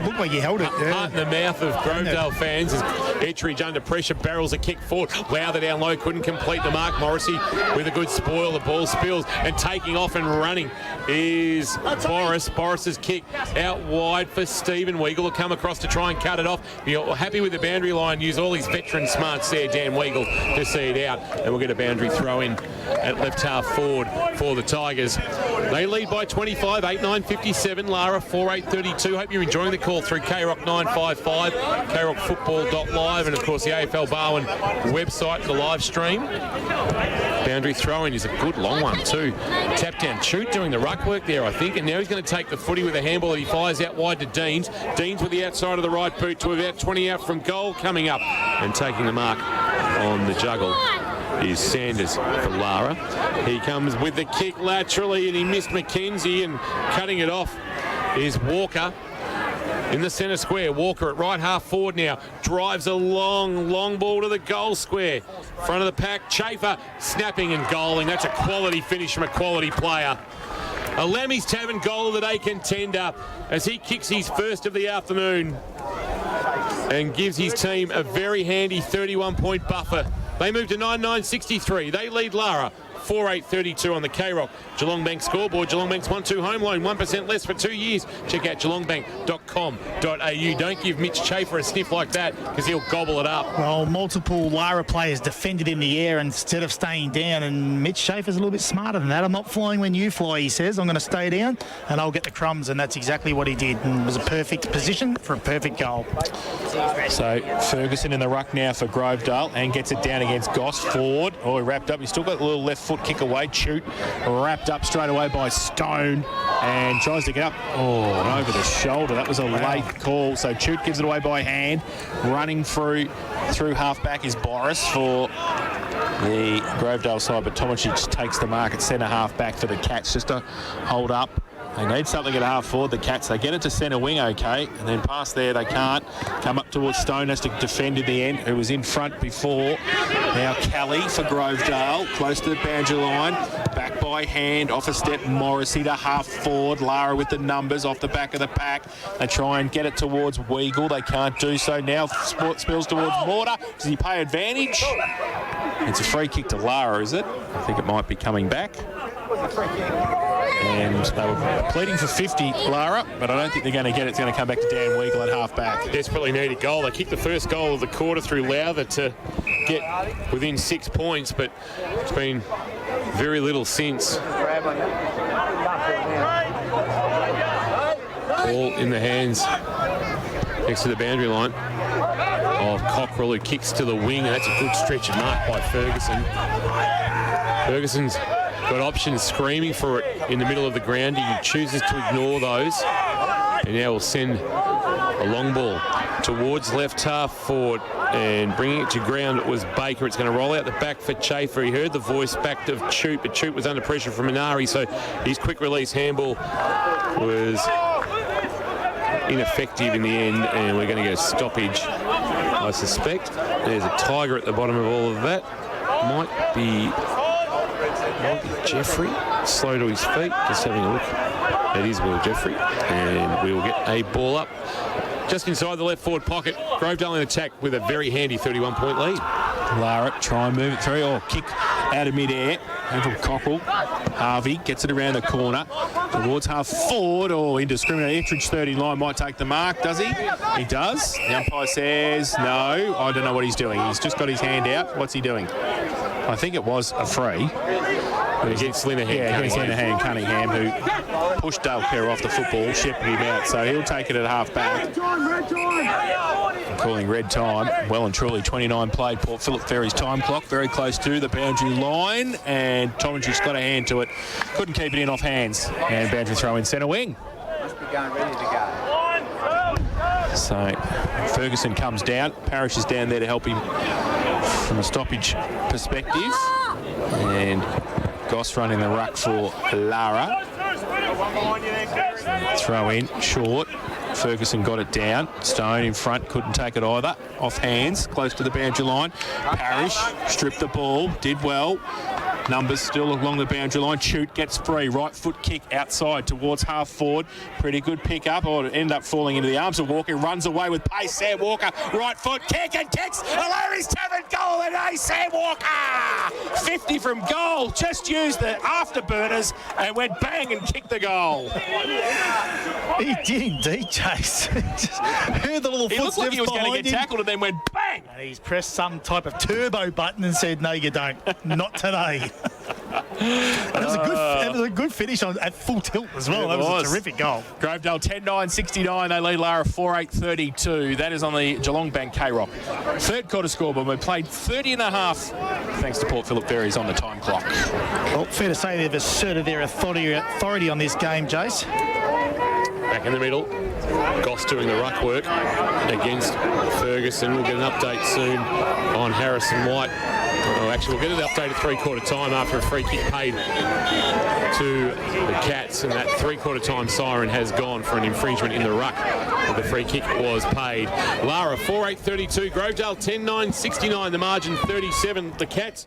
looked like he held it. Heart in the mouth of Grovedale fans as Ettridge under pressure barrels a kick forward. Lowther down low, couldn't complete the mark. Morrissey with a good spoil. The ball spills and taking off and running is Boris. Boris's kick out wide for Stephen Weagle will come across to try and cut it off. You're happy with the boundary line. Use all his veteran smarts there, Dan Weagle, to see it out. And we'll get a boundary throw in at left half forward for the Tigers. They lead by 25, 8-9-57. Lara 4-8-32. Hope you're enjoying the call through KROC 955, KROCfootball.live, and of course the AFL Barwon website, the live stream. Boundary throw-in is a good long one too. Tap down Chute doing the ruck work there, I think, and now he's going to take the footy with a handball that he fires out wide to Deans. Deans with the outside of the right boot to about 20 out from goal coming up, and taking the mark on the juggle is Sanders for Lara. He comes with the kick laterally and he missed Mackenzie, and cutting it off is Walker. In the centre square, Walker at right half forward now, drives a long ball to the goal square. Front of the pack, Chafer snapping and goaling. That's a quality finish from a quality player. A Lammy's Tavern goal of the day contender as he kicks his first of the afternoon and gives his team a very handy 31-point buffer. They move to 9-9-63. They lead Lara 4-8-32 on the KROC Geelong Bank scoreboard. Geelong Bank's 1-2 home loan, 1% less for 2 years. Check out geelongbank.com.au. Don't give Mitch Chafer a sniff like that because he'll gobble it up. Well, multiple Lara players defended in the air instead of staying down, and Mitch Chafer's a little bit smarter than that. I'm not flying when you fly, he says. I'm going to stay down and I'll get the crumbs, and that's exactly what he did. And it was a perfect position for a perfect goal. So Ferguson in the ruck now for Grovedale and gets it down against Goss. Ford, he wrapped up. He's still got a little left foot kick away. Chute wrapped up straight away by Stone and tries to get up. And over the shoulder. That was a late call. So Chute gives it away by hand. Running through half back is Boris for the Grovedale side, but Tomasic takes the mark at centre half back for the Cats just to hold up. They need something at half forward, the Cats. They get it to centre wing, okay, and then past there they can't. Come up towards Stone, has to defend in the end, who was in front before. Now Kelly for Grovedale, close to the boundary line. Back by hand, off a step, Morrissey to half forward. Lara with the numbers off the back of the pack. They try and get it towards Weagle. They can't do so. Now spills towards Mortar. Does he pay advantage? It's a free kick to Lara, is it? I think it might be coming back. And they were pleading for 50, Lara, but I don't think they're going to get it. It's going to come back to Dan Weagle at half-back. Desperately need a goal. They kicked the first goal of the quarter through Lowther to get within 6 points, but it's been very little since. Ball in the hands next to the boundary line of Cockrell, who kicks to the wing, and that's a good stretch of mark by Ferguson. Ferguson's got options screaming for it in the middle of the ground. He chooses to ignore those. And now we'll send a long ball towards left half forward and bringing it to ground. It was Baker. It's going to roll out the back for Chafer. He heard the voice back of Chute, but Chute was under pressure from Minari, so his quick release handball was ineffective in the end, and we're going to get a stoppage, I suspect. There's a Tiger at the bottom of all of that. Might be Might be Jeffrey, slow to his feet, just having a look. It is Will Jeffrey, and we will get a ball up just inside the left forward pocket. Grovedale in attack with a very handy 31-point lead. Lara try and move it through. Oh, kick out of mid-air. And from Cockle. Harvey gets it around the corner towards half forward. Oh, indiscriminate. Ettridge 30 line might take the mark, does he? He does. The umpire says no. I don't know what he's doing. He's just got his hand out. What's he doing? I think it was a free. Against Linehan Cunningham, who pushed Dale Kerr off the football, shepherded him out. So he'll take it at half back. Calling red time. Well and truly 29 played. Port Phillip Ferry's time clock very close to the boundary line, and Tominger's got a hand to it. Couldn't keep it in off hands. And boundary throw in centre wing. Must be going ready to go. So Ferguson comes down. Parrish is down there to help him from a stoppage perspective. And Goss running the ruck for Lara. Throw in, short. Ferguson got it down. Stone in front, couldn't take it either. Off hands, close to the boundary line. Parrish stripped the ball, did well. Numbers still along the boundary line. Shoot gets free. Right foot kick outside towards half forward. Pretty good pick up. Or it ended up falling into the arms of Walker. Runs away with pace. Sam Walker. Right foot kick and kicks. Larry's 7th goal today. Sam Walker. 50 from goal. Just used the afterburners and went bang and kicked the goal. He did indeed, Chase. Just heard the little He looked like he was going to get tackled and then went bang. And he's pressed some type of turbo button and said, no, you don't. Not today. It was a good finish at full tilt as well. That was a terrific goal. Grovedale 10-9-69. They lead Lara 4-8-32. That is on the Geelong Bank K-Rock. Third quarter scoreboard. We played 30 and a half thanks to Port Phillip Ferries on the time clock. Well, fair to say they've asserted their authority on this game, Jace. Back in the middle. Goss doing the ruck work against Ferguson. We'll get an update soon on Harrison White. Oh, actually, we'll get an update at three-quarter time after a free kick paid to the Cats, and that three-quarter time siren has gone for an infringement in the ruck. The free kick was paid. Lara 4-8-32, Grovedale 10-9-69, the margin 37. The Cats.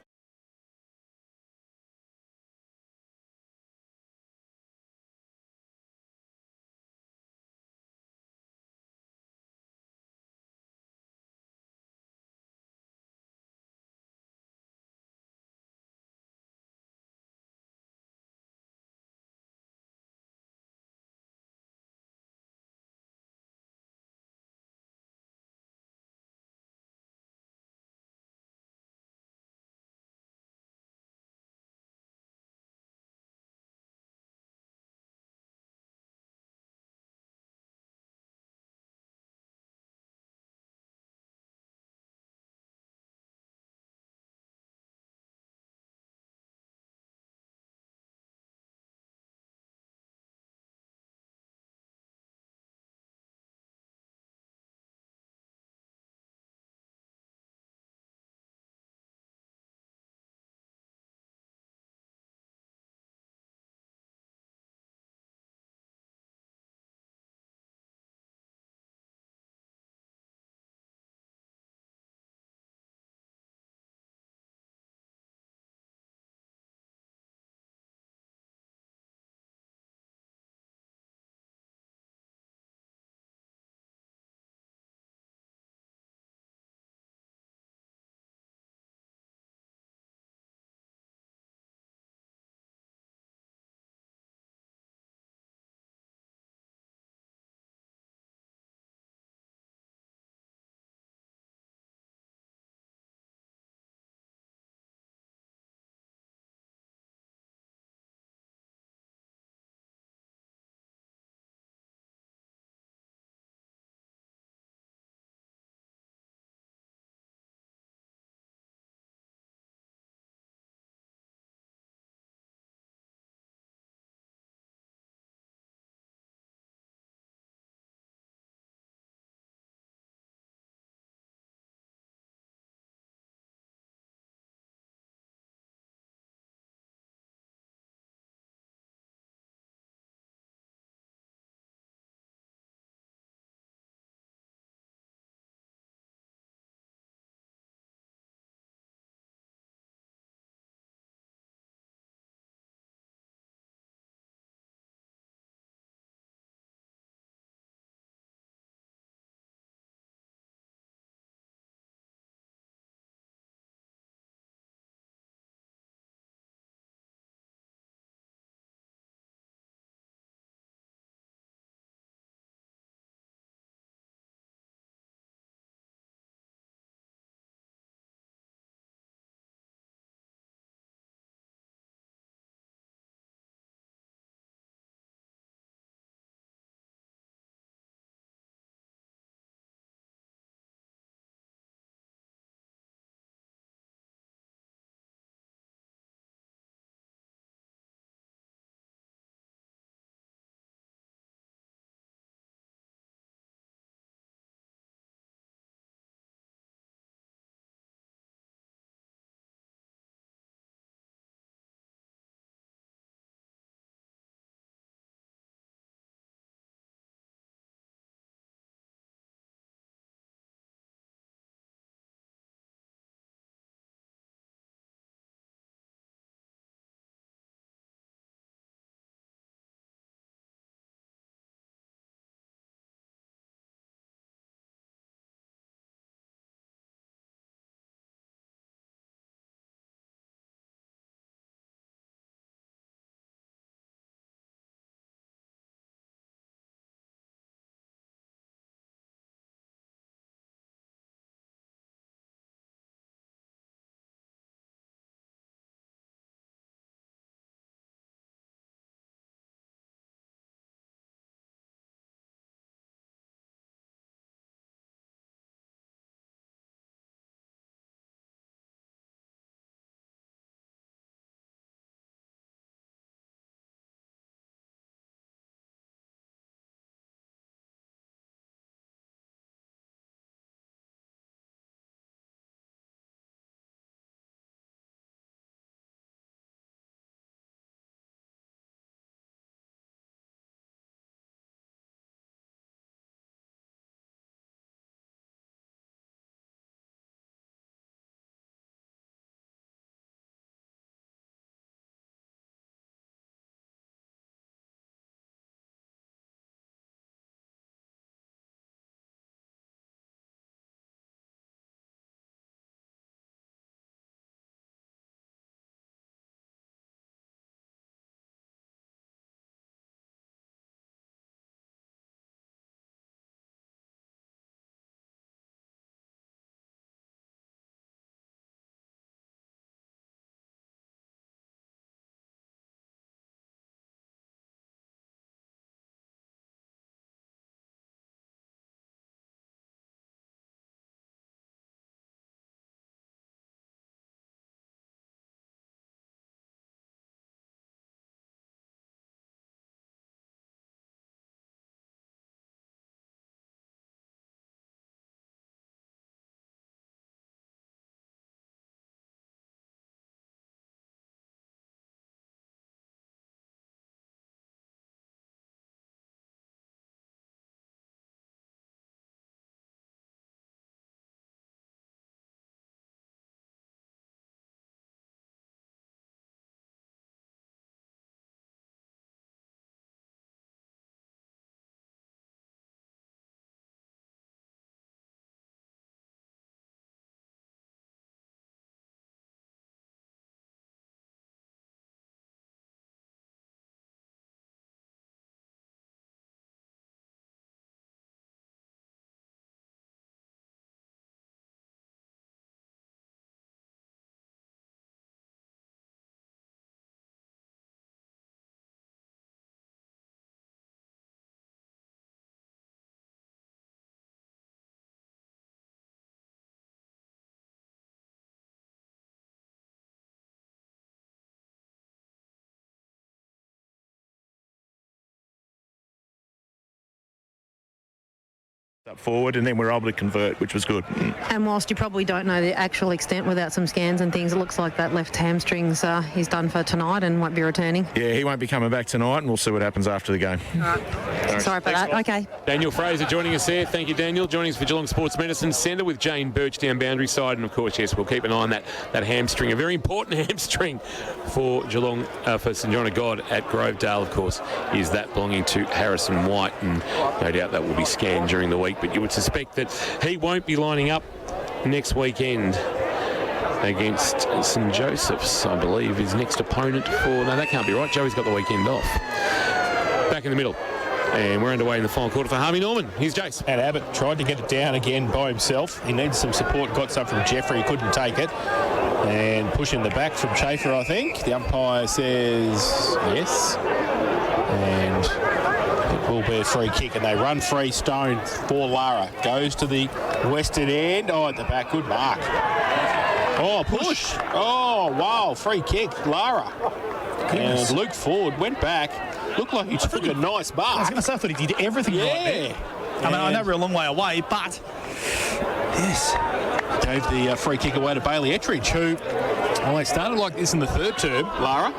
up forward, and then we're able to convert, which was good. And whilst you probably don't know the actual extent without some scans and things, it looks like that left hamstring's he's done for tonight and won't be returning. Yeah, he won't be coming back tonight, and we'll see what happens after the game. All right. Sorry for that. Okay. Daniel Fraser joining us there. Thank you, Daniel. Joining us for Geelong Sports Medicine Centre with Jane Birch down boundary side. And, of course, yes, we'll keep an eye on that hamstring, a very important hamstring for Geelong, for St John of God at Grovedale, of course, is that belonging to Harrison White. And no doubt that will be scanned during the week. But you would suspect that he won't be lining up next weekend against St Joseph's, I believe, his next opponent for... No, that can't be right. Joey's got the weekend off. Back in the middle. And we're underway in the final quarter for Harvey Norman. Here's Jace. And Abbott tried to get it down again by himself. He needs some support. Got some from Jeffrey. He couldn't take it. And pushing the back from Schaefer, I think. The umpire says yes. And it will be a free kick. And they run free stone for Lara. Goes to the western end. Oh, at the back. Good mark. Oh, push. Oh, wow. Free kick. Lara. Goodness. And Luke Ford went back. Looked like he took a nice mark. I was going to say, I thought he did everything right there. I mean, I know we're a long way away, but yes. Gave the free kick away to Bailey Ettridge, who, well, they started like this in the third term, Lara,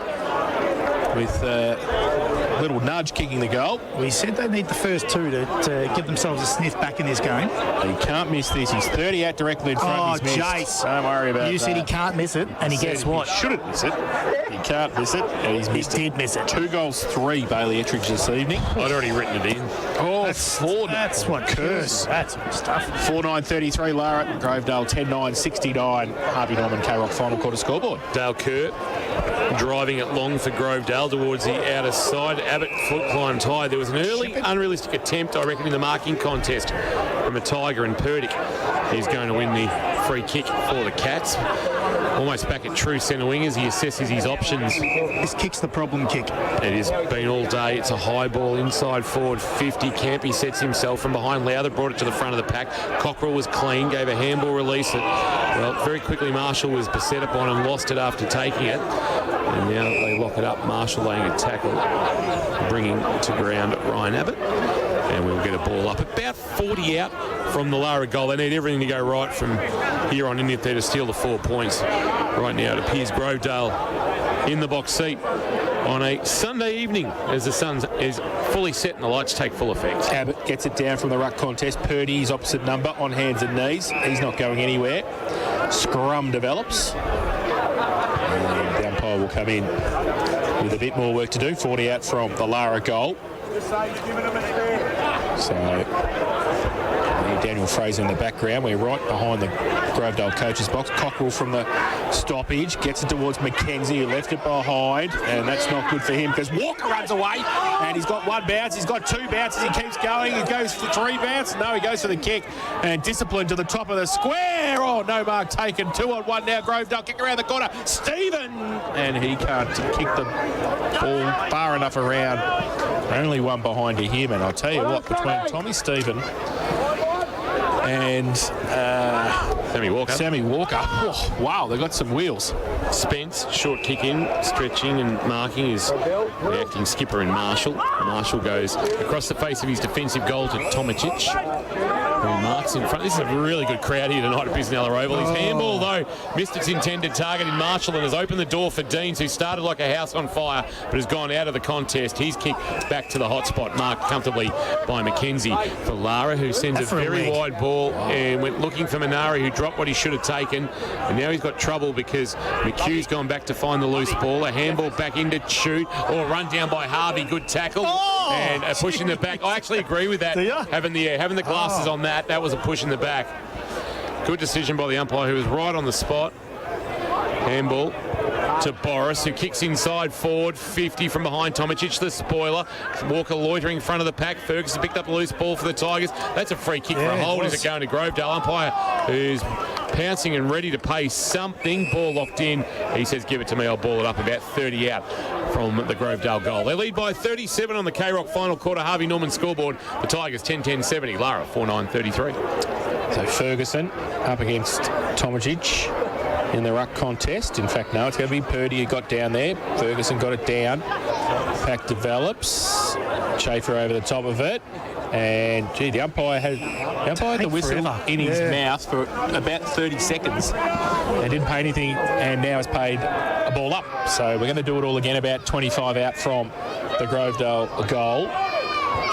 with a little nudge kicking the goal. We said they need the first two to give themselves a sniff back in this game. He can't miss this. He's 30 out directly in front. He's missed. Jace. Don't worry about that. You said he can't miss it, and he guess what? He shouldn't miss it. He can't miss it, and he's missed it. He did miss it. 2 goals, 3 Bailey Ettridge this evening. I'd already written it in. Oh, that's what curse. That's stuff. 4-9-33 Lara, Grovedale 10-9-69. Harvey Norman K-Rock final quarter scoreboard. Dale Kurt driving it long for Grovedale towards the outer side. Abbott foot climbed high. There was an early unrealistic attempt, I reckon, in the marking contest from a Tiger, and Purdick is going to win the free kick for the Cats. Almost back at true centre wing as he assesses his options. This kick's the problem kick. It has been all day. It's a high ball inside forward 50. Campy sets himself from behind. Lowther brought it to the front of the pack. Cockrell was clean, gave a handball release. Well, very quickly Marshall was beset upon and lost it after taking it. And now they lock it up. Marshall laying a tackle, bringing to ground Ryan Abbott. And we'll get a ball up about 40 out from the Lara goal. They need everything to go right from here on in if they're to steal the 4 points. Right now it appears Grovedale in the box seat on a Sunday evening as the sun is fully set and the lights take full effect. Abbott gets it down from the ruck contest. Purdy's opposite number on hands and knees. He's not going anywhere. Scrum develops. And the umpire will come in with a bit more work to do. 40 out from the Lara goal. So Daniel Fraser in the background. We're right behind the Grovedale coach's box. Cockrell from the stoppage gets it towards Mackenzie, who left it behind, and that's not good for him because Walker runs away and he's got 1 bounce. He's got 2 bounces. He keeps going. He goes for 3 bounces. No, he goes for the kick and discipline to the top of the square. Oh, no mark taken. 2-on-1 now. Grovedale kick around the corner. Stephen, and he can't kick the ball far enough around. Only one behind to him, and I'll tell you what, between Tommy Stephen and Sammy Walker. Oh, wow, they've got some wheels. Spence, short kick in, stretching and marking is the acting skipper in Marshall. Marshall goes across the face of his defensive goal to Tomicic, who marks in front. This is a really good crowd here tonight at Biznella Oval. His handball, though, missed its intended target in Marshall and has opened the door for Deans, who started like a house on fire but has gone out of the contest. He's kicked back to the hot spot, marked comfortably by Mackenzie for Lara, who sends a very wide ball and went looking for Minari, who dropped what he should have taken. And now he's got trouble because McHugh's gone back to find the loose ball. A handball back into shoot, or run down by Harvey. Good tackle. And a push in the back. I actually agree with that. Having the glasses on that was a push in the back. Good decision by the umpire, who was right on the spot. Handball to Boris, who kicks inside forward 50 from behind Tomicic, the spoiler. Walker loitering in front of the pack. Ferguson picked up a loose ball for the Tigers. That's a free kick for a hold. Is it going to Grovedale? Umpire who's pouncing and ready to pay something. Ball locked in. He says, give it to me, I'll ball it up. About 30 out from the Grovedale goal. They lead by 37 on the K-Rock final quarter Harvey Norman scoreboard. The Tigers 10-10-70. Lara 4-9-33. So Ferguson up against Tomicic in the ruck contest. In fact, no, it's going to be Purdy who got down there. Ferguson got it down. Pack develops. Schaefer over the top of it. And, gee, the umpire had the whistle in his mouth for about 30 seconds and didn't pay anything, and now has paid a ball up. So we're going to do it all again, about 25 out from the Grovedale goal.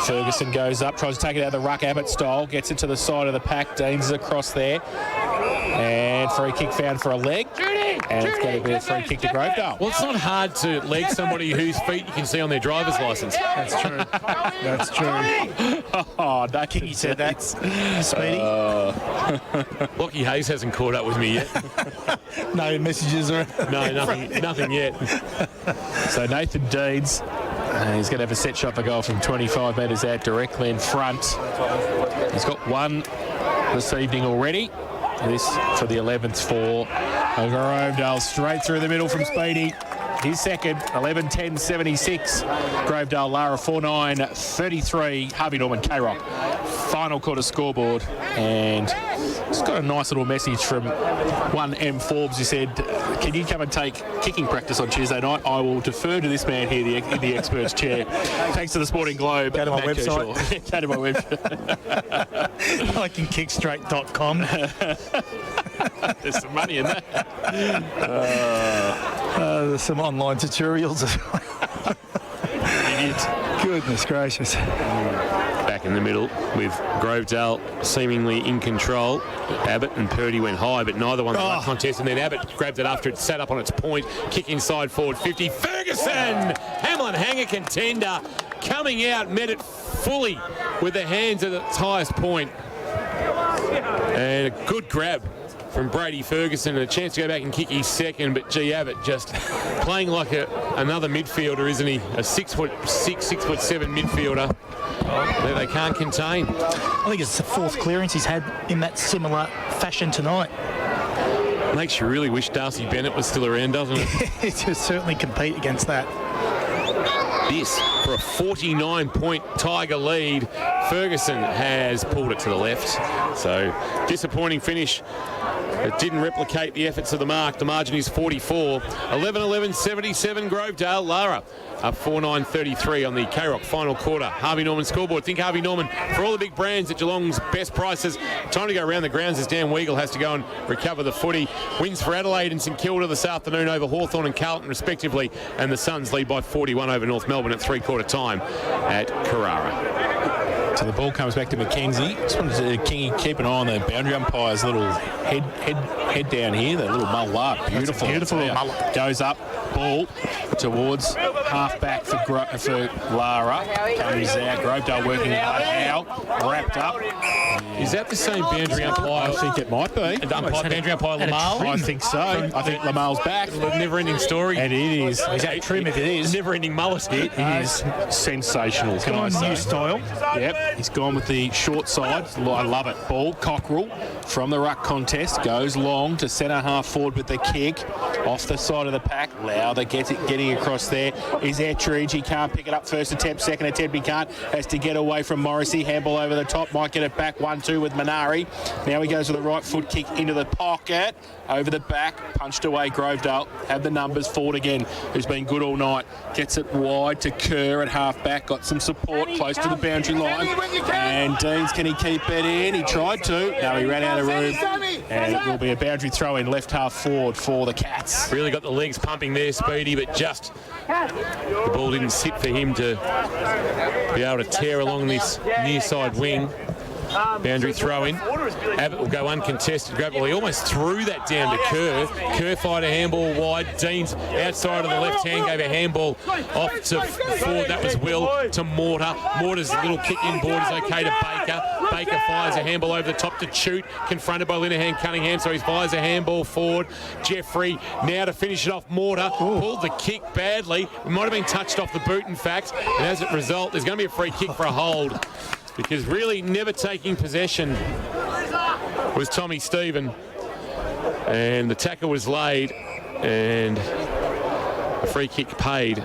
Ferguson goes up, tries to take it out of the ruck, Abbott style, gets it to the side of the pack. Deans is across there. And free kick found for a leg. And it's going to be a free kick to Grovedale. Well, it's not hard to leg somebody whose feet you can see on their driver's licence. That's true. That's true. Oh, no, Kingy said that. Speedy. Lockie Hayes hasn't caught up with me yet. No messages or no, nothing yet. So Nathan Deans, he's going to have a set shot for goal from 25 metres out directly in front. He's got one this evening already. This for the 11th for Grovedale, straight through the middle from Speedy. His second, 11-10-76. Grovedale, Lara, 4-9-33. Harvey Norman, K-Rock. Final quarter scoreboard. And it's got a nice little message from one M. Forbes who said, can you come and take kicking practice on Tuesday night? I will defer to this man here in the expert's chair. Thanks to the Sporting Globe. Go to my website. Go to my website. Likingkickstraight.com. There's some money in that. There's some online tutorials as well. Goodness gracious. Back in the middle with Grovedale seemingly in control. Abbott and Purdy went high, but neither won the contest. And then Abbott grabbed it after it sat up on its point. Kick inside forward 50. Ferguson! Hamlin hanger contender coming out, met it fully with the hands at its highest point. And a good grab from Brady Ferguson, and a chance to go back and kick his second, but gee, Abbott just playing like another midfielder, isn't he? A 6'6", 6'7" midfielder that they can't contain. I think it's the fourth clearance he's had in that similar fashion tonight. Makes you really wish Darcy Bennett was still around, doesn't it? To certainly compete against that. This for a 49-point Tiger lead. Ferguson has pulled it to the left. So disappointing finish. It didn't replicate the efforts of the mark. The margin is 44. 11-11-77 Grovedale. Lara up 4-9-33 on the K-Rock final quarter. Harvey Norman scoreboard. Think Harvey Norman for all the big brands at Geelong's best prices. Time to go around the grounds as Dan Weagle has to go and recover the footy. Wins for Adelaide and St Kilda this afternoon over Hawthorn and Carlton respectively. And the Suns lead by 41 over North Melbourne at three-quarter time at Carrara. So the ball comes back to McKenzie. Just wanted to keep an eye on the boundary umpire's little head down here, that little mullet. Beautiful. Beautiful mullet. Goes up, ball towards half-back for Lara. Comes out, Grovedale working hard now, wrapped up. Is that the same boundary umpire? I think it might be. Boundary umpire Lamal? I think so. I think Lamal's back. Never-ending story. And it is. Is that trim if it is? Never-ending mullet. It is sensational, can I say. New style. Yep, he's gone with the short side. I love it. Ball, Cockerell from the ruck contest. Goes long to centre half forward with the kick. Off the side of the pack. Lowther gets it, getting across there. Is Ettridge. He can't pick it up first attempt. Second attempt he can't. Has to get away from Morrissey. Handball over the top. Might get it back. 1-2 with Minari. Now he goes with the right foot kick into the pocket. Over the back. Punched away Grovedale. Have the numbers. Forward again, who's been good all night. Gets it wide to Kerr at half back. Got some support close to the boundary line. And Deans, can he keep it in? He tried to. No, he ran out of room. And it will be a boundary throw in left half forward for the Cats. Really got the legs pumping there, Speedy, but just the ball didn't sit for him to be able to tear along this near side wing. Boundary throw in. Abbott will go uncontested. Well, he almost threw that down to Kerr. Kerr fired a handball wide. Deans outside of the left hand gave a handball off to Ford. That was Will to Mortar. Mortar's little kick in board is okay to Baker. Baker fires a handball over the top to Chute. Confronted by Linehan Cunningham, so he fires a handball forward. Jeffrey now to finish it off. Mortar pulled the kick badly. It might have been touched off the boot, in fact. And as a result, there's going to be a free kick for a hold. Because really never taking possession was Tommy Stephen. And the tackle was laid and a free kick paid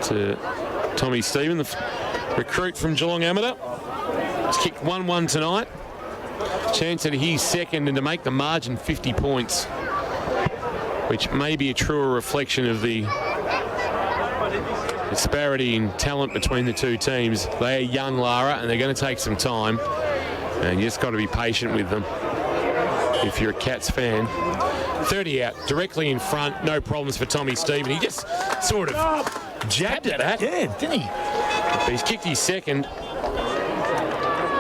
to Tommy Stephen, the recruit from Geelong Amateur. He's kicked 1-1 tonight. Chance at his second and to make the margin 50 points, which may be a truer reflection of the disparity in talent between the two teams. They are young, Lara, and they're going to take some time. And you just got to be patient with them if you're a Cats fan. 30 out, directly in front, no problems for Tommy Stephen. He just sort of jabbed at that. Yeah, didn't he? But he's kicked his second.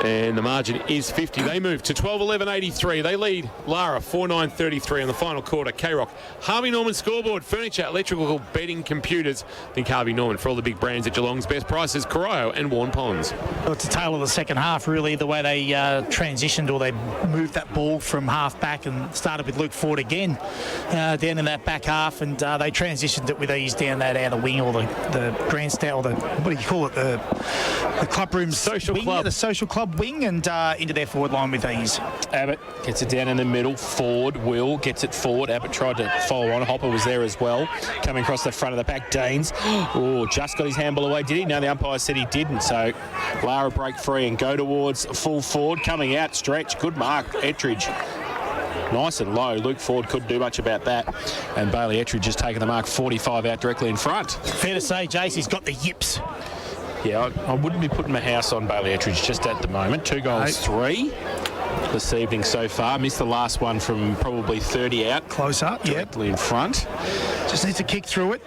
And the margin is 50. They move to 12-11-83. They lead Lara 4-9-33 in the final quarter. K-Rock. Harvey Norman scoreboard. Furniture, electrical, bedding, computers. Think Harvey Norman for all the big brands at Geelong's best prices. Corio and Warren Ponds. Well, it's a tale of the second half, really, the way they transitioned or they moved that ball from half back and started with Luke Ford again down in that back half, and they transitioned it with ease down that outer wing or the grandstand or the, what do you call it, the club room social wing, club. the social club wing, and into their forward line with ease. Abbott gets it down in the middle. Ford, Will gets it forward. Abbott tried to follow on. Hopper was there as well. Coming across the front of the pack. Deans, just got his handball away. Did he? No, the umpire said he didn't. So Lara break free and go towards full forward. Coming out, stretch. Good mark, Ettridge. Nice and low. Luke Ford couldn't do much about that. And Bailey Ettridge has taken the mark 45 out directly in front. Fair to say, Jace, he's got the yips. Yeah, I wouldn't be putting my house on Bailey Ettridge just at the moment. 2 goals, 3 this evening so far. Missed the last one from probably 30 out. Close up, directly in front. Just needs to kick through it.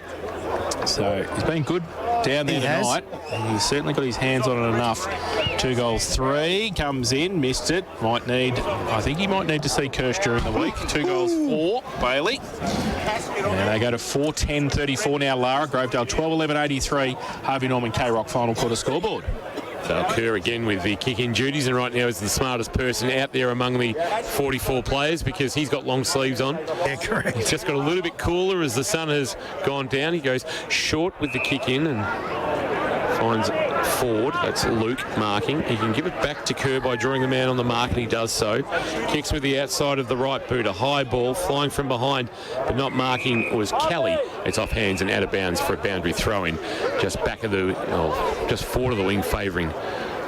So he's been good down there tonight. He's certainly got his hands on it enough. 2 goals, 3. Comes in, missed it. I think he might need to see Kirsch during the week. 2 goals, 4. Bailey. And they go to 4-10-34 now, Lara. Grovedale 12-11-83. Harvey Norman K-Rock final quarter scoreboard. So Kerr again with the kick-in duties, and right now is the smartest person out there among the 44 players because he's got long sleeves on. Yeah, correct. He's just got a little bit cooler as the sun has gone down. He goes short with the kick-in and finds Ford. That's Luke marking. He can give it back to Kerr by drawing the man on the mark, and he does so. Kicks with the outside of the right boot. A high ball flying from behind, but not marking was Kelly. It's off hands and out of bounds for a boundary throw-in. Just back of the, just forward of the wing, favouring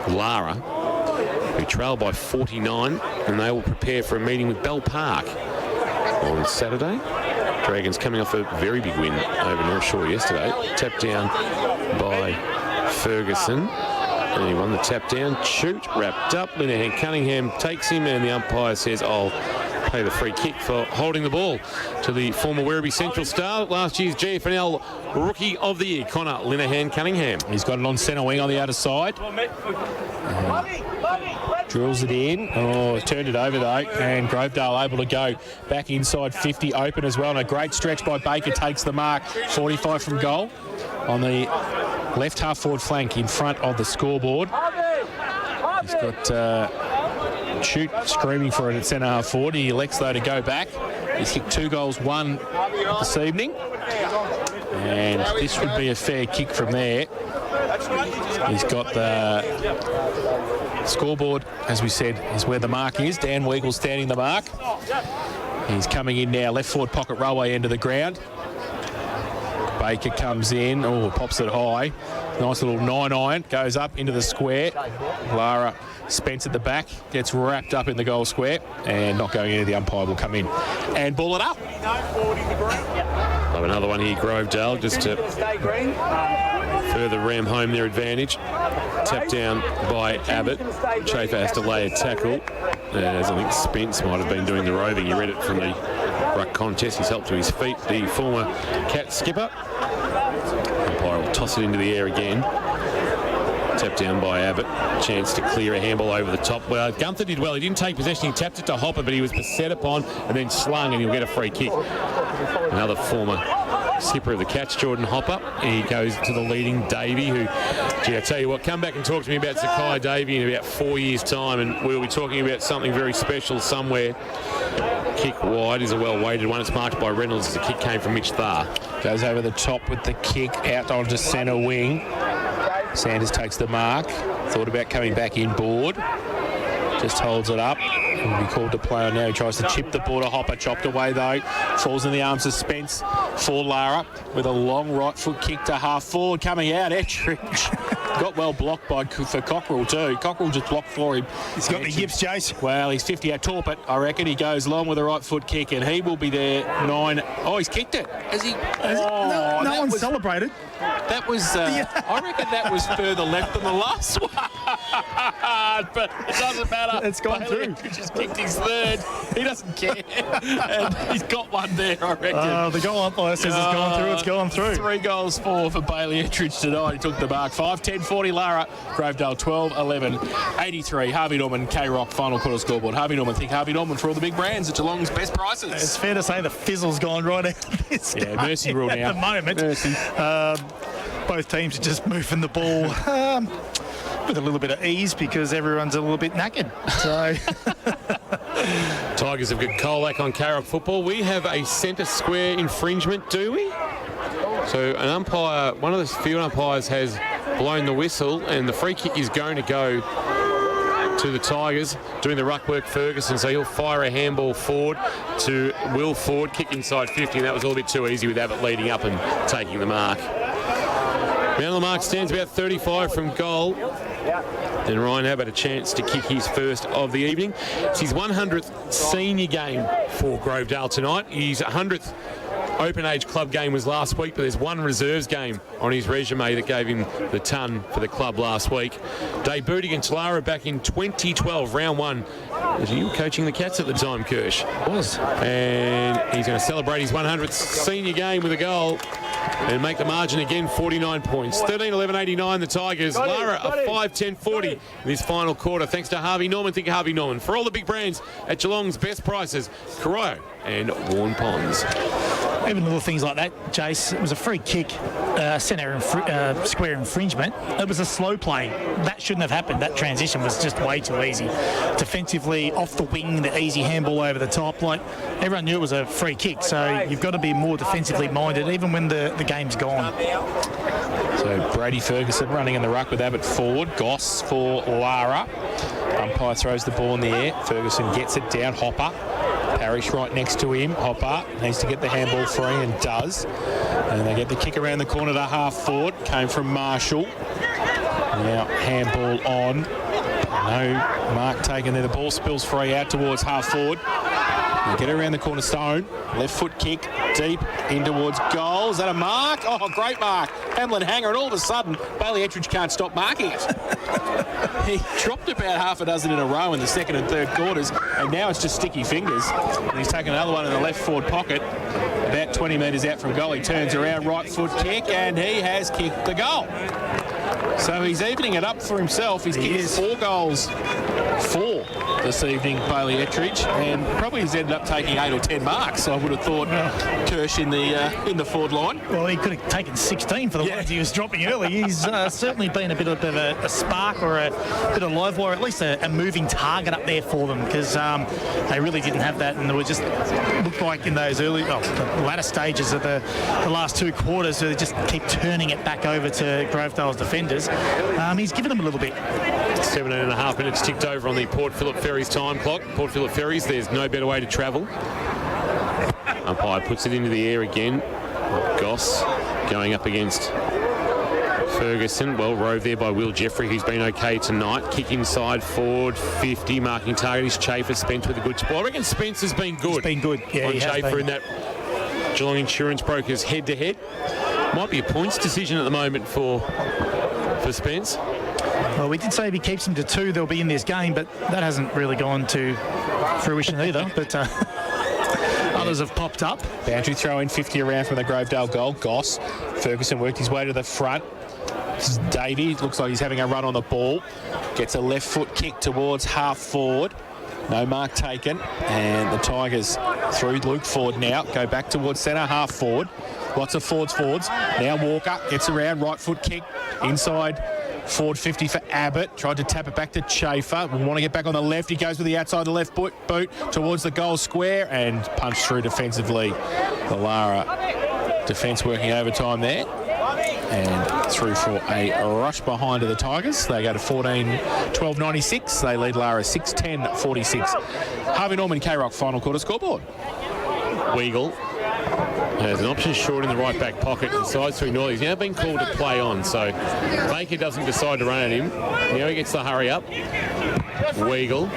Lara, who trail by 49, and they will prepare for a meeting with Bell Park on Saturday. Dragons coming off a very big win over North Shore yesterday. Tapped down by Ferguson, and he won the tap down. Shoot, wrapped up. Linehan Cunningham takes him, and the umpire says, I'll pay the free kick for holding the ball to the former Werribee Central star, last year's GFL Rookie of the Year, Connor Linehan Cunningham. He's got it on centre wing on the outer side. Drills it in. Turned it over though, and Grovedale able to go back inside 50, open as well, and a great stretch by Baker takes the mark. 45 from goal on the left half forward flank in front of the scoreboard. He's got Shoot screaming for it at centre half forward. He elects though to go back. He's kicked 2 goals, 1 this evening, and this would be a fair kick from there. He's got the scoreboard, as we said, is where the mark is. Dan Weagle standing the mark. He's coming in now, left forward pocket railway end of the ground. Baker comes in, pops it high. Nice little 9-iron, goes up into the square. Lara Spence at the back, gets wrapped up in the goal square, and not going into the umpire will come in and ball it up. Have another one here, Grovedale, just to further ram home their advantage. Tapped down by Abbott. Chafer has to lay a tackle, as I think Spence might have been doing the roving. You read it from the ruck contest. He's helped to his feet, the former Cat skipper. Umpire will toss it into the air again. Tapped down by Abbott. Chance to clear a handball over the top. Well, Gunther did well. He didn't take possession. He tapped it to Hopper, but he was beset upon and then slung, and he'll get a free kick. Another former skipper of the Cats, Jordan Hopper. He goes to the leading Davey, who, gee, I tell you what, come back and talk to me about Zakai Davey in about 4 years' time, and we'll be talking about something very special somewhere. Kick wide is a well-weighted one. It's marked by Reynolds as the kick came from Mitch Thar. Goes over the top with the kick out onto centre wing. Sanders takes the mark. Thought about coming back inboard. Just holds it up. Will be called to play on now. He tries to chip the border. Hopper chopped away though. Falls in the arms of Spence for Lara with a long right foot kick to half forward coming out. Ettridge got well blocked for Cockrell too. Cockrell just blocked for him. He's got the yips, Jace. Well, he's 50 out. Torpit, I reckon he goes long with a right foot kick and he will be there. 9. Oh, he's kicked it. Has he? No one celebrated. That was, I reckon that was further left than the last one. But it doesn't matter. It's gone through. He just kicked his third. He doesn't care. And he's got one there, I reckon. The goal umpire says it's gone through. It's gone through. 3 goals for Bailey Ettridge tonight. He took the mark. 5-10-40 Lara. Grovedale 12-11. 83. Harvey Norman, K-Rock final quarter scoreboard. Harvey Norman. Think Harvey Norman for all the big brands at Geelong's best prices. It's fair to say the fizzle's gone right out of this game. Mercy rule now. At the moment. Mercy. Both teams are just moving the ball with a little bit of ease because everyone's a little bit knackered. So Tigers have got Colac on K-Rock football. We have a centre square infringement, do we? So an umpire, one of the field umpires has blown the whistle and the free kick is going to go to the Tigers, doing the ruck work Ferguson, so he'll fire a handball forward to Will Ford, kick inside 50, and that was a little bit too easy with Abbott leading up and taking the mark. Man on the mark stands about 35 from goal. And Ryan Abbott a chance to kick his first of the evening. It's his 100th senior game for Grovedale tonight. His 100th Open Age Club game was last week, but there's one reserves game on his resume that gave him the ton for the club last week. Debuted against Lara back in 2012, round 1. You were coaching the Cats at the time, Kirsch. Was. And he's going to celebrate his 100th senior game with a goal and make the margin again, 49 points. 13-11-89, the Tigers. Lara a 5-10-40 in this final quarter, thanks to Harvey Norman. Think of Harvey Norman. For all the big brands at Geelong's best prices, Corojo and Warren Ponds. even little things like that, Jace, it was a free kick, centre square infringement. It was a slow play. That shouldn't have happened. That transition was just way too easy. Defensively, off the wing, the easy handball over the top. Like, everyone knew it was a free kick, so you've got to be more defensively minded, even when the game's gone. So Brady Ferguson running in the ruck with Abbott forward. Goss for Lara. Umpire throws the ball in the air. Ferguson gets it down. Hopper. Parrish right next to him. Hopper needs to get the handball free and does. And they get the kick around the corner to half forward. Came from Marshall. Now handball on. No mark taken there. The ball spills free out towards half forward. They get around the corner. Stone. Left foot kick deep in towards goal. Is that a mark? Oh, great mark. Hamlin Hanger, and all of a sudden, Bailey Ettridge can't stop marking it. He dropped about half a dozen in a row in the second and third quarters, and now it's just sticky fingers. And he's taken another one in the left forward pocket, about 20 metres out from goal. He turns around, right foot kick, and he has kicked the goal. So he's evening it up for himself. He's kicked 4 goals, 4 this evening, Bailey Ettridge, and probably has ended up taking 8 or 10 marks. I would have thought Kirsch in the forward line. Well, he could have taken 16 for the ones he was dropping early. He's certainly been a bit of a spark or a bit of live wire, at least a moving target up there for them, because they really didn't have that, and they were just looked like in those the latter stages of the last 2 quarters, so they just keep turning it back over to Grovedale's defenders. He's given them a little bit. 17.5 minutes ticked over on the Port Phillip Ferries time clock. Port Phillip Ferries, there's no better way to travel. Umpire puts it into the air again. Goss going up against Ferguson. Well rove there by Will Jeffrey, who's been okay tonight. Kick inside forward, 50. Marking target is Chafer. Spence with a good spot. I reckon Spence has been good. He's been good, yeah. On Chafer in that Geelong Insurance Brokers head-to-head. Might be a points decision at the moment for Spence. Well, we did say if he keeps them to 2, they'll be in this game, but that hasn't really gone to fruition either. But others have popped up. Boundary throw in 50 around from the Grovedale goal. Goss. Ferguson worked his way to the front. This is Davey. Looks like he's having a run on the ball. Gets a left foot kick towards half forward. No mark taken. And the Tigers through Luke Ford now. Go back towards centre, half forward. Lots of forwards. Now Walker gets around, right foot kick inside. Forward 50 for Abbott. Tried to tap it back to Chafer. We want to get back on the left. He goes with the outside the left boot towards the goal square and punched through defensively. The Lara Defence working overtime there. And through for a rush behind to the Tigers. They go to 14-12-96. They lead Lara 6-10-46. Harvey Norman, K-Rock final quarter scoreboard. Weagle has an option short in the right back pocket, decides to ignore. He's now been called to play on, so Baker doesn't decide to run at him. Now he gets the hurry up. Weagle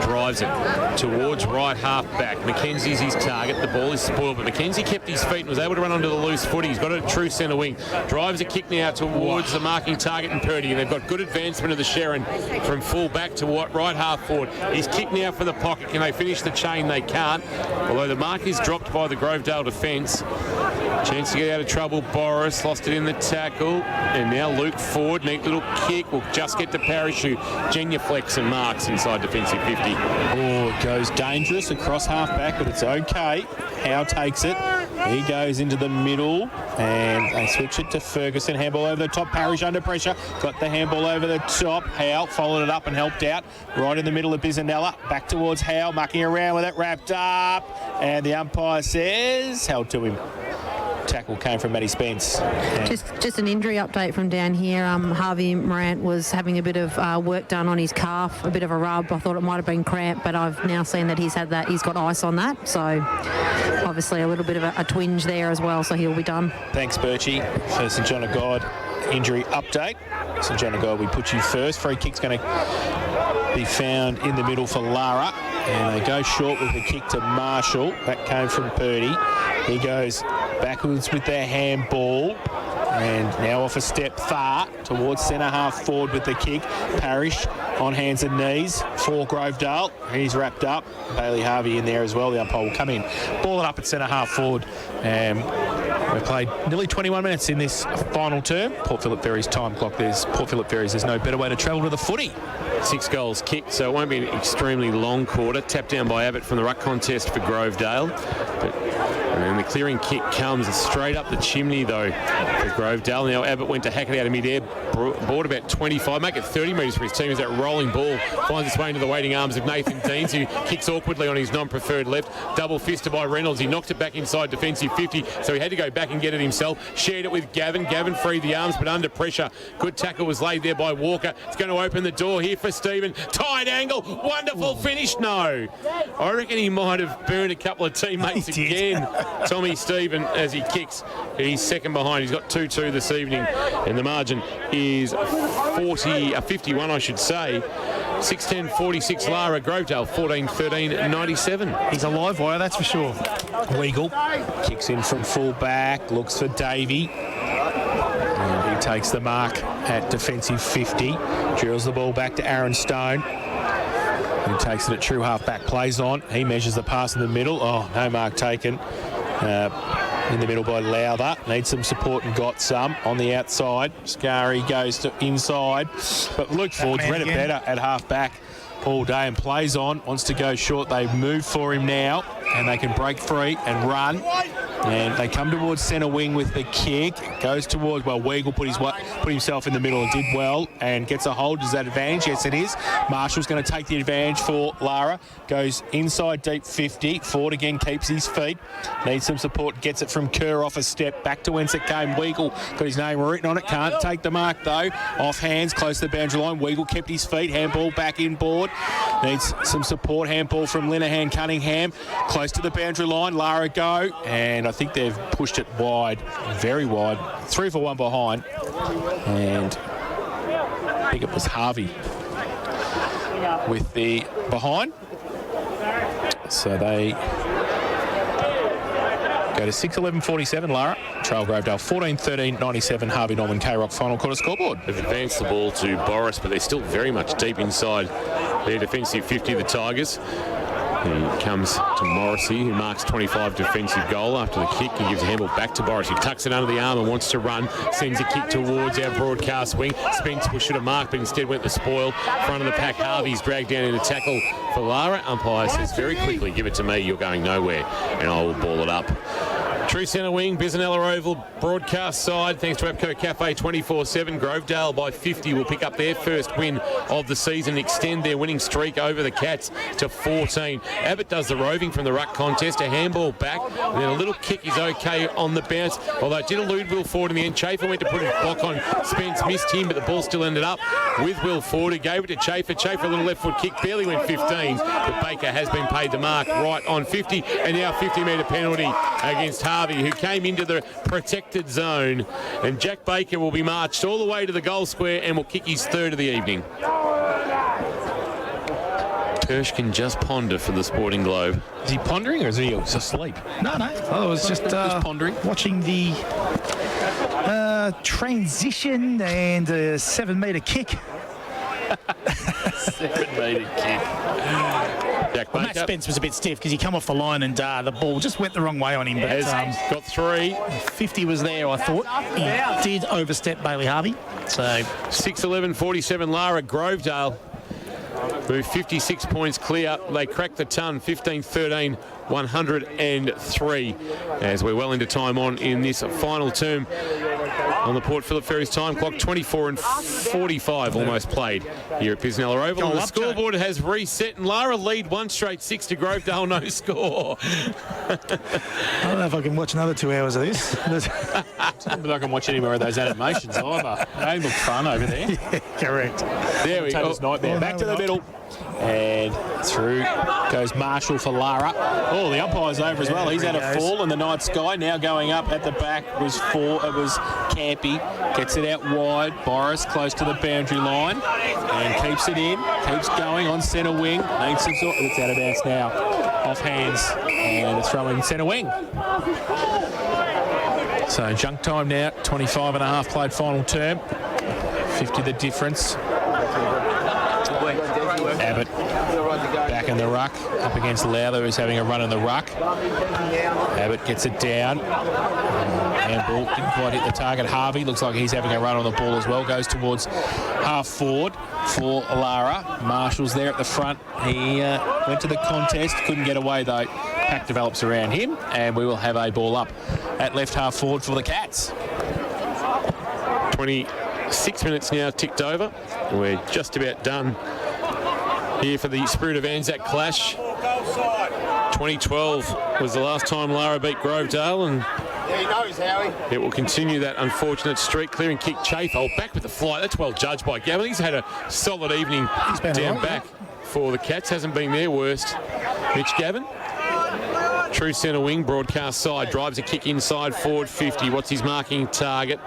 drives it towards right half back. McKenzie's his target. The ball is spoiled, but McKenzie kept his feet and was able to run onto the loose foot. He's got a true centre wing. Drives a kick now towards the marking target in Purdy, and they've got good advancement of the Sharon from full back to right half forward. He's kicked now for the pocket. Can they finish the chain? They can't. Although the mark is dropped by the Grovedale defence. Chance to get out of trouble. Boris lost it in the tackle, and now Luke Ford, neat little kick, will just get the parachute. Genuflex and marks inside defensive 50. Oh, it goes dangerous across half back, but it's okay. Howe takes it. He goes into the middle, and they switch it to Ferguson. Handball over the top. Parrish under pressure. Got the handball over the top. Howe followed it up and helped out. Right in the middle of Bisanella. Back towards Howe, mucking around with it. Wrapped up. And the umpire says, held to him. Tackle came from Matty Spence. Just an injury update from down here. Harvey Morant was having a bit of work done on his calf, a bit of a rub. I thought it might have been cramp, but I've now seen that he's got ice on that. So obviously a little bit of a twinge there as well, so he'll be done. Thanks, Birchie, for St John of God injury update. St John of God, we put you first. Free kick's going to be found in the middle for Lara, and they go short with the kick to Marshall. That came from Purdy. He goes backwards with their handball, and now off a step far towards centre half forward with the kick. Parrish on hands and knees for Grovedale. He's wrapped up. Bailey Harvey in there as well. The umpire will come in. Ball it up at centre half forward. We've played nearly 21 minutes in this final term. Port Phillip Ferry's time clock. Port Phillip Ferries. There's no better way to travel to the footy. 6 goals kicked, so it won't be an extremely long quarter. Tapped down by Abbott from the ruck contest for Grovedale. And then the clearing kick comes straight up the chimney, though, for Grovedale. Now Abbott went to hack it out of mid-air, brought about 25, make it 30 metres for his team as that rolling ball finds its way into the waiting arms of Nathan Deans, who kicks awkwardly on his non-preferred left. Double fisted by Reynolds. He knocked it back inside defensive 50, so he had to go back and get it himself. Shared it with Gavin. Gavin freed the arms, but under pressure. Good tackle was laid there by Walker. It's going to open the door here for Stephen. Tight angle. Wonderful finish. No. I reckon he might have burned a couple of teammates again. Tommy Stephen, as he kicks, he's second behind. He's got 2-2 this evening, and the margin is 51, I should say. 6-10-46 Lara. Grovedale 14-13-97. He's a live wire, that's for sure. Weagle kicks in from full back, looks for Davey. And he takes the mark at defensive 50. Drills the ball back to Aaron Stone. He takes it at true half-back, plays on. He measures the pass in the middle. Oh, no mark taken. In the middle by Lowther. Needs some support and got some. On the outside, Scary goes to inside. But Luke Ford's read it better at half-back all day and plays on. Wants to go short. They move for him now, and they can break free and run. And they come towards centre wing with the kick. Goes towards, Weagle put himself in the middle and did well and gets a hold. Is that advantage? Yes, it is. Marshall's going to take the advantage for Lara. Goes inside deep 50. Ford again keeps his feet. Needs some support. Gets it from Kerr off a step. Back to whence it came. Weagle got his name written on it. Can't take the mark though. Off hands, close to the boundary line. Weagle kept his feet. Handball back inboard. Needs some support. Handball from Linehan Cunningham. Close to the boundary line. Lara go. And I think they've pushed it wide, very wide. 3 for 1 behind. And I think it was Harvey with the behind. So they go to 6-11-47, Lara. Trail Grovedale 14-13-97, Harvey Norman K-Rock final quarter scoreboard. They've advanced the ball to Boris, but they're still very much deep inside their defensive 50, the Tigers. He comes to Morrissey, who marks 25 defensive goal after the kick. He gives a handball back to Boris. He tucks it under the arm and wants to run. Sends a kick towards our broadcast wing. Spence should have marked, but instead went the spoil. Front of the pack, Harvey's dragged down in a tackle for Lara. Umpire says very quickly, give it to me, you're going nowhere. And I will ball it up True centre wing, Bisanella Oval, broadcast side, thanks to Abco Cafe 24/7. Grovedale by 50 will pick up their first win of the season, extend their winning streak over the Cats to 14. Abbott does the roving from the ruck contest, a handball back, and then a little kick is okay on the bounce, although it did elude Will Ford in the end. Chafer went to put his block on Spence, missed him, but the ball still ended up with Will Ford, who gave it to Chafer. Chafer, a little left foot kick, barely went 15, but Baker has been paid the mark right on 50, and now 50-metre penalty against Harvey, who came into the protected zone, and Jack Baker will be marched all the way to the goal square and will kick his third of the evening. Kirsch can just ponder for the Sporting Globe. Is he pondering or is he asleep? No. I was just pondering. Watching the transition and a 7-metre kick. 7-metre kick. Jack Matt Spence was a bit stiff because he come off the line and the ball just went the wrong way on him. But got 3. 50 was there, I thought. He did overstep Bailey Harvey. So 6-11-47 Lara. Grovedale move 56 points clear. They cracked the ton, 15-13, 103. As we're well into time on in this final term on the Port Phillip Ferries time clock, 24-45 almost played here at Bisanella Oval. And the scoreboard has reset, and Lara lead 1 straight 6 to Grovedale, no score. I don't know if I can watch another 2 hours of this. I don't think I can watch any more of those animations either. They look fun over there. Yeah, correct. There we go. Nightmare. Back to the middle. And through goes Marshall for Lara. Oh, the umpire's over as well. He's had a fall in the night sky. Now going up at the back was Campy. Gets it out wide. Boris close to the boundary line and keeps it in. Keeps going on centre wing. Needs some sort. It's out of bounds now. Off hands and a throw in centre wing. So junk time now. 25.5 played final term. 50 the difference. Abbott back in the ruck, up against Lowther, who's having a run in the ruck. Abbott gets it down. Handball didn't quite hit the target. Harvey looks like he's having a run on the ball as well. Goes towards half forward for Lara. Marshall's there at the front. He went to the contest, couldn't get away though. Pack develops around him, and we will have a ball up at left half forward for the Cats. 26 minutes now ticked over. We're just about done here for the Spirit of Anzac clash. 2012 was the last time Lara beat Grovedale, and he knows, Howie. It will continue that unfortunate streak. Clearing kick, Chafer. Oh, back with the flight. That's well judged by Gavin. He's had a solid evening down back for the Cats. Hasn't been their worst. Mitch Gavin. True centre wing, broadcast side, drives a kick inside, forward 50. What's his marking target?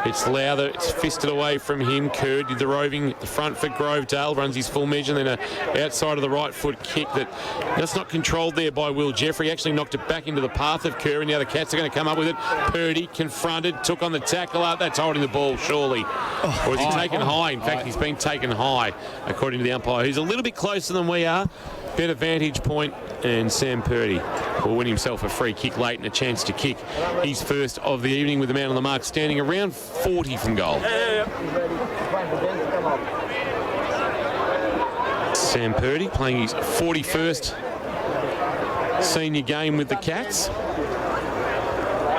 It's Lowther, it's fisted away from him. Kerr did the roving at the front for Grovedale, runs his full measure, and then a outside of the right foot kick that's not controlled there by Will Jeffrey. Actually knocked it back into the path of Kerr, and now the Cats are going to come up with it. Purdy confronted, took on the tackle. That's holding the ball, surely. Or is he taken high? In fact, he's been taken high, according to the umpire, who's a little bit closer than we are. Better vantage point, and Sam Purdy will win himself a free kick late and a chance to kick his first of the evening, with the man on the mark standing around 40 from goal. Sam Purdy playing his 41st senior game with the Cats.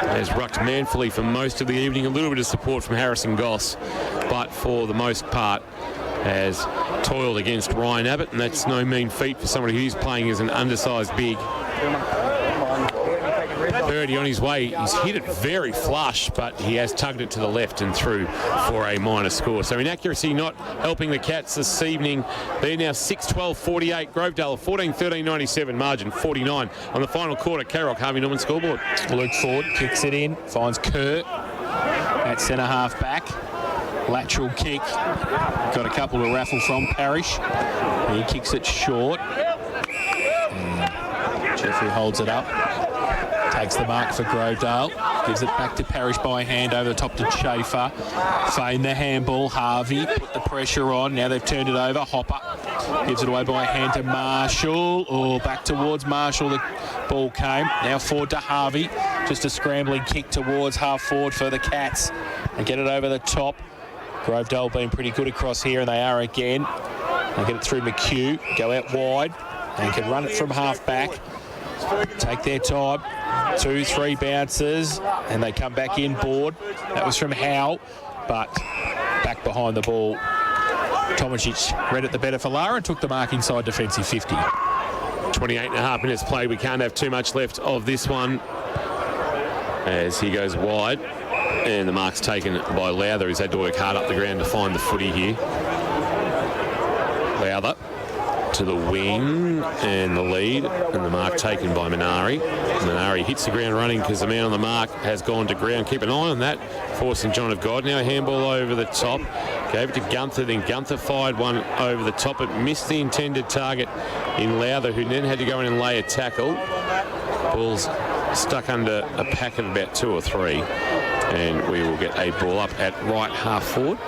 Has rucked manfully for most of the evening. A little bit of support from Harrison Goss, but for the most part has toiled against Ryan Abbott, and that's no mean feat for somebody who's playing as an undersized big. Purdy on his way, he's hit it very flush, but he has tugged it to the left and through for a minor score. So inaccuracy not helping the Cats this evening. They're now 6-12-48. Grovedale 14-13-97, margin 49 on the final quarter. K-Rock, Harvey Norman scoreboard. Luke Ford kicks it in, finds Kerr at centre half back. Lateral kick, got a couple to raffle from Parrish. He kicks it short. And Jeffrey holds it up. Takes the mark for Grovedale. Gives it back to Parrish by hand over the top to Chafer. Feign the handball. Harvey put the pressure on. Now they've turned it over. Hopper gives it away by hand to Marshall. Oh, back towards Marshall. The ball came. Now forward to Harvey. Just a scrambling kick towards half forward for the Cats. And get it over the top. Grovedale been pretty good across here, and they are again. They get it through McHugh, go out wide, and can run it from half back. take their time. 2-3 bounces, and they come back in board. That was from Howe, but back behind the ball. Tomasic read it the better for Lara and took the mark inside defensive 50. 28.5 minutes played. We can't have too much left of this one as he goes wide. And the mark's taken by Lowther, who's had to work hard up the ground to find the footy here. Lowther to the wing and the lead, and the mark taken by Minari. Minari hits the ground running because the man on the mark has gone to ground. Keep an eye on that for St John of God. Now handball over the top. Gave it to Gunther, then Gunther fired one over the top. It missed the intended target in Lowther, who then had to go in and lay a tackle. Ball's stuck under a pack of about 2 or 3. And we will get a ball up at right half forward.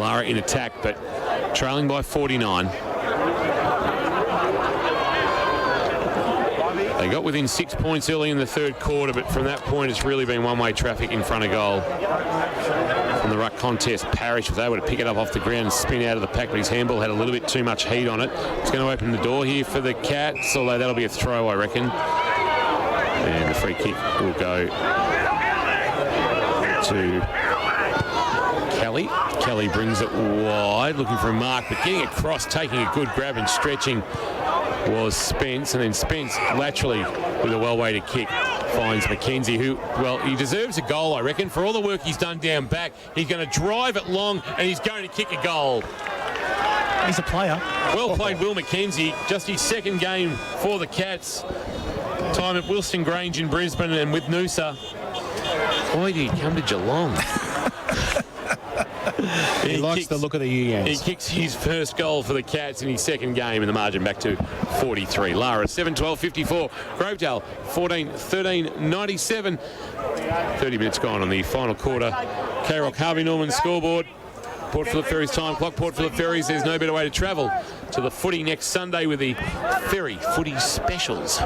Lara in attack, but trailing by 49. They got within 6 points early in the third quarter, but from that point it's really been one-way traffic in front of goal. From the ruck contest, Parrish was able to pick it up off the ground and spin out of the pack, but his handball had a little bit too much heat on it. It's going to open the door here for the Cats, although that'll be a throw, I reckon. And the free kick will go to Kelly. Kelly brings it wide, looking for a mark, but getting across, taking a good grab and stretching was Spence, and then Spence laterally with a well-weighted kick finds McKenzie, who, well, he deserves a goal, I reckon. For all the work he's done down back, he's going to drive it long and he's going to kick a goal. He's a player. Well played, Will McKenzie. Just his second game for the Cats. Time at Wilson Grange in Brisbane, and with Noosa. Why did he come to Geelong? He likes the look of the Unions. He kicks his first goal for the Cats in his second game, and the margin back to 43. Lara 7-12-54. Grovedale 14-13-97. 30 minutes gone on the final quarter. K-Rock Harvey Norman scoreboard. Port Phillip Ferries time clock. Port Phillip Ferries, there's no better way to travel to the footy next Sunday with the Ferry Footy Specials.